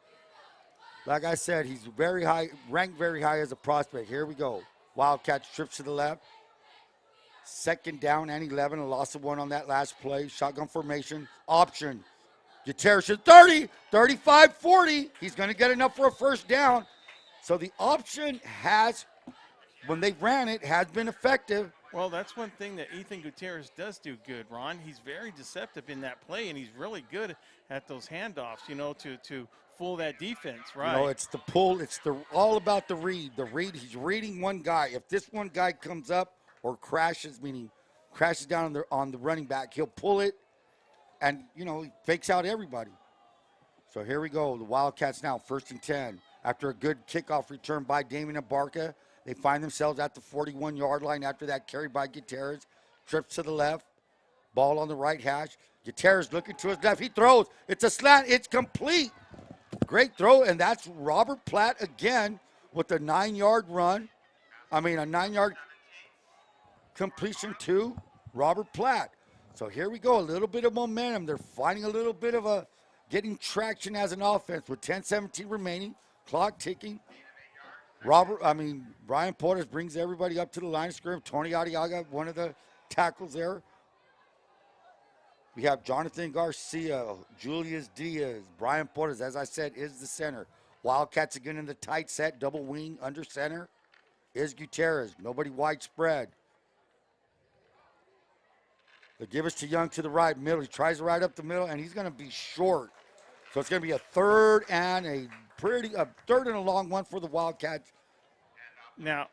Like I said, he's very high, ranked very high as a prospect. Here we go. Wildcats trips to the left. Second down and 11, a loss of 1 on that last play. Shotgun formation, option. Gutierrez is 30, 35, 40. He's going to get enough for a first down. So the option has, when they ran it, has been effective. Well, that's one thing that Ethan Gutierrez does do good, Ron. He's very deceptive in that play, and he's really good at those handoffs, to fool that defense, right? It's the pull. It's all about the read. The read, he's reading one guy. If this one guy comes up or crashes, meaning crashes down on the running back, he'll pull it, and, he fakes out everybody. So here we go. The Wildcats now, 1st and 10. After a good kickoff return by Damian Abarca, they find themselves at the 41-yard line after that carry by Gutierrez. Trips to the left. Ball on the right hash. Gutierrez looking to his left. He throws. It's a slant. It's complete. Great throw, and that's Robert Platt again with a 9-yard run. A 9-yard completion to Robert Platt. So here we go, a little bit of momentum. They're finding a little bit of getting traction as an offense with 10-17 remaining, clock ticking. Brian Portis brings everybody up to the line of scrimmage. Tony Arriaga, one of the tackles there. We have Jonathan Garcia, Julius Diaz, Brian Portis, as I said, is the center. Wildcats again in the tight set, double wing under center is Gutierrez. Nobody widespread. The give us to Young to the right, middle. He tries to ride up the middle, and he's going to be short. So it's going to be a third and a long one for the Wildcats. Now,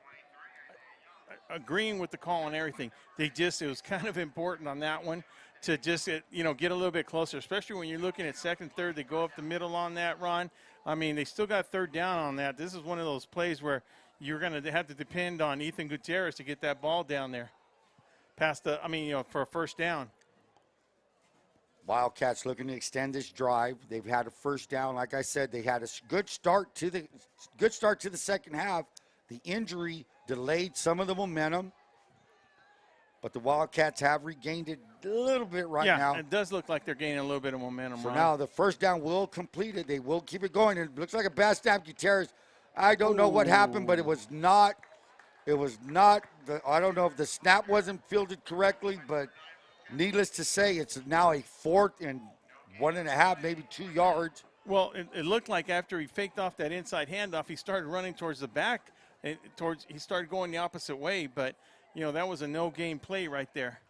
agreeing with the call and everything, it was kind of important on that one to just, get a little bit closer, especially when you're looking at second, third. They go up the middle on that run. They still got third down on that. This is one of those plays where you're going to have to depend on Ethan Gutierrez to get that ball down there. For a first down. Wildcats looking to extend this drive. They've had a first down. Like I said, they had a good start to the second half. The injury delayed some of the momentum, but the Wildcats have regained it a little bit now. Yeah, it does look like they're gaining a little bit of momentum. So now the first down will complete it. They will keep it going. It looks like a bad snap. Gutierrez, I don't know what happened, but it was not. I don't know if the snap wasn't fielded correctly, but needless to say, it's now a 4th and 1.5, maybe 2 yards. Well, it looked like after he faked off that inside handoff, he started running towards the back, and he started going the opposite way. But that was a no-gain play right there.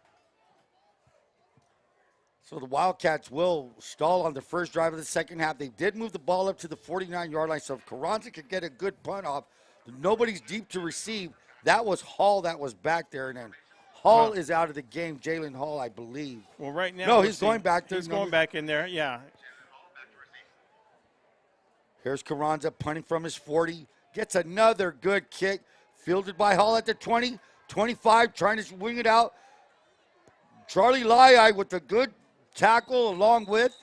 So the Wildcats will stall on the first drive of the second half. They did move the ball up to the 49-yard line, so if Carranza could get a good punt off, nobody's deep to receive. That was Hall that was back there, and then Hall is out of the game. Jalen Hall, I believe. Well, right now. No, he's going back there. He's going back in there, yeah. Here's Carranza punting from his 40. Gets another good kick. Fielded by Hall at the 20, 25, trying to wing it out. Charlie Lai with a good tackle along with.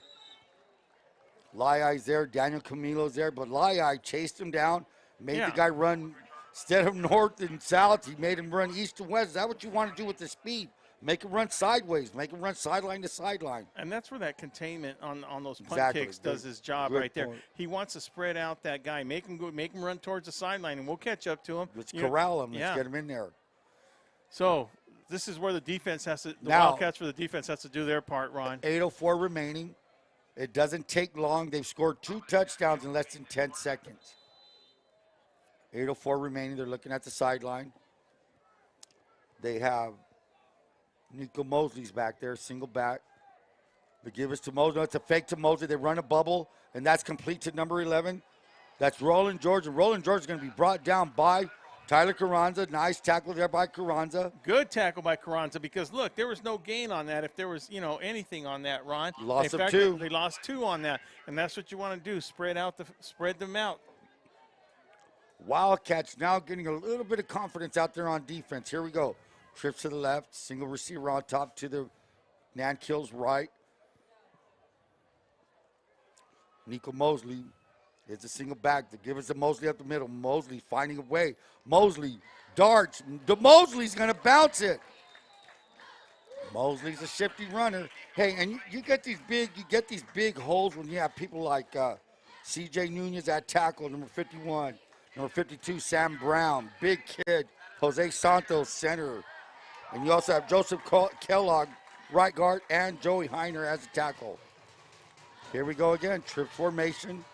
Lai's there, Daniel Camilo's there, but Lai chased him down, made the guy run. Instead of north and south, he made him run east and west. Is that what you want to do with the speed? Make him run sideways. Make him run sideline to sideline. And that's where that containment on those punt Exactly. kicks does his job Good right there. point. He wants to spread out that guy, make him run towards the sideline, and we'll catch up to him. Let's You know, corral him. Let's yeah. get him in there. So this is where the defense has to. The Now- Wildcats for the defense has to do their part, Ron. 8:04 remaining. It doesn't take long. They've scored 2 touchdowns in less than 10 seconds. 8:04 remaining. They're looking at the sideline. They have Nico Mosley's back there, single back. They give us to Mosley. No, it's a fake to Mosley. They run a bubble, and that's complete to number 11. That's Roland George, and Roland George is going to be brought down by Tyler Carranza. Nice tackle there by Carranza. Good tackle by Carranza because, look, there was no gain on that. If there was, anything on that, Ron. Loss In of fact, 2. They lost 2 on that, and that's what you want to do, spread them out. Wildcats now getting a little bit of confidence out there on defense. Here we go. Trips to the left, single receiver on top to the Nankill's right. Nico Mosley is a single back to give us to Mosley up the middle. Mosley finding a way. Mosley darts. Mosley's going to bounce it. Mosley's a shifty runner. Hey, and you get these big holes when you have people like C.J. Nunez at tackle, number 51. Number 52, Sam Brown, big kid. Jose Santos, center. And you also have Joseph Kellogg, right guard, and Joey Heiner as a tackle. Here we go again, trip formation.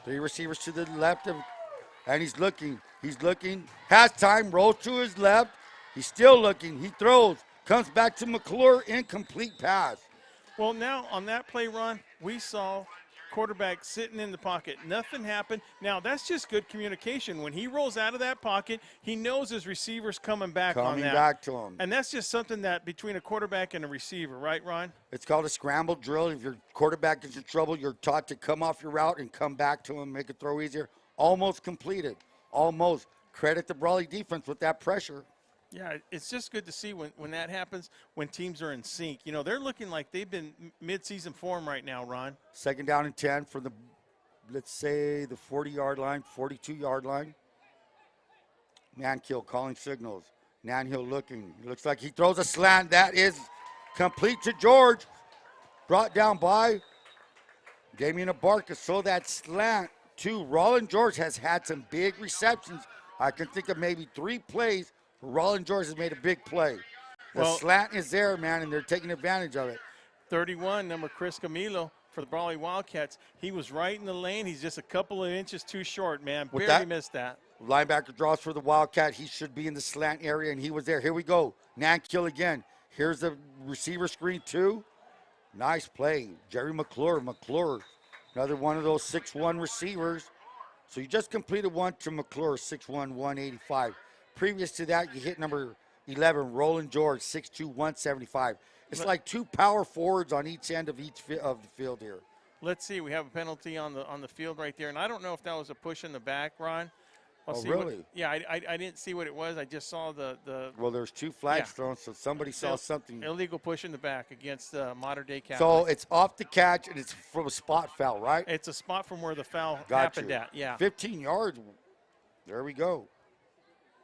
3 receivers to the left, and he's looking. Has time, rolls to his left. He's still looking. He throws, comes back to McClure, incomplete pass. Well, now on that play, Ron, we saw quarterback sitting in the pocket. Nothing happened. Now, that's just good communication. When he rolls out of that pocket, he knows his receiver's coming back on that. Coming back to him. And that's just something that between a quarterback and a receiver, right, Ron? It's called a scramble drill. If your quarterback is in trouble, you're taught to come off your route and come back to him, make a throw easier. Almost completed. Almost. Credit the Brawley defense with that pressure. Yeah, it's just good to see when that happens, when teams are in sync. They're looking like they've been mid-season form right now, Ron. 2nd down and 10 for the, let's say, the 40-yard line, 42-yard line. Nankill calling signals. Nanhill looking. Looks like he throws a slant. That is complete to George. Brought down by Damian Abarca. So that slant to Roland George has had some big receptions. I can think of maybe 3 plays where Roland George has made a big play. The slant is there, man, and they're taking advantage of it. 31, number Chris Camilo for the Brawley Wildcats. He was right in the lane. He's just a couple of inches too short, man. Barely missed that. Linebacker draws for the Wildcat. He should be in the slant area, and he was there. Here we go. Nankill again. Here's the receiver screen, 2. Nice play. Jerry McClure. McClure, another one of those 6'1 receivers. So you just completed one to McClure, 6'1", 185. Previous to that, you hit number 11, Roland George, 6'2", 175. It's like 2 power forwards on each end of of the field here. Let's see. We have a penalty on the field right there, and I don't know if that was a push in the back, Ron. I'll see really? I didn't see what it was. I just saw the. Well, there's 2 flags thrown, so somebody saw something. Illegal push in the back against Modern Day Catholic. So it's off the catch, and it's from a spot foul, right? It's a spot from where the foul Got happened you. at. Yeah. 15 yards. There we go.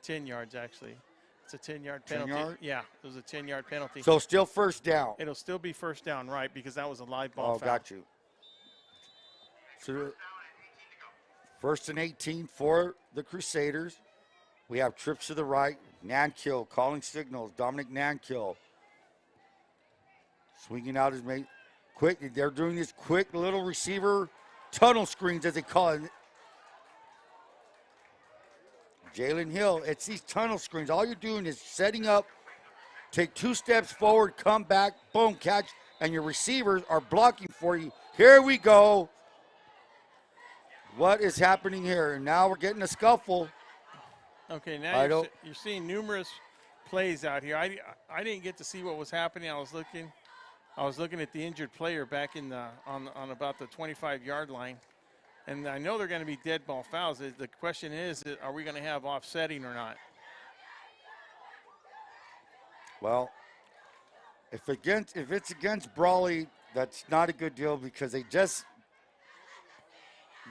10 yards, actually. It's a 10-yard 10 penalty. yard? Yeah, it was a 10-yard penalty. So still first down. It'll still be first down, right, because that was a live ball foul. Got you. So 1st and 18 for the Crusaders. We have trips to the right. Nankill calling signals. Dominic Nankill swinging out his mate. Quick, they're doing this quick little receiver tunnel screens, as they call it. Jalen Hill, it's these tunnel screens. All you're doing is setting up, take 2 steps forward, come back, boom, catch, and your receivers are blocking for you. Here we go. What is happening here? And now we're getting a scuffle. Okay, now you're seeing numerous plays out here. I didn't get to see what was happening. I was looking at the injured player back in on about the 25-yard line. And I know they're going to be dead ball fouls. The question is, are we going to have offsetting or not? Well, if it's against Brawley, that's not a good deal because they just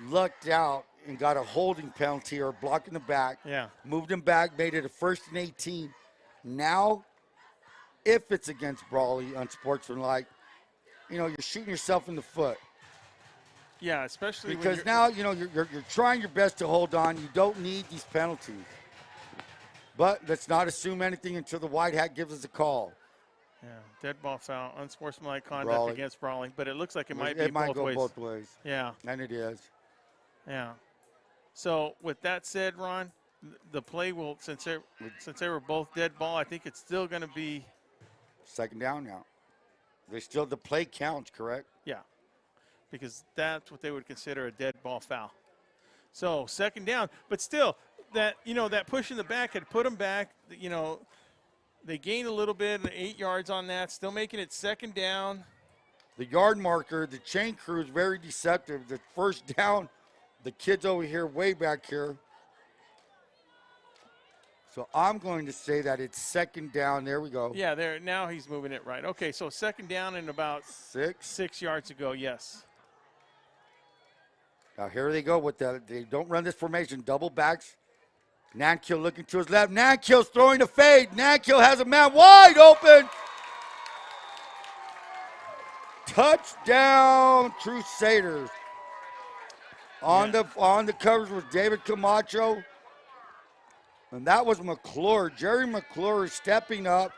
lucked out and got a holding penalty or a block in the back. Yeah. Moved him back, made it a 1st and 18. Now if it's against Brawley, unsportsmanlike, you're shooting yourself in the foot. Yeah, especially when Because now, you're trying your best to hold on. You don't need these penalties. But let's not assume anything until the white hat gives us a call. Yeah, dead ball foul, unsportsmanlike conduct Brawley. against Brawley, but it looks like it might It be might both go ways. both ways. Yeah, And it is. yeah. So with that said, Ron, the play will, since they were both dead ball, I think it's still going to be. Second down now. The play counts, correct? Yeah, because that's what they would consider a dead ball foul. So second down, but still, that push in the back had put them back. They gained a little bit, 8 yards on that, still making it second down. The yard marker, the chain crew is very deceptive. The first down, the kids over here, way back here. So I'm going to say that it's second down. There we go. Yeah, there. Now he's moving it right. Okay, so second down and about 6 yards to go. Yes. Now here they go with that. They don't run this formation. Double backs. Nankill looking to his left. Nankill's throwing a fade. Nankill has a man wide open. Touchdown, Crusaders. On the covers was David Camacho. And that was McClure. Jerry McClure stepping up.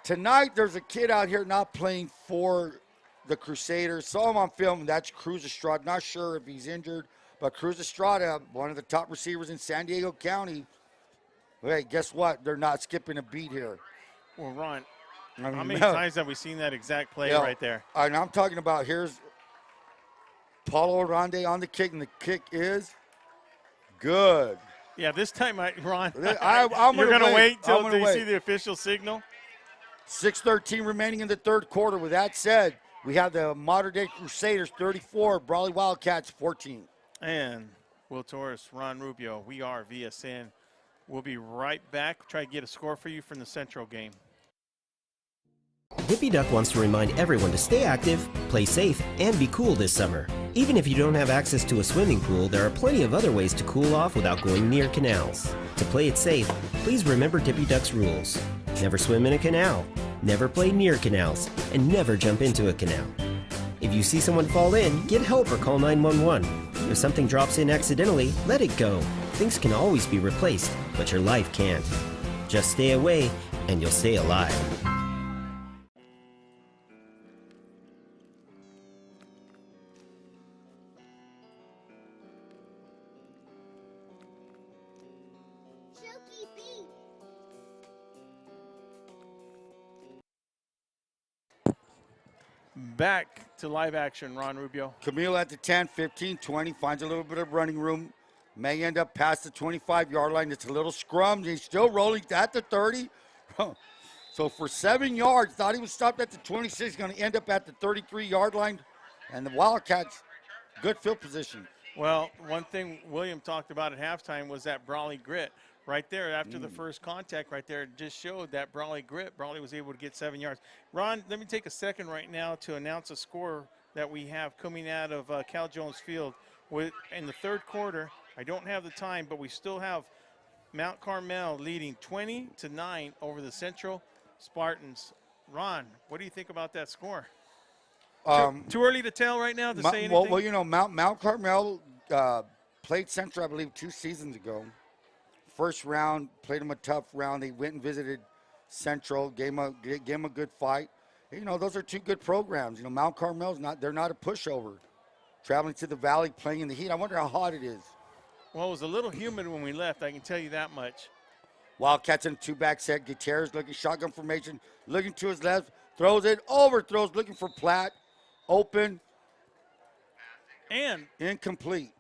Tonight, there's a kid out here not playing for the Crusaders. Saw him on film. That's Cruz Estrada. Not sure if he's injured, but Cruz Estrada, one of the top receivers in San Diego County. Hey, guess what? They're not skipping a beat here. Well, Ron, how many times have we seen that exact play right there? And I'm talking about here's Paulo Arande on the kick, and the kick is good. Yeah, this time, Ron, I'm you're going to wait till you you see the official signal? 6:13 remaining in the third quarter. With that said, we have the modern-day Crusaders 34, Brawley Wildcats 14. And Will Torres, Ron Rubio, we are VSN. We'll be right back. Try to get a score for you from the Central game. Dippy Duck wants to remind everyone to stay active, play safe, and be cool this summer. Even if you don't have access to a swimming pool, there are plenty of other ways to cool off without going near canals. To play it safe, please remember Dippy Duck's rules. Never swim in a canal, never play near canals, and never jump into a canal. If you see someone fall in, get help or call 911. If something drops in accidentally, let it go. Things can always be replaced, but your life can't. Just stay away, and you'll stay alive. Back to live action, Ron Rubio. Camille at the 10, 15, 20, finds a little bit of running room. May end up past the 25-yard line. It's a little scrum. He's still rolling at the 30. So for 7 yards, thought he was stopped at the 26, going to end up at the 33-yard line. And the Wildcats, good field position. Well, one thing William talked about at halftime was that Brawley grit. Right there, after the first contact right there, it just showed that Brawley grit. Brawley was able to get 7 yards. Ron, let me take a second right now to announce a score that we have coming out of Cal Jones Field. In the third quarter, I don't have the time, but we still have Mount Carmel leading 20-9 over the Central Spartans. Ron, what do you think about that score? Too early to tell right now to say anything? Well, Mount Carmel played Central, I believe, 2 seasons ago. First round, played them a tough round. They went and visited Central, gave them a good fight. Those are 2 good programs. Mount Carmel's they're not a pushover. Traveling to the valley, playing in the heat. I wonder how hot it is. Well, it was a little humid when we left, I can tell you that much. Wildcats in a 2-back set. Gutierrez looking shotgun formation, looking to his left, throws it, overthrows, looking for Platt. Open. And incomplete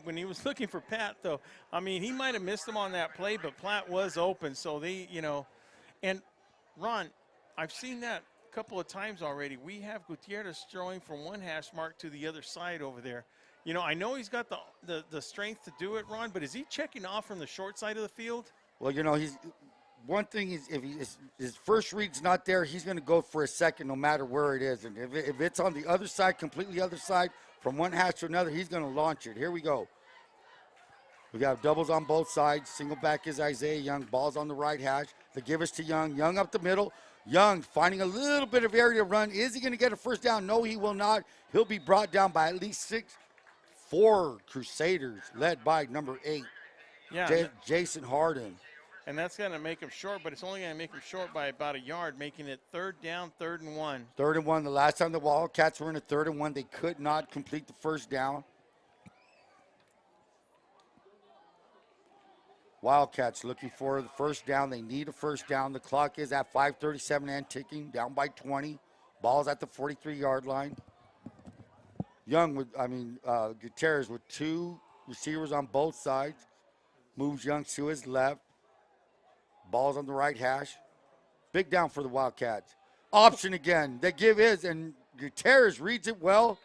when he was looking for Pat, though. I mean, he might have missed him on that play, but Platt was open. So they, and Ron, I've seen that a couple of times already. We have Gutierrez throwing from one hash mark to the other side over there. I know he's got the strength to do it, Ron, but is he checking off from the short side of the field? Well, he's one thing is if his first read's not there, he's going to go for a second no matter where it is. And if it's on the other side, completely other side, from one hash to another, he's going to launch it. Here we go. We got doubles on both sides. Single back is Isaiah Young. Ball's on the right hash. The give is to Young. Young up the middle. Young finding a little bit of area to run. Is he going to get a first down? No, he will not. He'll be brought down by at least 6. 4 Crusaders led by number 8, Jason Harden. And that's going to make him short, but it's only going to make him short by about a yard, making it 3rd down, 3rd and 1. 3rd and 1. The last time the Wildcats were in a 3rd and 1, they could not complete the first down. Wildcats looking for the first down. They need a first down. The clock is at 5:37 and ticking, down by 20. Ball's at the 43-yard line. Gutierrez with 2 receivers on both sides. Moves Young to his left. Ball's on the right hash. Big down for the Wildcats. Option again. The give is, and Gutierrez reads it well.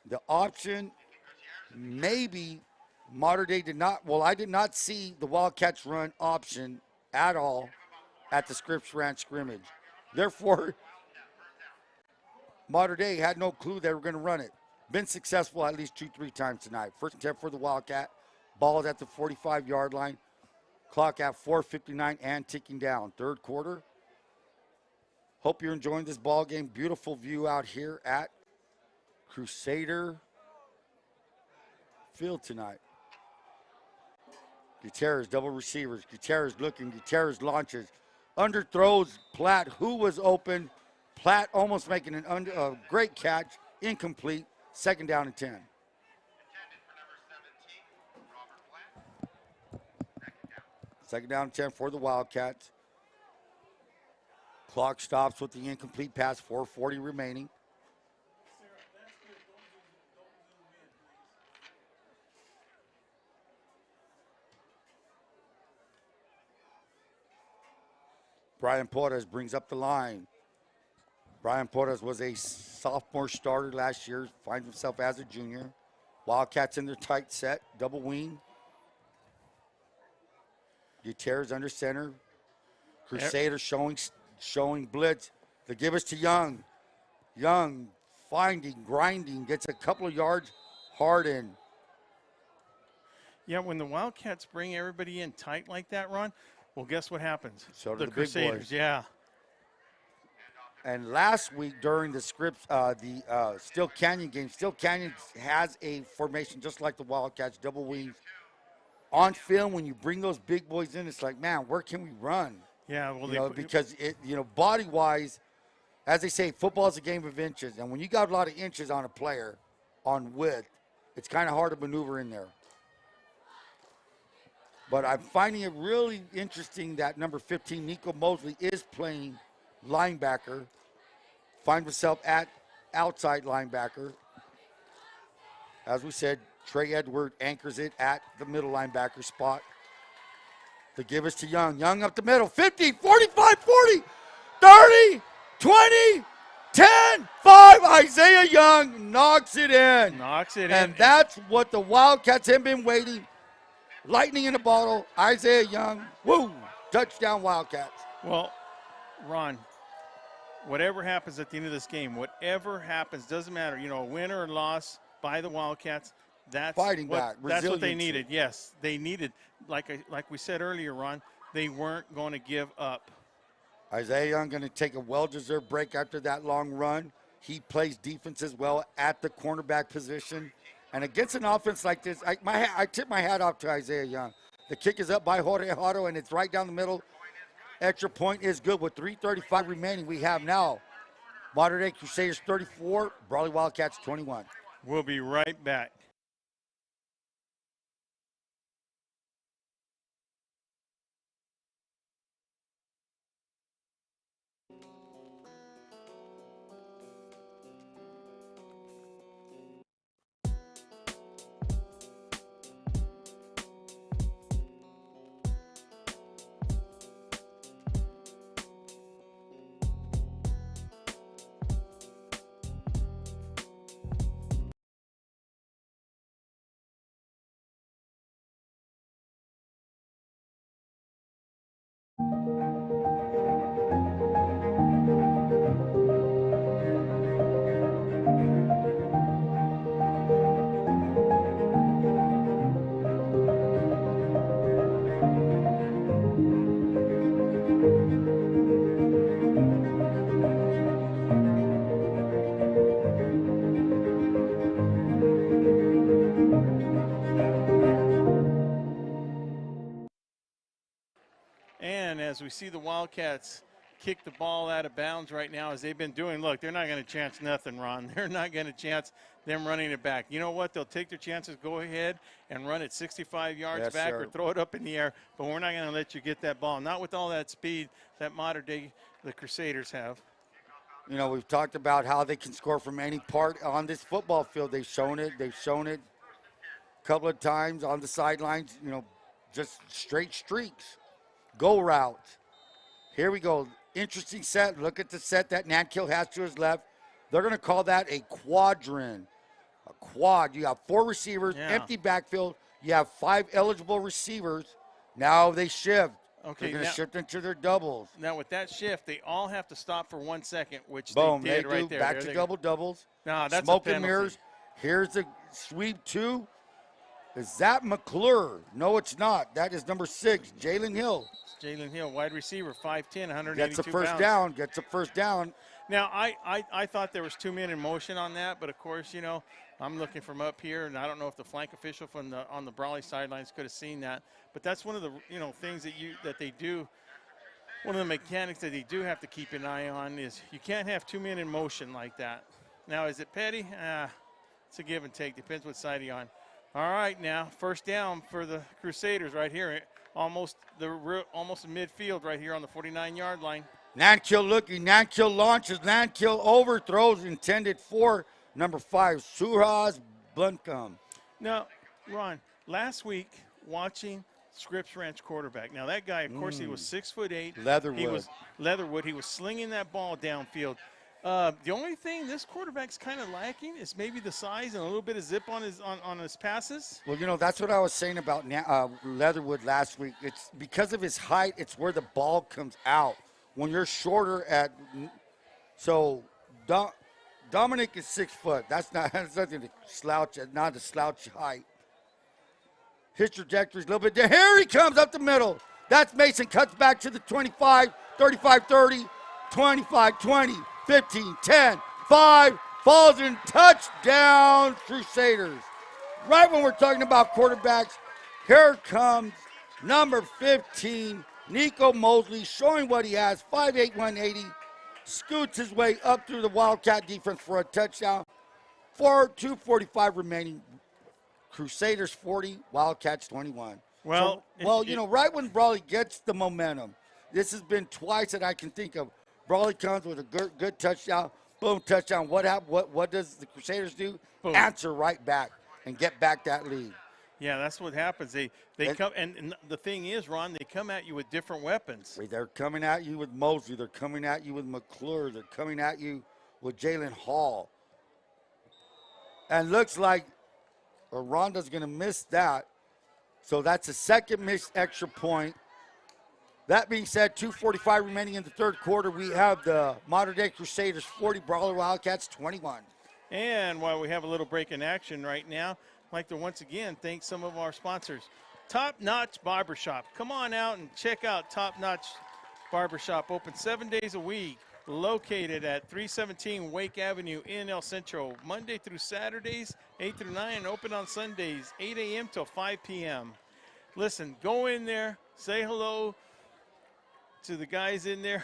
The option, maybe Mater Dei did not. Well, I did not see the Wildcats run option at all at the Scripps Ranch scrimmage. Therefore, Mater Dei had no clue they were going to run it. Been successful at least 2-3 times tonight. First attempt for the Wildcat. Ball is at the 45-yard line. Clock at 4:59 and ticking down. 3rd quarter. Hope you're enjoying this ball game. Beautiful view out here at Crusader Field tonight. Gutierrez, double receivers. Gutierrez looking. Gutierrez launches. Underthrows Platt, who was open. Platt almost making a great catch. Incomplete. 2nd down and 10. Second down and 10 for the Wildcats. Clock stops with the incomplete pass. 4:40 remaining. Brian Porras brings up the line. Brian Porras was a sophomore starter last year, finds himself as a junior. Wildcats in their tight set, double wing. Gutierrez under center. Crusaders showing blitz. The give is to Young. Young grinding, gets a couple of yards. Harden. Yeah, when the Wildcats bring everybody in tight like that, Ron, well, guess what happens? So do the big Crusaders, boys. yeah. And last week during the Still Canyon game, Still Canyon has a formation just like the Wildcats, double wings. On film, when you bring those big boys in, it's like, man, where can we run? Yeah, well, because body-wise, as they say, football is a game of inches, and when you got a lot of inches on a player, on width, it's kind of hard to maneuver in there. But I'm finding it really interesting that number 15, Nico Mosley, is playing linebacker. Finds himself at outside linebacker. As we said, Trey Edward anchors it at the middle linebacker spot. The give is to Young. Young up the middle. 50, 45, 40, 30, 20, 10, 5. Isaiah Young knocks it in. And that's what the Wildcats have been waiting. Lightning in a bottle. Isaiah Young. Woo! Touchdown Wildcats. Well, Ron, whatever happens at the end of this game, whatever happens, doesn't matter. A win or a loss by the Wildcats, that's fighting back. That's what they needed. Yes, they needed, like we said earlier, Ron, they weren't going to give up. Isaiah Young going to take a well-deserved break after that long run. He plays defense as well at the cornerback position. And against an offense like this, I tip my hat off to Isaiah Young. The kick is up by Jorge Haro, and it's right down the middle. Extra point is good with 3:35 remaining. We have now Mater Dei Crusaders 34, Brawley Wildcats 21. We'll be right back. And as we see the Wildcats kick the ball out of bounds right now, as they've been doing, look, they're not going to chance nothing, Ron. They're not going to chance them running it back. You know what? They'll take their chances, go ahead and run it 65 yards Yes, back sir. or throw it up in the air, but we're not going to let you get that ball. Not with all that speed that modern day the Crusaders have. You know, we've talked about how they can score from any part on this football field. They've shown it a couple of times on the sidelines, you know, just straight streaks. Go routes. Here we go. Interesting set. Look at the set that Nankill has to his left. They're going to call that a quadrant. A quad. You have 4 receivers, empty backfield. You have 5 eligible receivers. Now they shift. Okay, they're going to shift into their doubles. Now with that shift, they all have to stop for 1 second, which Boom, they did right do. there. Back There to they double doubles. No, that's Smoke a and penalty. mirrors. Here's the sweep 2. Is that McClure? No, it's not. That is number 6, Jalen Hill. Jalen Hill, wide receiver, 5'10", 182 Gets a first pounds. down. Gets a first down. Now, I thought there was 2 men in motion on that, but of course, you know, I'm looking from up here, and I don't know if the flank official on the Brawley sidelines could have seen that. But that's one of the things that they do. One of the mechanics that they do have to keep an eye on is you can't have 2 men in motion like that. Now, is it petty? It's a give and take. Depends what side you're on. All right, now first down for the Crusaders right here, almost midfield right here on the 49-yard line. Nankill looking. Nankill launches. Nankill overthrows intended for number 5, Suhas Buncombe. Now, Ron, last week watching Scripps Ranch quarterback. Now that guy, of course, he was 6'8". Leatherwood. He was Leatherwood. He was slinging that ball downfield. The only thing this quarterback's kind of lacking is maybe the size and a little bit of zip on his passes. Well, you know, that's what I was saying about Leatherwood last week. It's because of his height, it's where the ball comes out. When you're shorter so Dominic is 6 foot. That's nothing to slouch at, not a slouch height. His trajectory is a little bit there. Here he comes up the middle. That's Mason, cuts back to the 25, 35, 30, 25, 20, 15, 10, 5, falls in, touchdown, Crusaders. Right when we're talking about quarterbacks, here comes number 15, Nico Mosley, showing what he has, 5'8", 180, scoots his way up through the Wildcat defense for a touchdown. 2:45 remaining. Crusaders 40, Wildcats 21. Well, right when Brawley gets the momentum, this has been twice that I can think of. Brawley comes with a good touchdown, boom, touchdown. What does the Crusaders do? Boom. Answer right back and get back that lead. Yeah, that's what happens. They come, and the thing is, Ron, they come at you with different weapons. They're coming at you with Mosley. They're coming at you with McClure. They're coming at you with Jalen Hall. And looks like Rhonda's going to miss that. So that's a second missed extra point. That being said, 2:45 remaining in the third quarter. We have the Modern Day Crusaders 40, Brawler Wildcats 21. And while we have a little break in action right now, I'd like to once again thank some of our sponsors. Top Notch Barbershop. Come on out and check out Top Notch Barbershop. Open 7 days a week. Located at 317 Wake Avenue in El Centro. Monday through Saturdays, 8 through 9. And open on Sundays, 8 a.m. till 5 p.m. Listen, go in there. Say hello to the guys in there.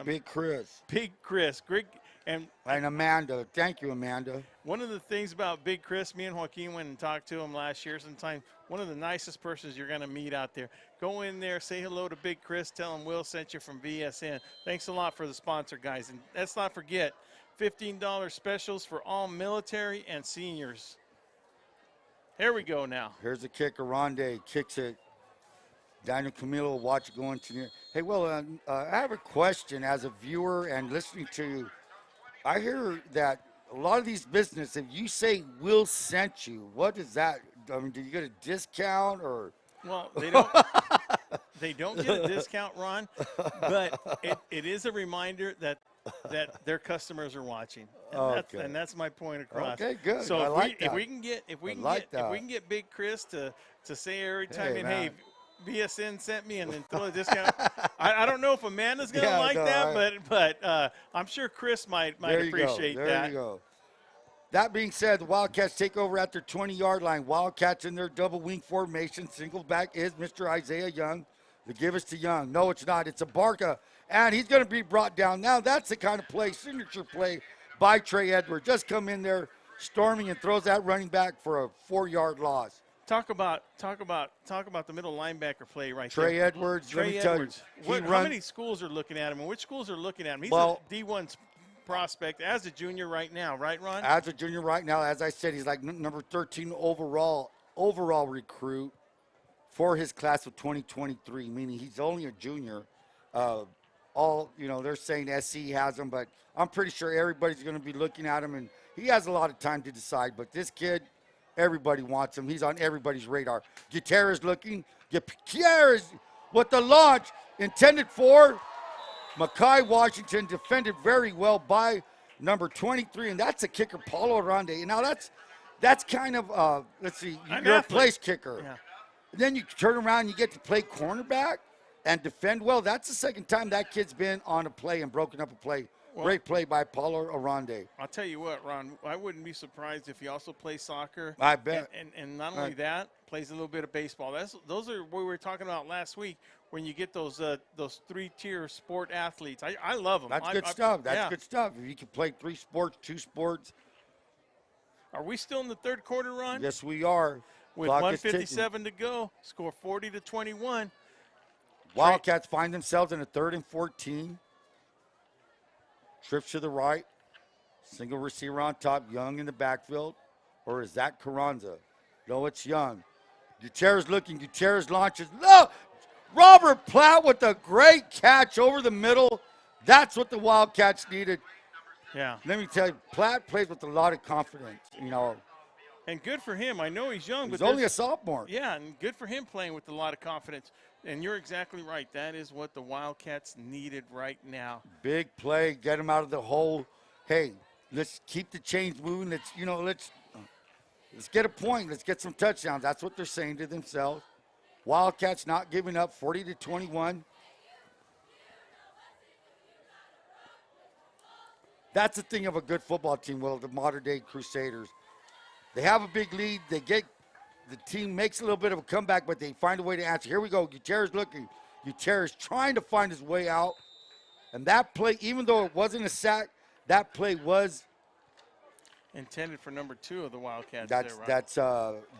Big Chris. Big Chris. Greg, and Amanda. Thank you, Amanda. one of the things about Big Chris, me and Joaquin went and talked to him last year sometime. One of the nicest persons you're going to meet out there. Go in there, say hello to Big Chris, tell him Will sent you from VSN. Thanks a lot for the sponsor, guys. And let's not forget, $15 specials for all military and seniors. Here we go now. Here's the kicker. Ronde kicks it. Daniel Camilo will watch it going to near. Hey, Will, I have a question as a viewer and listening to you. I hear that a lot of these businesses, if you say Will sent you, what is that? I mean, do you get a discount or? Well, they don't get a discount, Ron, but it is a reminder that their customers are watching. And that's my point across. Okay, good. So if we can get Big Chris to say every time, hey, VSN sent me, and then throw a discount. I don't know if Amanda's gonna that, but I'm sure Chris might appreciate that. There you go. That being said, the Wildcats take over at their 20-yard line. Wildcats in their double wing formation. Single back is Mr. Isaiah Young. The give is to Young. No, it's not. It's a Barca, and he's going to be brought down. Now that's the kind of play, signature play by Trey Edwards. Just come in there, storming, and throws that running back for a 4-yard loss. Talk about the middle linebacker play right Trey there. Edwards. Trey let me tell Edwards. you, How many schools are looking at him, and which schools are looking at him? He's Well, a D1 prospect as a junior right now, right, Ron? as a junior right now, as I said, he's like number 13 overall recruit for his class of 2023, meaning he's only a junior. They're saying SC has him, but I'm pretty sure everybody's going to be looking at him, and he has a lot of time to decide. But this kid, everybody wants him. He's on everybody's radar. Gutierrez looking. Gutierrez with the launch intended for Makai Washington, defended very well by number 23, and that's a kicker, Paulo Arande. And now that's kind of, let's see, you're a place kicker. Yeah. Then you turn around and you get to play cornerback and defend well. That's the second time that kid's been on a play and broken up a play. Well, great play by Paulo Arande. I'll tell you what, Ron, I wouldn't be surprised if he also plays soccer. I bet. And not only that, plays a little bit of baseball. Those are what we were talking about last week when you get those 3-tier sport athletes. I love them. That's good stuff. That's good stuff. If you can play 3 sports, 2 sports. Are we still in the third quarter, Ron? Yes, we are. With Clock is 1:57 to go, score 40-21. Wildcats find themselves in a 3rd and 14. Trips to the right. Single receiver on top. Young in the backfield. Or is that Carranza? No, it's Young. Gutierrez looking. Gutierrez launches. No! Robert Platt with a great catch over the middle. That's what the Wildcats needed. Yeah. Let me tell you, Platt plays with a lot of confidence, And good for him. I know he's young, He's but only a sophomore. Yeah, and good for him playing with a lot of confidence. And you're exactly right. That is what the Wildcats needed right now. Big play, get him out of the hole. Hey, let's keep the chains moving. Let's get a point. Let's get some touchdowns. That's what they're saying to themselves. Wildcats not giving up, 40-21. That's the thing of a good football team, the modern-day Crusaders. They have a big lead. The team makes a little bit of a comeback, but they find a way to answer. Here we go. Gutierrez looking. Gutierrez trying to find his way out. And that play, even though it wasn't a sack, that play was intended for number 2 of the Wildcats. That's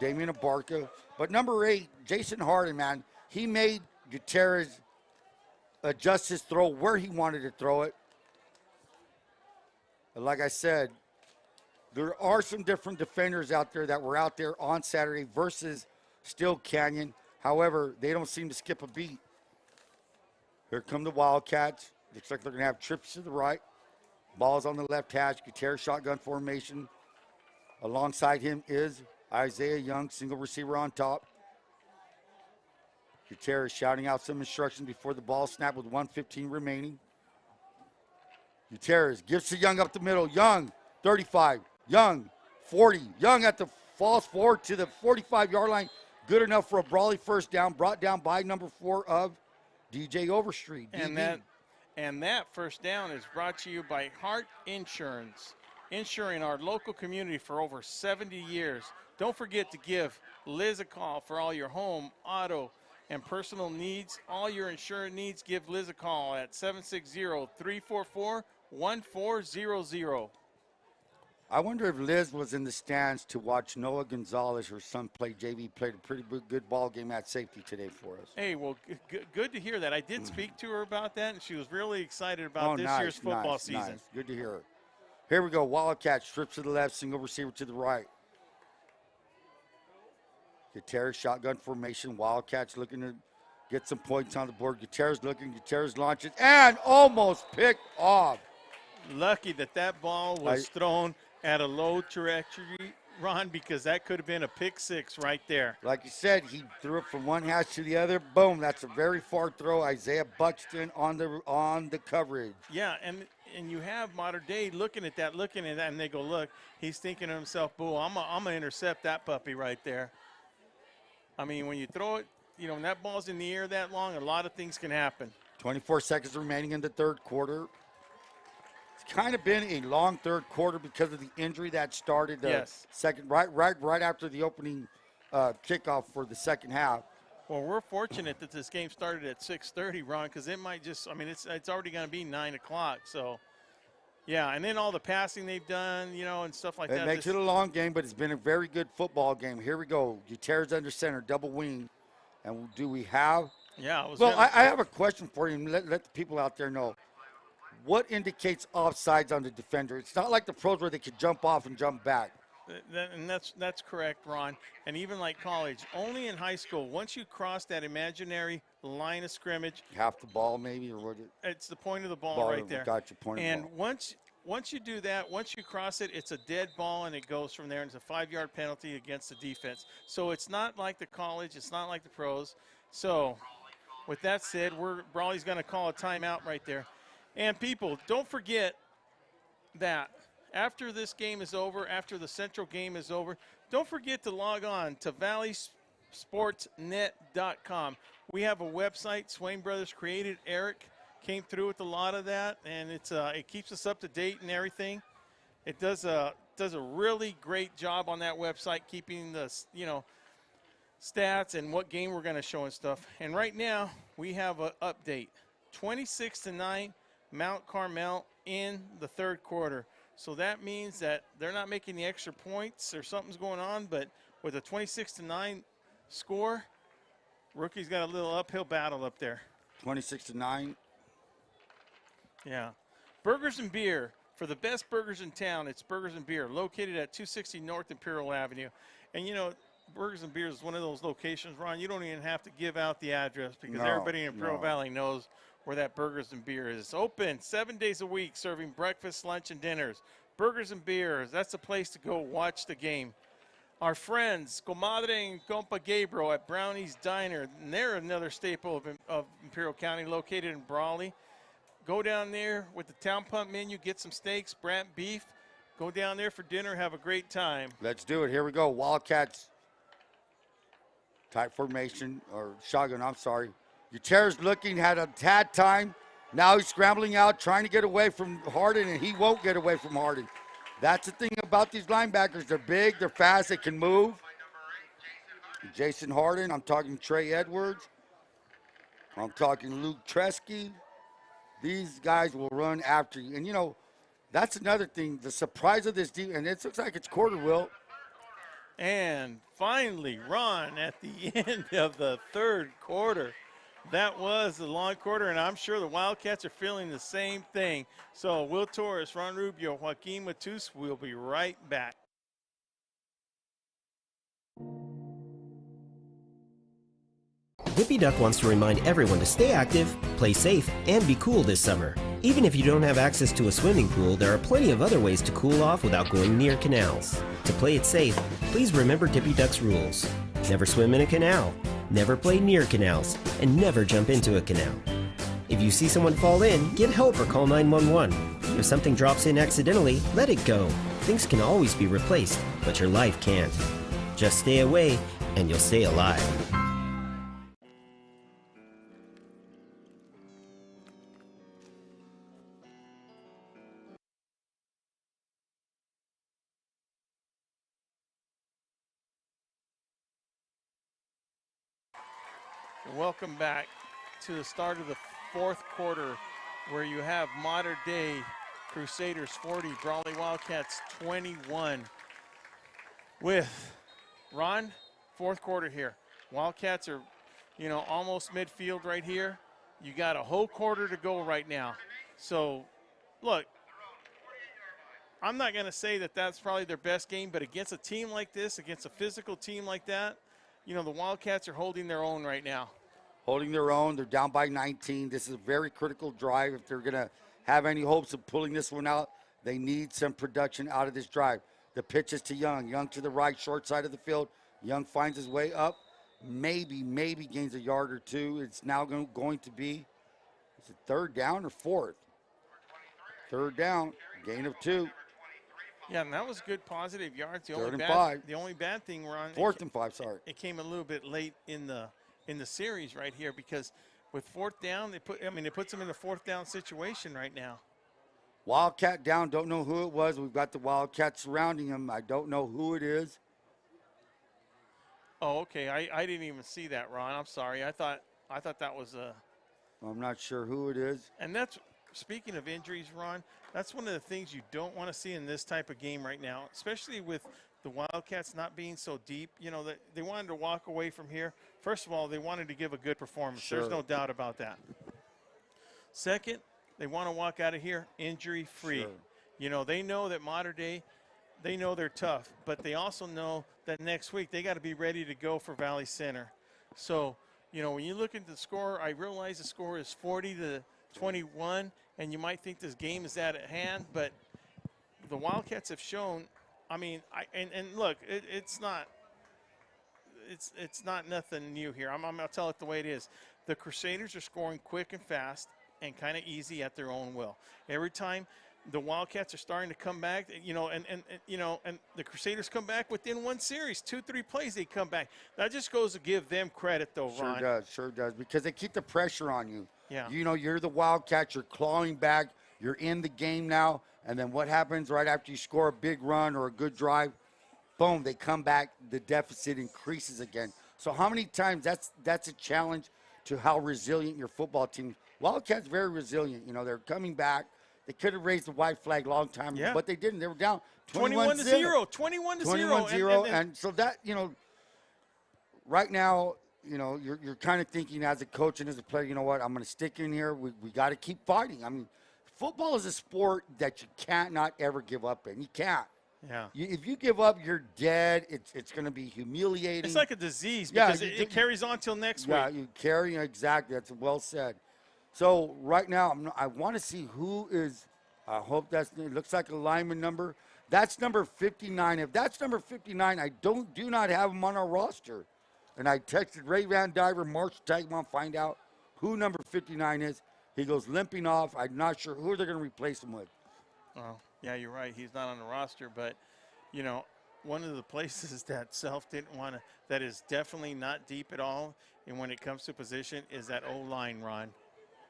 Damian Abarca. But number 8, Jason Harden, man, he made Gutierrez adjust his throw where he wanted to throw it. And like I said, there are some different defenders out there that were out there on Saturday versus Steel Canyon. However, they don't seem to skip a beat. Here come the Wildcats. Looks like they're going to have trips to the right. Ball's on the left hash. Gutierrez shotgun formation. Alongside him is Isaiah Young, single receiver on top. Gutierrez shouting out some instructions before the ball snap with 1:15 remaining. Gutierrez gives to Young up the middle. Young, 35. Young, 40. Young at the falls forward to the 45-yard line. Good enough for a Brawley first down, brought down by number 4 of DJ Overstreet. And that first down is brought to you by Hart Insurance, insuring our local community for over 70 years. Don't forget to give Liz a call for all your home, auto, and personal needs. All your insurance needs, give Liz a call at 760-344-1400. I wonder if Liz was in the stands to watch Noah Gonzalez, her son, play JV, played a pretty good ball game at safety today for us. Hey, well, good to hear that. I did speak to her about that, and she was really excited about this year's football season. Nice. Good to hear her. Here we go. Wildcats, trips to the left, single receiver to the right. Gutierrez, shotgun formation. Wildcats looking to get some points on the board. Gutierrez looking. Gutierrez launches and almost picked off. Lucky that ball was thrown at a low trajectory, Ron, because that could have been a pick 6 right there. Like you said, he threw it from one hash to the other. Boom, that's a very far throw. Isaiah Buxton on the coverage. Yeah, and you have Modern Day looking at that, and they go, look, he's thinking to himself, boo, I'm going to intercept that puppy right there. I mean, when you throw it, when that ball's in the air that long, a lot of things can happen. 24 seconds remaining in the third quarter. It's kind of been a long third quarter because of the injury that started yes. second right after the opening kickoff for the second half. Well, we're fortunate that this game started at 6:30, Ron, because it might just, I mean, it's already going to be 9 o'clock. So, yeah, and then all the passing they've done, you know, and stuff like that. It makes it a long game, but it's been a very good football game. Here we go. Gutierrez under center, double wing. And do we have? Yeah. It was Well, really, I have a question for you, and let the people out there know. What indicates offsides on the defender? It's not like the pros where they could jump off and jump back. and that's correct, Ron. And even like college, only in high school, once you cross that imaginary line of scrimmage, Half the ball maybe, or what? it's the point of the ball right there. Got your point. And once you do that, once you cross it, it's a dead ball, and it goes from there. And it's a 5-yard penalty against the defense. So it's not like the college. It's not like the pros. So with that said, Brawley's going to call a timeout right there. And people, don't forget that after this game is over, after the Central game is over, don't forget to log on to valleysportsnet.com. We have a website Swain Brothers created. Eric came through with a lot of that, and it keeps us up to date and everything. It does a really great job on that website, keeping the stats and what game we're going to show and stuff. And right now we have an update: 26-9, Mount Carmel in the third quarter. So that means that they're not making the extra points or something's going on. But with a 26-9 score, Rookie's got a little uphill battle up there. 26-9. Yeah. Burgers and Beer. For the best burgers in town, it's Burgers and Beer, located at 260 North Imperial Avenue. And, you know, Burgers and Beer is one of those locations, Ron, you don't even have to give out the address because everybody in Imperial Valley knows where that Burgers and Beer is. It's open 7 days a week, serving breakfast, lunch, and dinners. Burgers and Beer, that's the place to go watch the game. Our friends, Comadre and Compa Gabriel at Brownie's Diner, and they're another staple of Imperial County, located in Brawley. Go down there with the Town Pump menu, get some steaks, Brant beef. Go down there for dinner, have a great time. Let's do it. Here we go. Wildcats. Tight formation, or shotgun, I'm sorry. Gutierrez looking, had a tad time. Now he's scrambling out, trying to get away from Harden, and he won't get away from Harden. That's the thing about these linebackers. They're big, they're fast, they can move. Jason Harden, I'm talking Trey Edwards. I'm talking Luke Tresky. These guys will run after you. And, you know, that's another thing. The surprise of this team, and it looks like it's quarter, Will. And finally, Ron, at the end of the third quarter. That was the long quarter, and I'm sure the Wildcats are feeling the same thing. So Will Torres, Ron Rubio, Joaquin Matus, we'll be right back. Dippy Duck wants to remind everyone to stay active, play safe, and be cool this summer. Even if you don't have access to a swimming pool, there are plenty of other ways to cool off without going near canals. To play it safe, please remember Dippy Duck's rules. Never swim in a canal, never play near canals, and never jump into a canal. If you see someone fall in, get help or call 911. If something drops in accidentally, let it go. Things can always be replaced, but your life can't. Just stay away, and you'll stay alive. Welcome back to the start of the fourth quarter, where you have Modern Day Crusaders 40, Brawley Wildcats 21. With Ron, fourth quarter here. Wildcats are, you know, almost midfield right here. You got a whole quarter to go right now. So, look, I'm not going to say that that's probably their best game, but against a team like this, against a physical team like that, you know, the Wildcats are holding their own right now. Holding their own. They're down by 19. This is a very critical drive. If they're going to have any hopes of pulling this one out, they need some production out of this drive. The pitch is to Young. Young to the right, short side of the field. Young finds his way up. Maybe gains a yard or two. It's now going to be, is it third down or fourth? Third down, gain of 2. Yeah, and that was good positive yards. Third and 5. The only bad thing, Ron, Fourth and 5, sorry. It came a little bit late in the series right here, because with fourth down, it puts them in a fourth down situation right now. Wildcat down, don't know who it was. We've got the Wildcats surrounding him. I don't know who it is. Oh, okay. I didn't even see that, Ron. I'm sorry. I thought that was a. I'm not sure who it is. And that's, speaking of injuries, Ron, that's one of the things you don't want to see in this type of game right now, especially with the Wildcats not being so deep. You know, that they wanted to walk away from here. First of all, they wanted to give a good performance. Sure. There's no doubt about that. Second, they want to walk out of here injury-free. Sure. You know, they know that Modern Day, they know they're tough, but they also know that next week they got to be ready to go for Valley Center. So, you know, when you look at the score, I realize the score is 40-21, and you might think this game is at hand, but the Wildcats have shown. I mean, and look, it's not nothing new here. I'm gonna tell it the way it is. The Crusaders are scoring quick and fast and kind of easy at their own will. Every time the Wildcats are starting to come back, you know, and the Crusaders come back within one series, 2-3 plays they come back. That just goes to give them credit, though, Ron. Sure does, because they keep the pressure on you. Yeah. You know, you're the Wildcats, you're clawing back, you're in the game now, and then what happens right after you score a big run or a good drive? Boom, they come back, the deficit increases again. So how many times that's a challenge to how resilient your football team. Wildcats very resilient. You know, they're coming back. They could have raised the white flag a long time ago, but they didn't. They were down 21-0. 21-0. And so that, you know, right now, you know, you're kind of thinking as a coach and as a player, you know what, I'm going to stick in here. We got to keep fighting. I mean, football is a sport that you cannot ever give up in. You can't. Yeah. If you give up, you're dead. It's going to be humiliating. It's like a disease because it carries on till next week. Yeah, you carry, exactly. That's well said. So right now, I want to see who is, I hope it looks like a lineman number. That's number 59. If that's number 59, I do not have him on our roster. And I texted Ray Van Diver, March, tag him on, find out who number 59 is. He goes limping off. I'm not sure who they're going to replace him with. Oh, yeah, you're right. He's not on the roster. But, you know, one of the places that Self didn't want to, that is definitely not deep at all, and when it comes to position, is that O-line, Ron.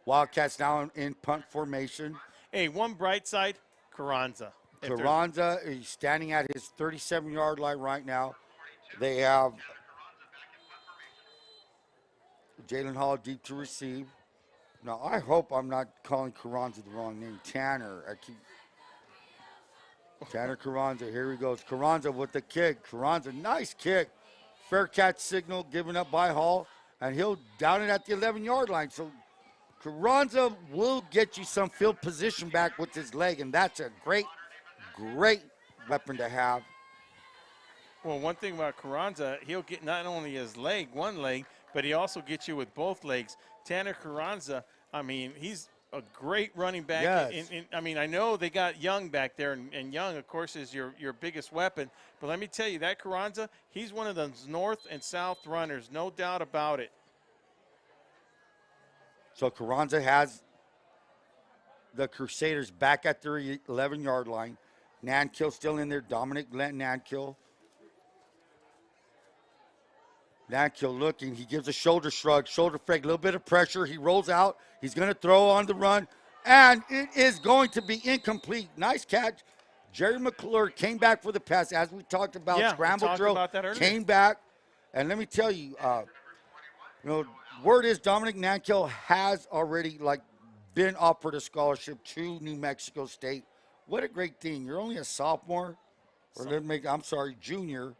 Wildcats now in punt formation. Hey, one bright side, Carranza. Carranza is standing at his 37-yard line right now. They have Jalen Hall deep to receive. Now, I hope I'm not calling Carranza the wrong name. Tanner. Tanner Carranza. Here he goes. Carranza with the kick. Carranza, nice kick. Fair catch signal given up by Hall. And he'll down it at the 11-yard line. So Carranza will get you some field position back with his leg. And that's a great weapon to have. Well, one thing about Carranza, he'll get not only his leg, one leg, but he also gets you with both legs. Tanner Carranza, I mean, he's a great running back. Yes. I mean, I know they got Young back there, and Young, of course, is your biggest weapon. But let me tell you, that Carranza, he's one of those north and south runners, no doubt about it. So Carranza has the Crusaders back at their 11-yard line. Nankill still in there. Dominic Nankill. Nankill looking. He gives a shoulder shrug, shoulder fake, a little bit of pressure. He rolls out. He's going to throw on the run. And it is going to be incomplete. Nice catch. Jerry McClure came back for the pass, as we talked about. Scramble drill. Came back. And let me tell you, you know, word is Dominic Nankill has already, been offered a scholarship to New Mexico State. What a great thing. You're only a sophomore. Junior.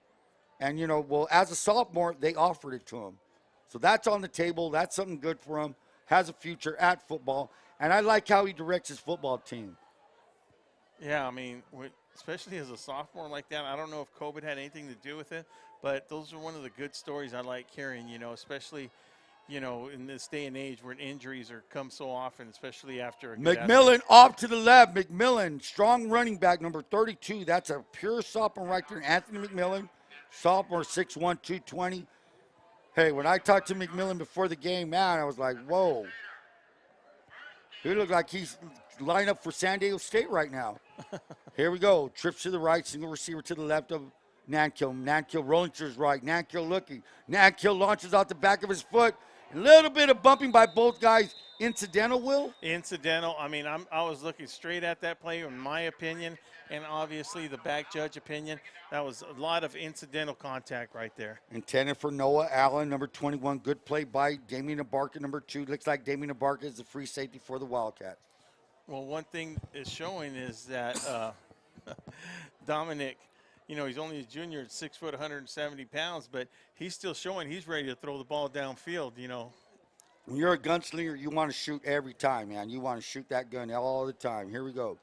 And, you know, well, as a sophomore, they offered it to him. So that's on the table. That's something good for him. Has a future at football. And I like how he directs his football team. Yeah, I mean, especially as a sophomore like that, I don't know if COVID had anything to do with it, but those are one of the good stories I like hearing, you know, especially, you know, in this day and age where injuries come so often, especially after a good McMillan off to the left. McMillan, strong running back, number 32. That's a pure sophomore right there. Anthony McMillan, sophomore, 6'1", 220. Hey, when I talked to McMillan before the game, man, I was like, whoa. He looked like he's lined up for San Diego State right now. Here we go. Trips to the right, single receiver to the left of Nankill. Nankill rolling to his right. Nankill looking. Nankill launches out the back of his foot. A little bit of bumping by both guys incidental, Will? Incidental. I mean, I was looking straight at that play, in my opinion, and obviously the back judge opinion. That was a lot of incidental contact right there. Intended for Noah Allen, number 21. Good play by Damian Abarca, number 2. Looks like Damian Abarca is the free safety for the Wildcats. Well, one thing is showing is that Dominic, you know, he's only a junior at 6 foot, 170 pounds, but he's still showing he's ready to throw the ball downfield, you know. When you're a gunslinger, you want to shoot every time, man. You want to shoot that gun all the time. Here we go.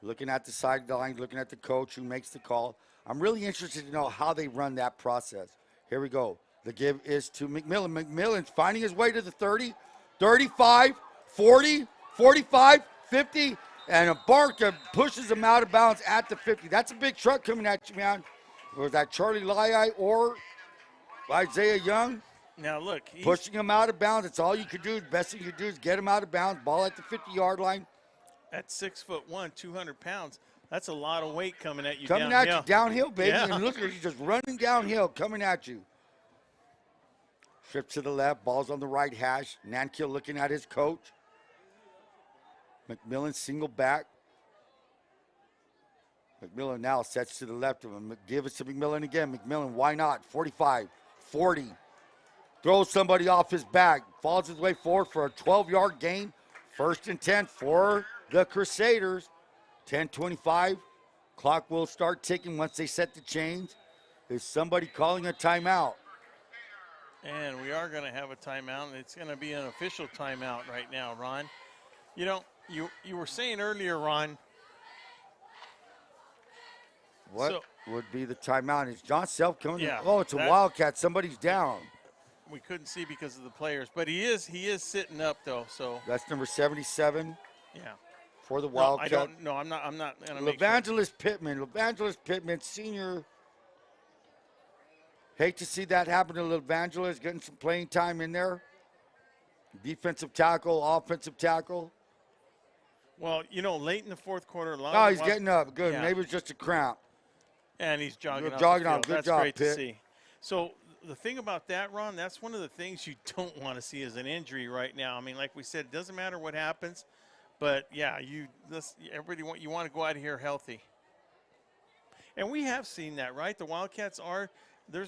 Looking at the sideline, looking at the coach who makes the call. I'm really interested to know how they run that process. Here we go. The give is to McMillan. McMillan's finding his way to the 30, 35, 40, 45, 50, and Abarca pushes him out of bounds at the 50. That's a big truck coming at you, man. Was that Charlie Lai or Isaiah Young? Now, look. Pushing him out of bounds. That's all you could do. The best thing you could do is get him out of bounds. Ball at the 50-yard line. At 6'1", 200 pounds, that's a lot of weight coming at you Coming downhill. at you downhill, baby. Yeah. And look at you just running downhill, coming at you. Trip to the left. Ball's on the right hash. Nankill looking at his coach. McMillan single back. McMillan now sets to the left of him. Give it to McMillan again. McMillan, why not? 45, 40. Throws somebody off his back. Falls his way forward for a 12-yard gain. 1st and 10 for the Crusaders. 10:25. Clock will start ticking once they set the chains. Is somebody calling a timeout? And we are going to have a timeout, and it's going to be an official timeout right now, Ron. You know, you were saying earlier, Ron. What would be the timeout? Is John Self coming? Yeah, Oh, it's a Wildcat. Somebody's down. We couldn't see because of the players, but he is sitting up though. So that's number 77. Yeah. For the Wildcat. I'm not going to make Levangelist Pittman. Levangelist Pittman, senior. Hate to see that happen to Levangelist, getting some playing time in there. Defensive tackle, offensive tackle. Well, you know, late in the fourth quarter. Oh, he's getting up. Good. Yeah. Maybe it's just a cramp. And he's jogging Good off jogging the field. off. Good That's job, great Pitt. to see. So the thing about that, Ron, that's one of the things you don't want to see as an injury right now. I mean, like we said, it doesn't matter what happens, but yeah, you want to go out of here healthy. And we have seen that, right? The Wildcats are there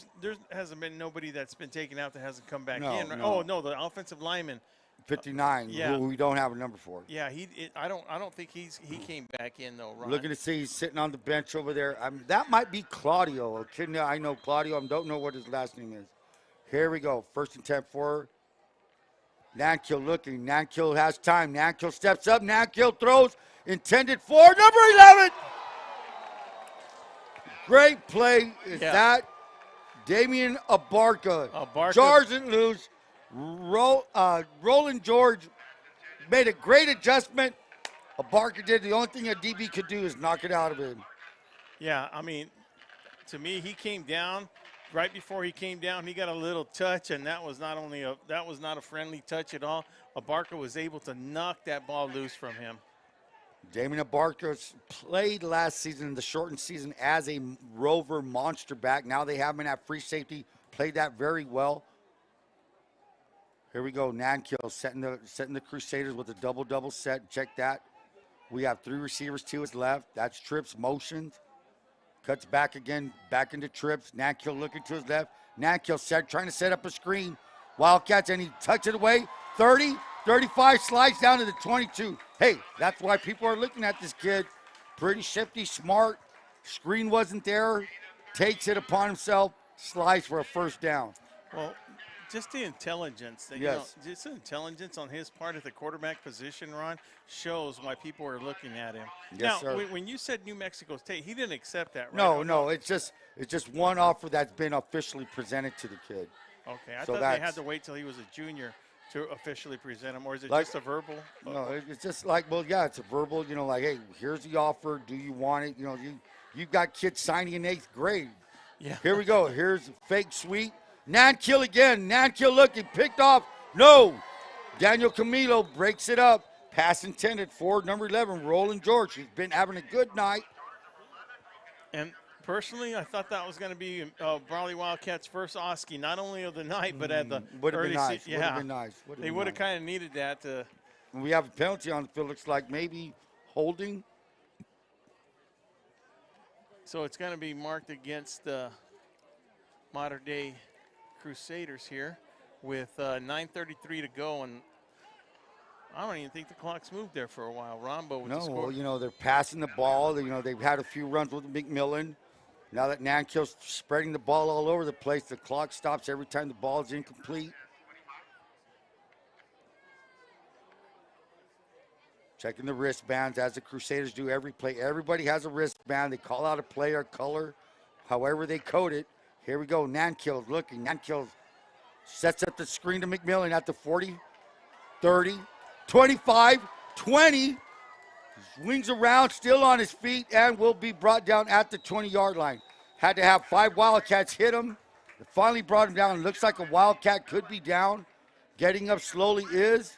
hasn't been nobody that's been taken out that hasn't come back in. Right? No. Oh no, the offensive lineman. 59, who we don't have a number for. Yeah, I don't think he came back in though, Ron. Looking to see he's sitting on the bench over there. That might be Claudio. I know Claudio. I don't know what his last name is. Here we go. 1st and 10 for Nankill looking. Nankill has time. Nankill steps up. Nankill throws. Intended for number 11. Great play. Is that Damian Abarca? Jars it loose. Roland George made a great adjustment. Abarca did. The only thing a DB could do is knock it out of him. Yeah, I mean, to me, he came down. Right before he came down, he got a little touch, and that was not a friendly touch at all. Abarca was able to knock that ball loose from him. Damian Abarca played last season in the shortened season as a rover monster back. Now they have him at free safety. Played that very well. Here we go. Nankill setting the Crusaders with a double set. Check that. We have 3 receivers to his left. That's Trips motions. Cuts back again, back into Trips. Nankill looking to his left. Nankill trying to set up a screen. Wildcats, and he tucks it away. 30, 35, slides down to the 22. Hey, that's why people are looking at this kid. Pretty shifty, smart. Screen wasn't there. Takes it upon himself. Slides for a 1st down. Well, just the intelligence, just the intelligence on his part at the quarterback position, Ron, shows why people are looking at him. Yes, now, sir. When you said New Mexico State, he didn't accept that, right? No, it's just one offer that's been officially presented to the kid. Okay, I thought they had to wait till he was a junior to officially present him, or is it just a verbal? No, it's just like, it's a verbal. Like, hey, here's the offer. Do you want it? You've got kids signing in 8th grade. Yeah. Here we go. Here's fake sweet. Nankill again. Nankill looking, picked off. No. Daniel Camilo breaks it up. Pass intended for number 11, Roland George. He's been having a good night. And Personally, I thought that was going to be Brawley Wildcats' first Oski, not only of the night, but at the Would have been early nice. yeah, Would have been nice. they would have kind of needed that. To, We have a penalty on the field. Looks like maybe holding. so it's going to be marked against the modern-day Crusaders here with 9:33 to go, and I don't even think the clock's moved there for a while. Rombo with the No, score. well, you know, they're passing the ball. You know, they've had a few runs with McMillan. Now that Nankill's spreading the ball all over the place, the clock stops every time the ball is incomplete. Checking the wristbands as the Crusaders do every play. Everybody has a wristband. They call out a player color, however they code it. Here we go. Nankill's looking. Nankill sets up the screen to McMillan at the 40, 30, 25, 20. Swings around, still on his feet, and will be brought down at the 20-yard line. Had to have 5 Wildcats hit him. They finally brought him down. Looks like a Wildcat could be down. Getting up slowly is.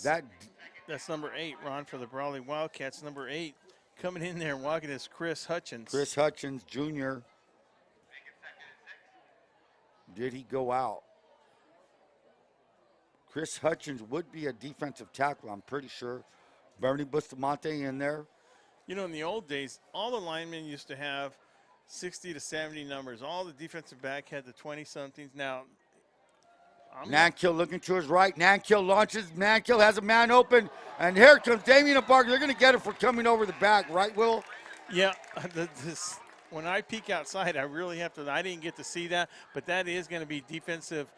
That's number 8, Ron, for the Brawley Wildcats. Number 8 coming in there and walking is Chris Hutchins. Chris Hutchins, Jr. Did he go out? Chris Hutchins would be a defensive tackle, I'm pretty sure. Bernie Bustamante in there. You know, in the old days, all the linemen used to have 60 to 70 numbers. All the defensive back had the 20-somethings. Now, Nankill looking to his right. Nankill launches. Nankill has a man open. And here comes Damian Barker. They're going to get it for coming over the back, right, Will? Yeah, when I peek outside, I really have to. I didn't get to see that, but that is going to be defensive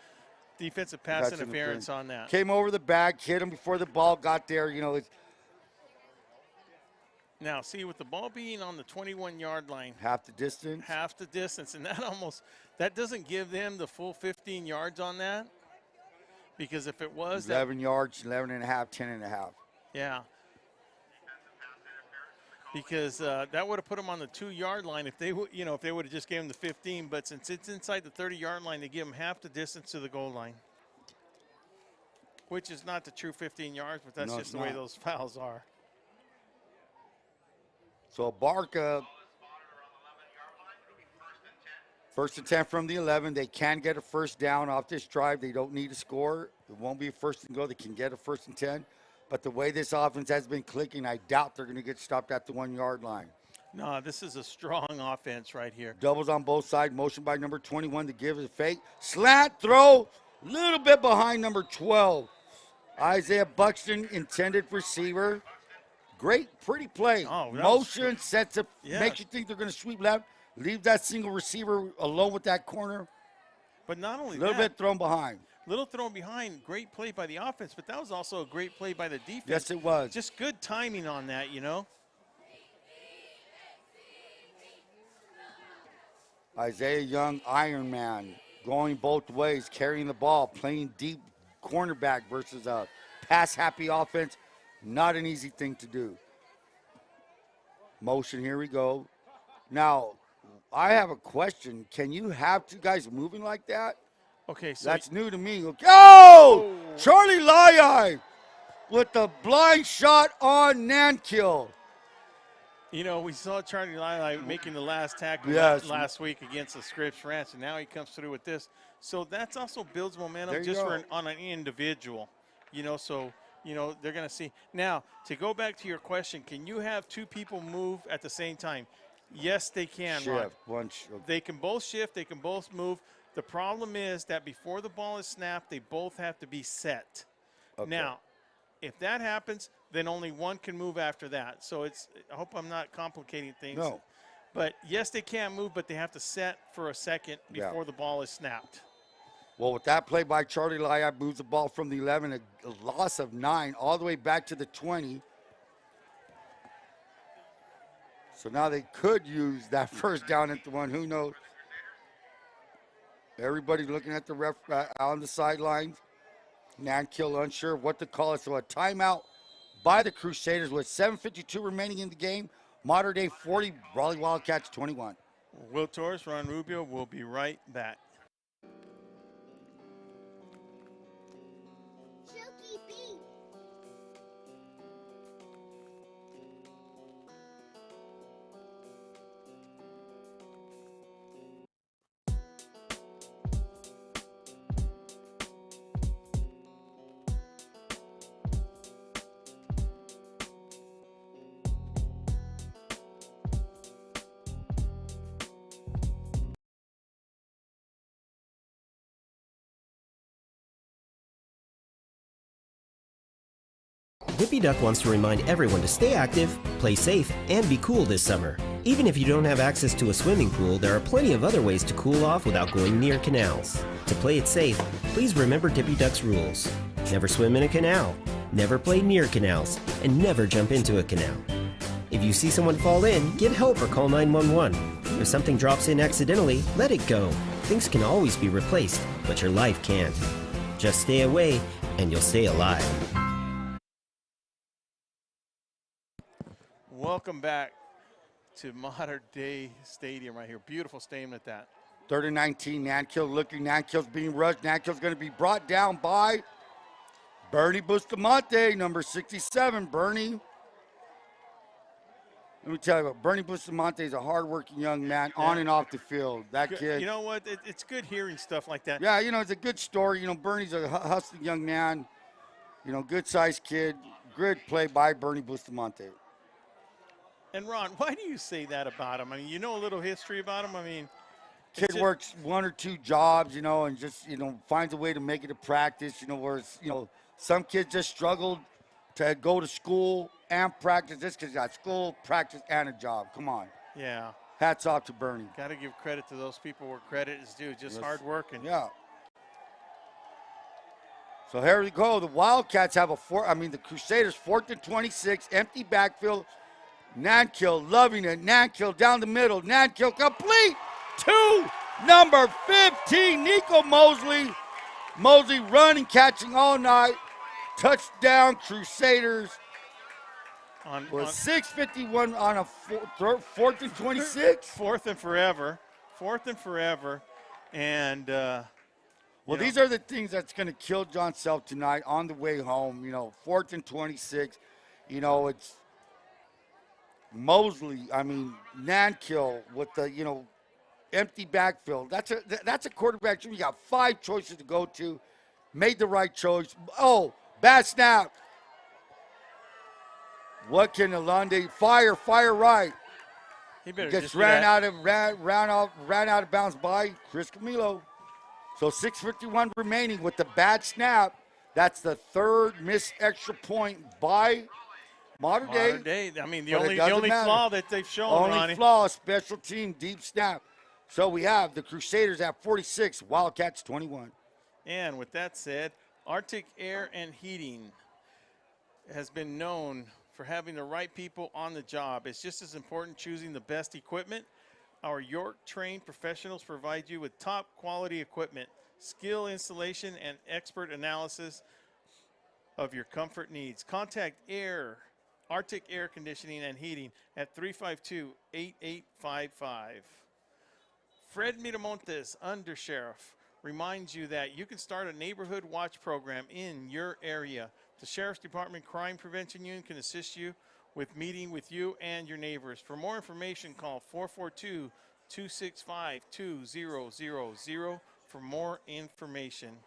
pass interference on that. Came over the back, hit him before the ball got there. You know, now, see, with the ball being on the 21-yard line, half the distance, and that doesn't give them the full 15 yards on that, because if it was 11 yards, 11 and a half, 10 and a half. Yeah. Because that would have put them on the 2-yard line if they would have just gave them the 15. But since it's inside the 30-yard line, they give them half the distance to the goal line, which is not the true 15 yards, but that's just the way those fouls are. So Barca, first and 10 from the 11. They can get a first down off this drive. They don't need to score. It won't be a first and go. They can get a first and 10. But the way this offense has been clicking, I doubt they're going to get stopped at the 1-yard line. No, this is a strong offense right here. Doubles on both sides. Motion by number 21 to give it a fake. Slant throw, a little bit behind number 12. Isaiah Buxton, intended receiver. Great, pretty play. Oh, motion, sets up, yeah. Makes you think they're going to sweep left. Leave that single receiver alone with that corner. But not only that. A little bit thrown behind. Little thrown behind, great play by the offense, but that was also a great play by the defense. Yes, it was. Just good timing on that, you know. Isaiah Young, Iron Man, going both ways, carrying the ball, playing deep cornerback versus a pass-happy offense. Not an easy thing to do. Motion, here we go. Now, I have a question. Can you have 2 guys moving like that? Okay, so that's new to me. Oh! Charlie Lai with the blind shot on Nankill. You know, we saw Charlie Lai making the last tackle last week against the Scripps Ranch, and now he comes through with this. So that's also builds momentum just on an individual. You know, so, you know, they're going to see. Now, to go back to your question, can you have 2 people move at the same time? Yes, they can, Ron. They can both shift. They can both move. The problem is that before the ball is snapped, they both have to be set. Okay. Now, if that happens, then only one can move after that. So I hope I'm not complicating things. No. But yes, they can move, but they have to set for a second before the ball is snapped. Well, with that play by Charlie Lai, moves the ball from the 11, a loss of 9, all the way back to the 20. So now they could use that first down at the 1. Who knows? Everybody looking at the ref on the sidelines. Nankill unsure of what to call it. So a timeout by the Crusaders with 7:52 remaining in the game. Modern Day 40, Brawley Wildcats 21. Will Torres, Ron Rubio will be right back. Dippy Duck wants to remind everyone to stay active, play safe, and be cool this summer. Even if you don't have access to a swimming pool, there are plenty of other ways to cool off without going near canals. To play it safe, please remember Dippy Duck's rules. Never swim in a canal, never play near canals, and never jump into a canal. If you see someone fall in, get help or call 911. If something drops in accidentally, let it go. Things can always be replaced, but your life can't. Just stay away, and you'll stay alive. Welcome back to Modern Day Stadium right here. Beautiful stadium at that. 3rd and 19, Nankill looking. Nankill's being rushed. Nankill's going to be brought down by Bernie Bustamante, number 67. Bernie. Let me tell you what, Bernie Bustamante is a hardworking young man on and off the field. That kid. You know what? It's good hearing stuff like that. Yeah, you know, it's a good story. You know, Bernie's a hustling young man. You know, good-sized kid. Good play by Bernie Bustamante. And Ron, why do you say that about him? I mean, you know a little history about him. I mean, kid works 1 or 2 jobs, you know, and just, you know, finds a way to make it a practice, you know, whereas, you know, some kids just struggled to go to school and practice. This kid's got school, practice, and a job. Come on. Yeah. Hats off to Bernie. Got to give credit to those people where credit is due. Just hard work. And yeah. So here we go. The Wildcats have the Crusaders 4th and 26, empty backfield. Nankill loving it. Nankill down the middle. Nankill complete to number 15, Nico Mosley. Mosley running, catching all night. Touchdown, Crusaders. With 6:51 on a 4th and 26. 4th and forever. 4th and forever. And, well, these are the things that's going to kill John Self tonight on the way home. You know, 4th and 26. You know, it's Mosley, Nankill with the, you know, empty backfield. That's a quarterback. You got 5 choices to go to. Made the right choice. Oh, bad snap. What can Alonde fire right? He better gets just ran out of bounds by Chris Camilo. So 6:51 remaining with the bad snap. That's the 3rd missed extra point by Modern Day. I mean, the only flaw that they've shown, Ronnie. Only flaw, special team, deep snap. So we have the Crusaders at 46, Wildcats 21. And with that said, Arctic Air and Heating has been known for having the right people on the job. It's just as important choosing the best equipment. Our York-trained professionals provide you with top quality equipment, skill installation, and expert analysis of your comfort needs. Contact Arctic Air Conditioning and Heating at 352-8855. Fred Miramontes, Undersheriff, reminds you that you can start a neighborhood watch program in your area. The Sheriff's Department Crime Prevention Unit can assist you with meeting with you and your neighbors. For more information, call 442-265-2000 for more information.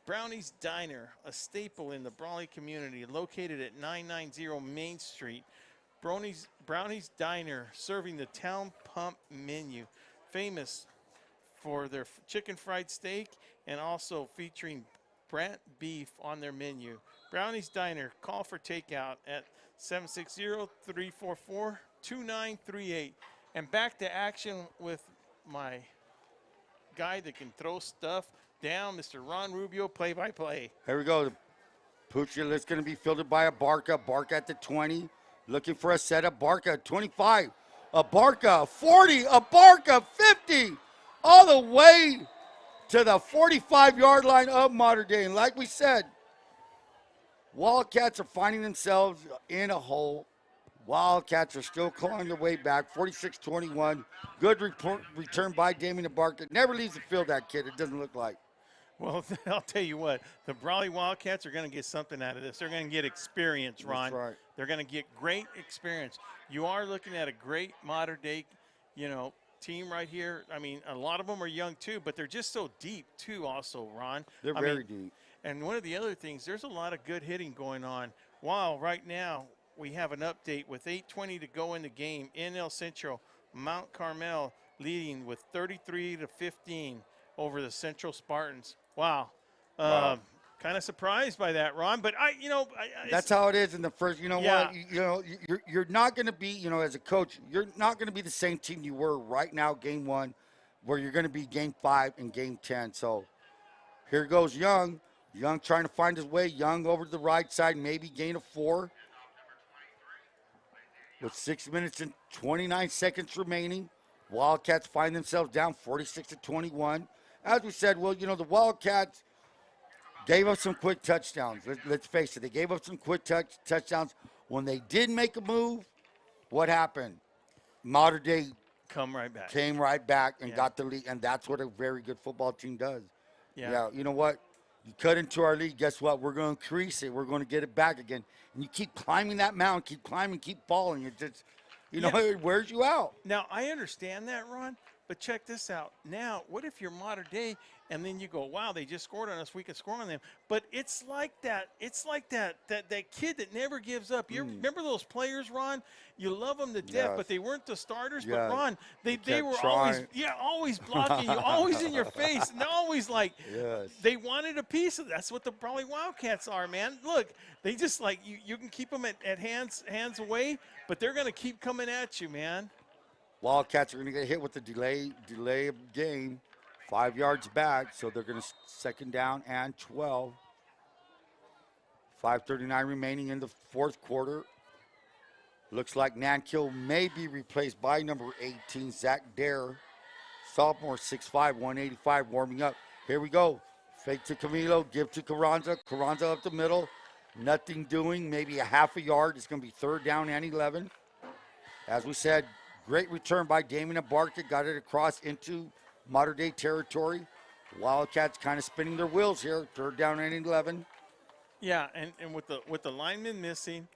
Brownie's Diner, a staple in the Brawley community, located at 990 Main Street. Brownie's Diner, serving the Town Pump menu, famous for their chicken fried steak and also featuring Brant beef on their menu. Brownie's Diner, call for takeout at 760-344-2938. And back to action with my guy that can throw stuff down, Mr. Ron Rubio, play-by-play. Here we go. Poochie is going to be fielded by Abarca. Abarca at the 20, looking for a setup. Abarca at 25. Abarca 40. Abarca 50. All the way to the 45-yard line of Modern Day. And like we said, Wildcats are finding themselves in a hole. Wildcats are still clawing their way back, 46-21. Good return by Damian Abarca. Never leaves the field, that kid, it doesn't look like. Well, I'll tell you what, the Brawley Wildcats are going to get something out of this. They're going to get experience, Ron. That's right. They're going to get great experience. You are looking at a great modern-day, team right here. I mean, a lot of them are young, too, but they're just so deep, too, also, Ron. They're very deep. And one of the other things, there's a lot of good hitting going on. While right now we have an update with 8:20 to go in the game in El Centro, Mount Carmel leading with 33-15 over the Central Spartans. Wow. kind of surprised by that, Ron. But That's how it is in the first. You know Yeah. what? You're not going to be, as a coach, you're not going to be the same team you were right now, game 1, where you're going to be game 5 and game 10. So here goes Young. Young trying to find his way. Young over to the right side, maybe gain of 4. With 6 minutes and 29 seconds remaining, Wildcats find themselves down 46-21. As we said, the Wildcats gave up some quick touchdowns. Let's face it, they gave up some quick touchdowns. When they did make a move, what happened? Mater Dei come right back. came right back and got the lead, and that's what a very good football team does. Yeah. You know what? You cut into our lead, guess what? We're going to increase it. We're going to get it back again. And you keep climbing that mountain, keep climbing, keep falling. It just, it wears you out. Now, I understand that, Ron, but check this out. Now, what if you're Mater Dei and then you go, wow, they just scored on us, we can score on them. But it's like that. It's like that kid that never gives up. You remember those players, Ron? You love them to death, but they weren't the starters. Yes. But, Ron, they were trying. always blocking you, always in your face, and always like they wanted a piece of that's what the Brawley Wildcats are, man. Look, they just like you can keep them at hands away, but they're going to keep coming at you, man. Wildcats are going to get hit with the delay of game. 5 yards back, so they're going to second down and 12. 5:39 remaining in the fourth quarter. Looks like Nankill may be replaced by number 18, Zach Dare. Sophomore, 6'5", 185, warming up. Here we go. Fake to Camilo, give to Carranza. Carranza up the middle. Nothing doing, maybe a half a yard. It's going to be 3rd down and 11. As we said, great return by Damien Abarca. Got it across into Mater Dei territory. Wildcats kind of spinning their wheels here. 3rd down and 11. Yeah, and with the linemen missing,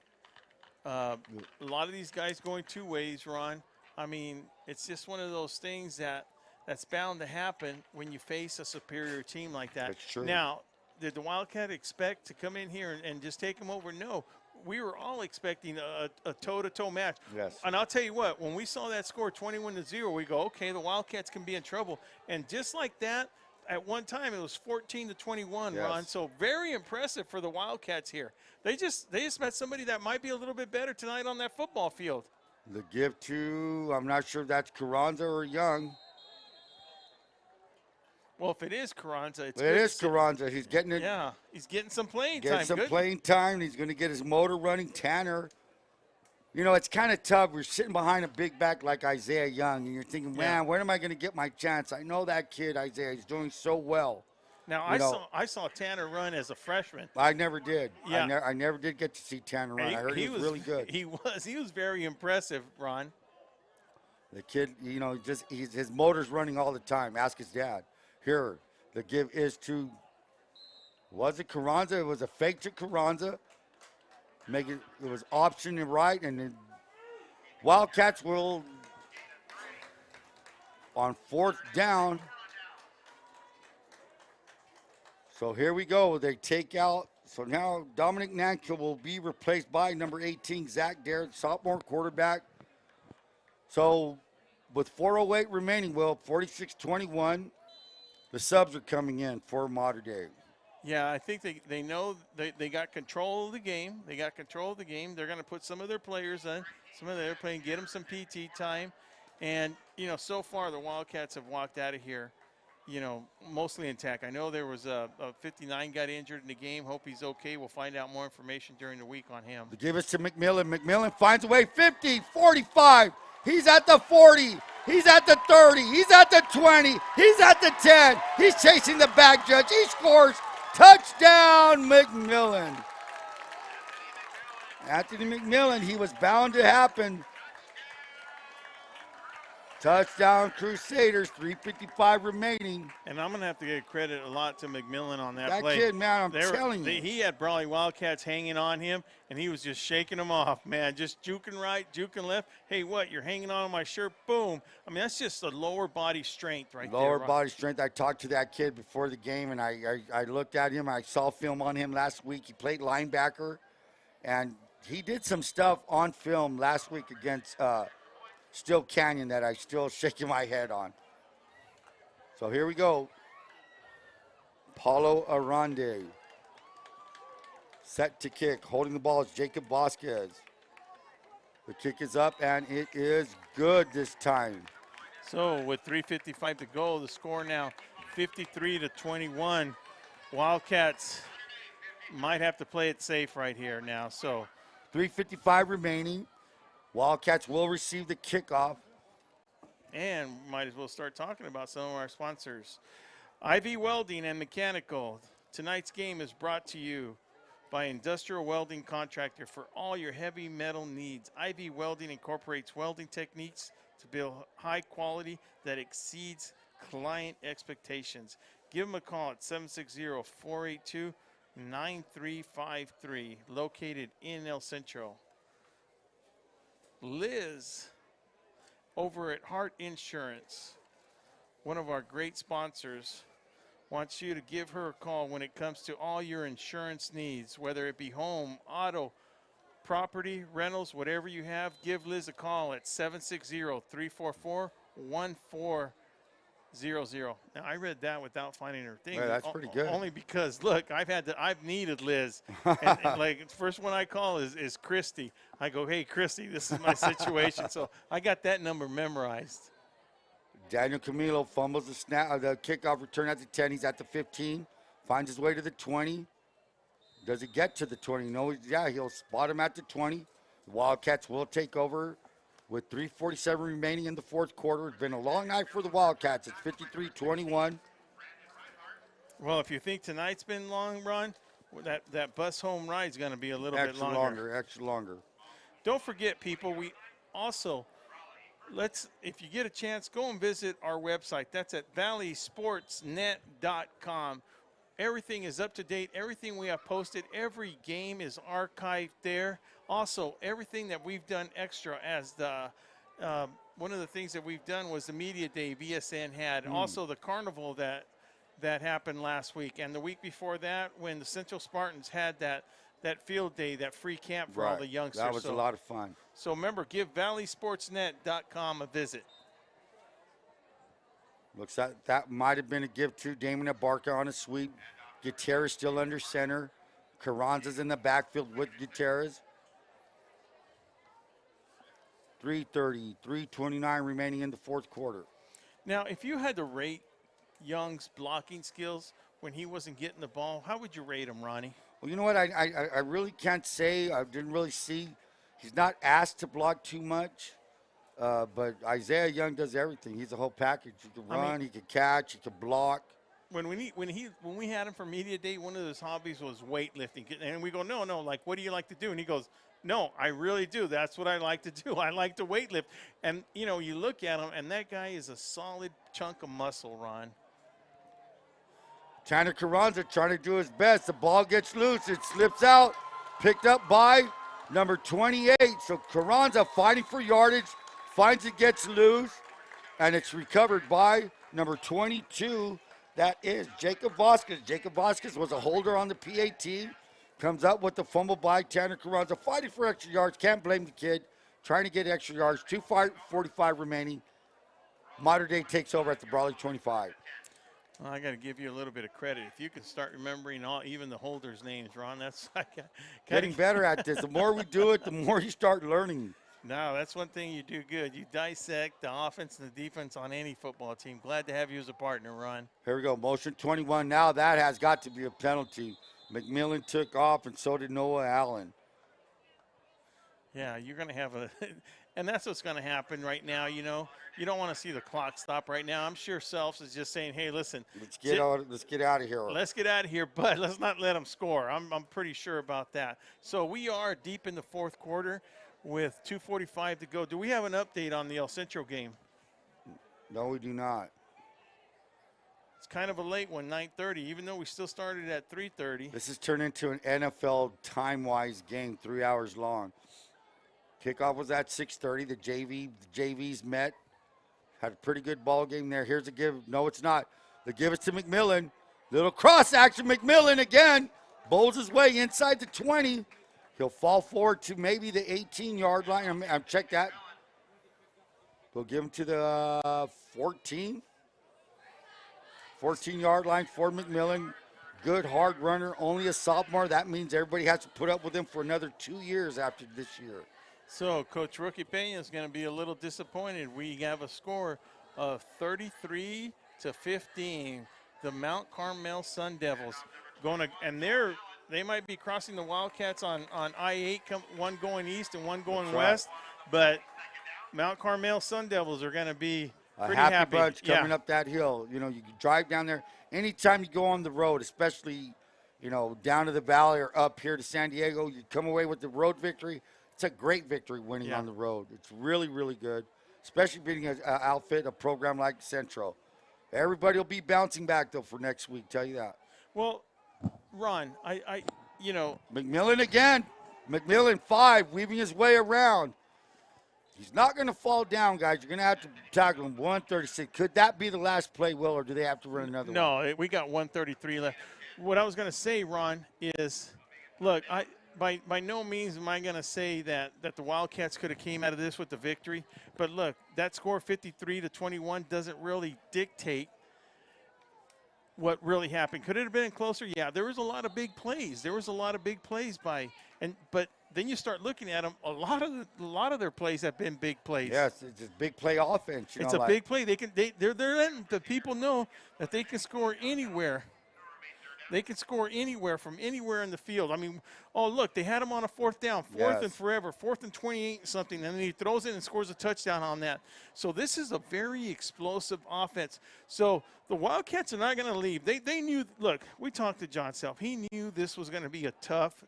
a lot of these guys going 2 ways, Ron. I mean, it's just one of those things that's bound to happen when you face a superior team like that. That's true. Now, did the Wildcat expect to come in here and just take them over? No. We were all expecting a toe-to-toe match. Yes. And I'll tell you what, when we saw that score 21-0, we go, okay, the Wildcats can be in trouble. And just like that, at one time it was 14-21, Yes. Ron. So very impressive for the Wildcats here. They just met somebody that might be a little bit better tonight on that football field. The give to, I'm not sure if that's Carranza or Young. Well, if it is Carranza, It is Carranza. He's getting it. Yeah, he's getting some playing Getting time. some Good. playing time. He's going to get his motor running. Tanner. It's kind of tough. We're sitting behind a big back like Isaiah Young, and you're thinking, man, where am I going to get my chance? I know that kid, Isaiah. He's doing so well. Now, I saw Tanner run as a freshman. I never did. Yeah. I never did get to see Tanner run. I heard he was really good. He was very impressive, Ron. The kid, his motor's running all the time. Ask his dad. Here, the give is to, was it Carranza? It was a fake to Carranza. It was option and right, and the Wildcats will, on 4th down. So here we go. They take out. So now Dominic Nankill will be replaced by number 18, Zach Dare, sophomore quarterback. So with 4:08 remaining, 46-21, the subs are coming in for Mater Dei. Yeah, I think they know they got control of the game. They got control of the game. They're going to put some of their players in, some of their playing, get them some PT time. And, so far the Wildcats have walked out of here, mostly intact. I know there was a 59 got injured in the game. Hope he's okay. We'll find out more information during the week on him. The give us to McMillan. McMillan finds a way. 50, 45. He's at the 40. He's at the 30. He's at the 20. He's at the 10. He's chasing the back judge. He scores. Touchdown, McMillan. Anthony McMillan, he was bound to happen. Touchdown, Crusaders, 3:55 remaining. And I'm going to have to give credit a lot to McMillan on that That play. kid, man, I'm telling you. He had Brawley Wildcats hanging on him, and he was just shaking them off, man. Just juking right, juking left. Hey, what, you're hanging on my shirt? Boom. I mean, that's just a lower body strength right there. Lower body strength. I talked to that kid before the game, and I looked at him. I saw film on him last week. He played linebacker, and he did some stuff on film last week against Still Canyon that I still shaking my head on. So here we go. Paulo Arande. Set to kick. Holding the ball is Jacob Vasquez. The kick is up, and it is good this time. So with 3:55 to go, the score now 53-21. Wildcats might have to play it safe right here now. So 3:55 remaining. Wildcats will receive the kickoff. and might as well start talking about some of our sponsors. IV Welding and Mechanical. Tonight's game is brought to you by Industrial Welding Contractor for all your heavy metal needs. IV Welding incorporates welding techniques to build high quality that exceeds client expectations. Give them a call at 760-482-9353, located in El Centro. Liz over at Hart Insurance, one of our great sponsors, wants you to give her a call when it comes to all your insurance needs, whether it be home, auto, property, rentals, whatever you have. Give Liz a call at 760-344-1400. Now, I read that without finding her thing. Yeah, that's pretty good. Only because, look, I've needed Liz. and like, the first one I call is Christy. I go, hey, Christy, this is my situation. So I got that number memorized. Daniel Camilo fumbles the snap, the kickoff return at the 10. He's at the 15. Finds his way to the 20. Does he get to the 20? No, yeah, he'll spot him at the 20. The Wildcats will take over with 3:47 remaining in the fourth quarter. It's been a long night for the Wildcats. It's 53-21. Well, if you think tonight's been long, Ron, that bus home ride is going to be a little bit longer. Extra longer. Don't forget, people, we also, if you get a chance, go and visit our website. That's at valleysportsnet.com. Everything is up to date. Everything we have posted, every game is archived there. Also, everything that we've done extra as one of the things that we've done was the media day VSN had. Also, the carnival that happened last week. And the week before that, when the Central Spartans had that field day, that free camp for all the youngsters. That was a lot of fun. So remember, give valleysportsnet.com a visit. Looks like that might have been a give to Damon Abarca on a sweep. Gutierrez still under center. Carranza's in the backfield with Gutierrez. 3:30, 3:29 remaining in the fourth quarter. Now, if you had to rate Young's blocking skills when he wasn't getting the ball, how would you rate him, Ronnie? Well, you know what? I really can't say. I didn't really see. He's not asked to block too much. But Isaiah Young does everything. He's a whole package. He can run, he can catch, he can block. When we had him for media day, one of his hobbies was weightlifting. And we go, no, like, what do you like to do? And he goes, no, I really do. That's what I like to do. I like to weightlift. And, you know, you look at him, and that guy is a solid chunk of muscle, Ron. Tanner Carranza trying to do his best. The ball gets loose. It slips out. Picked up by number 28. So Carranza fighting for yardage. Finds it gets loose. And it's recovered by number 22. That is Jacob Vasquez. Jacob Vasquez was a holder on the PAT. Comes up with the fumble by Tanner Carranza. Fighting for extra yards. Can't blame the kid. Trying to get extra yards. 2:45 remaining. Modern Day takes over at the Brawley 25. Well, I got to give you a little bit of credit. If you can start remembering even the holders' names, Ron, that's getting better at this. The more we do it, the more you start learning. No, that's one thing you do good. You dissect the offense and the defense on any football team. Glad to have you as a partner, Ron. Here we go. Motion 21. Now that has got to be a penalty. McMillan took off, and so did Noah Allen. Yeah, you're going to have and that's what's going to happen right now, you know. You don't want to see the clock stop right now. I'm sure Selfs is just saying, hey, listen. Let's get out of here. Let's get out of here, but let's not let them score. I'm pretty sure about that. So we are deep in the fourth quarter with 2:45 to go. Do we have an update on the El Centro game? No, we do not. It's kind of a late one, 9:30, even though we still started at 3:30. This has turned into an NFL time-wise game, 3 hours long. Kickoff was at 6:30. The JVs met. Had a pretty good ball game there. Here's a give. No, it's not. The give is to McMillan. Little cross action. McMillan again. Bowls his way inside the 20. He'll fall forward to maybe the 18-yard line. I'm check that. We'll give him to the 14. 14-yard line for McMillan. good hard runner, only a sophomore. That means everybody has to put up with him for another 2 years after this year. So Coach Rookie Pena is going to be a little disappointed. We have a score of 33-15. The Mount Carmel Sun Devils going to, and they might be crossing the Wildcats on I-8, one going east and one going west, but Mount Carmel Sun Devils are going to be pretty a happy happy. bunch coming up that hill. You know, you can drive down there. Anytime you go on the road, especially, you know, down to the valley or up here to San Diego, you come away with the road victory. It's a great victory winning on the road. It's really, really good, especially beating an outfit, a program like Central. Everybody will be bouncing back, though, for next week, tell you that. Well, Ron, you know. McMillan again. McMillan 5, weaving his way around. He's not going to fall down, guys. You're going to have to tackle him. 136. Could that be the last play, Will, or do they have to run another one? No, we got 133 left. What I was going to say, Ron, is, look, by no means am I going to say that the Wildcats could have came out of this with the victory. But, look, that score 53-21 doesn't really dictate what really happened. Could it have been closer? Yeah, there was a lot of big plays. But then you start looking at them. A lot of their plays have been big plays. Yes, it's a big play offense. It's a big play. They're letting the people know that they can score anywhere. They can score anywhere from anywhere in the field. I mean, oh, look, they had him on a 4th down, 4th and forever, 4th and 28 and something, and then he throws it and scores a touchdown on that. So this is a very explosive offense. So the Wildcats are not going to leave. They knew, look, we talked to John Self. He knew this was going to be a tough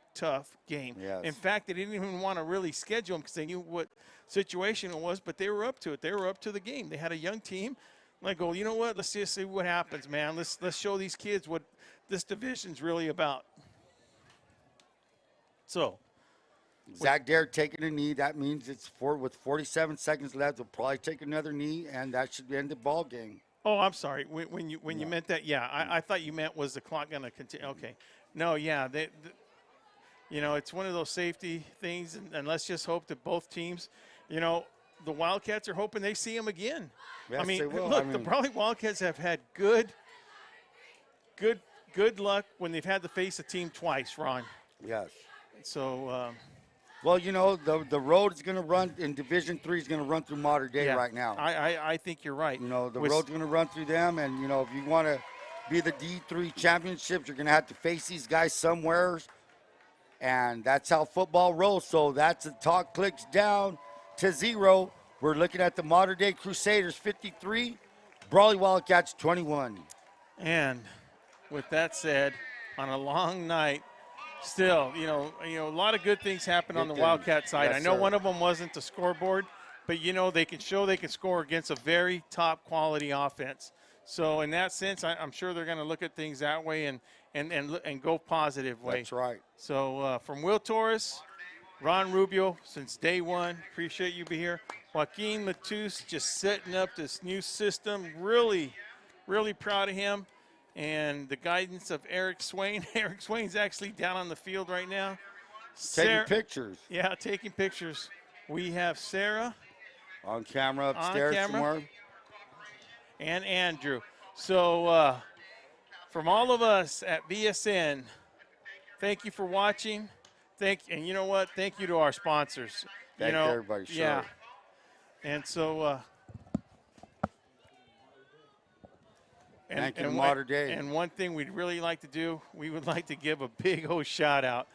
game. Yes. In fact, they didn't even want to really schedule him because they knew what situation it was, but they were up to it. They were up to the game. They had a young team. I go, you know what? Let's just see what happens, man. Let's show these kids what this division's really about. So, Zach Dare taking a knee. That means it's with 47 seconds left. They'll probably take another knee, and that should end the ball game. Oh, I'm sorry. When you meant that, yeah, I thought you meant was the clock going to continue. Okay, no, yeah, you know, it's one of those safety things, and let's just hope that both teams, you know, the Wildcats are hoping they see them again. Yes, I mean, they will. look, the Brawley Wildcats have had good luck when they've had to face a team twice, Ron. Yes. So, well, you know, the road is going to run in Division III is going to run through Modern Day right now. I think you're right. You know, the road's going to run through them, and, you know, if you want to be the D3 championships, you're going to have to face these guys somewhere, and that's how football rolls. So that's the talk clicks down to 0. We're looking at the Modern Day Crusaders 53, Brawley Wildcats 21. And with that said, on a long night, still, you know, a lot of good things happen on the Wildcat side. Yes, I know sir. one of them wasn't the scoreboard, but, you know, they can show they can score against a very top quality offense. So in that sense, I'm sure they're going to look at things that way and go positive way. That's right. So from Will Torres, Ron Rubio, since day one, appreciate you being here. Joaquin Matus just setting up this new system. Really, really proud of him. And the guidance of Eric Swain. Eric Swain's actually down on the field right now. Taking pictures. Yeah, taking pictures. We have Sarah. On camera upstairs somewhere. And Andrew. So from all of us at VSN, thank you for watching. And you know what? Thank you to our sponsors. Thank everybody. Sure. Yeah. And so thank you, Modern Day. And one thing we'd really like to do, we would like to give a big old shout out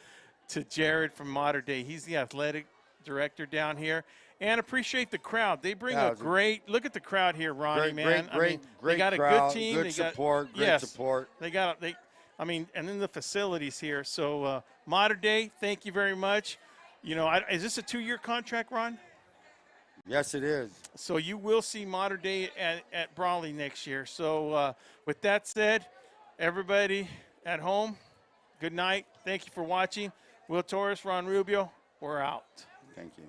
to Jared from Modern Day. He's the athletic director down here. And appreciate the crowd. They bring a great look at the crowd here, Ronnie, man. Great they got crowd, a good team. Good support, great support. And then the facilities here. So Modern Day, thank you very much. You know, is this a 2-year contract, Ron? Yes, it is. So you will see Modern Day at Brawley next year. So with that said, everybody at home, good night. Thank you for watching. Will Torres, Ron Rubio, we're out. Thank you.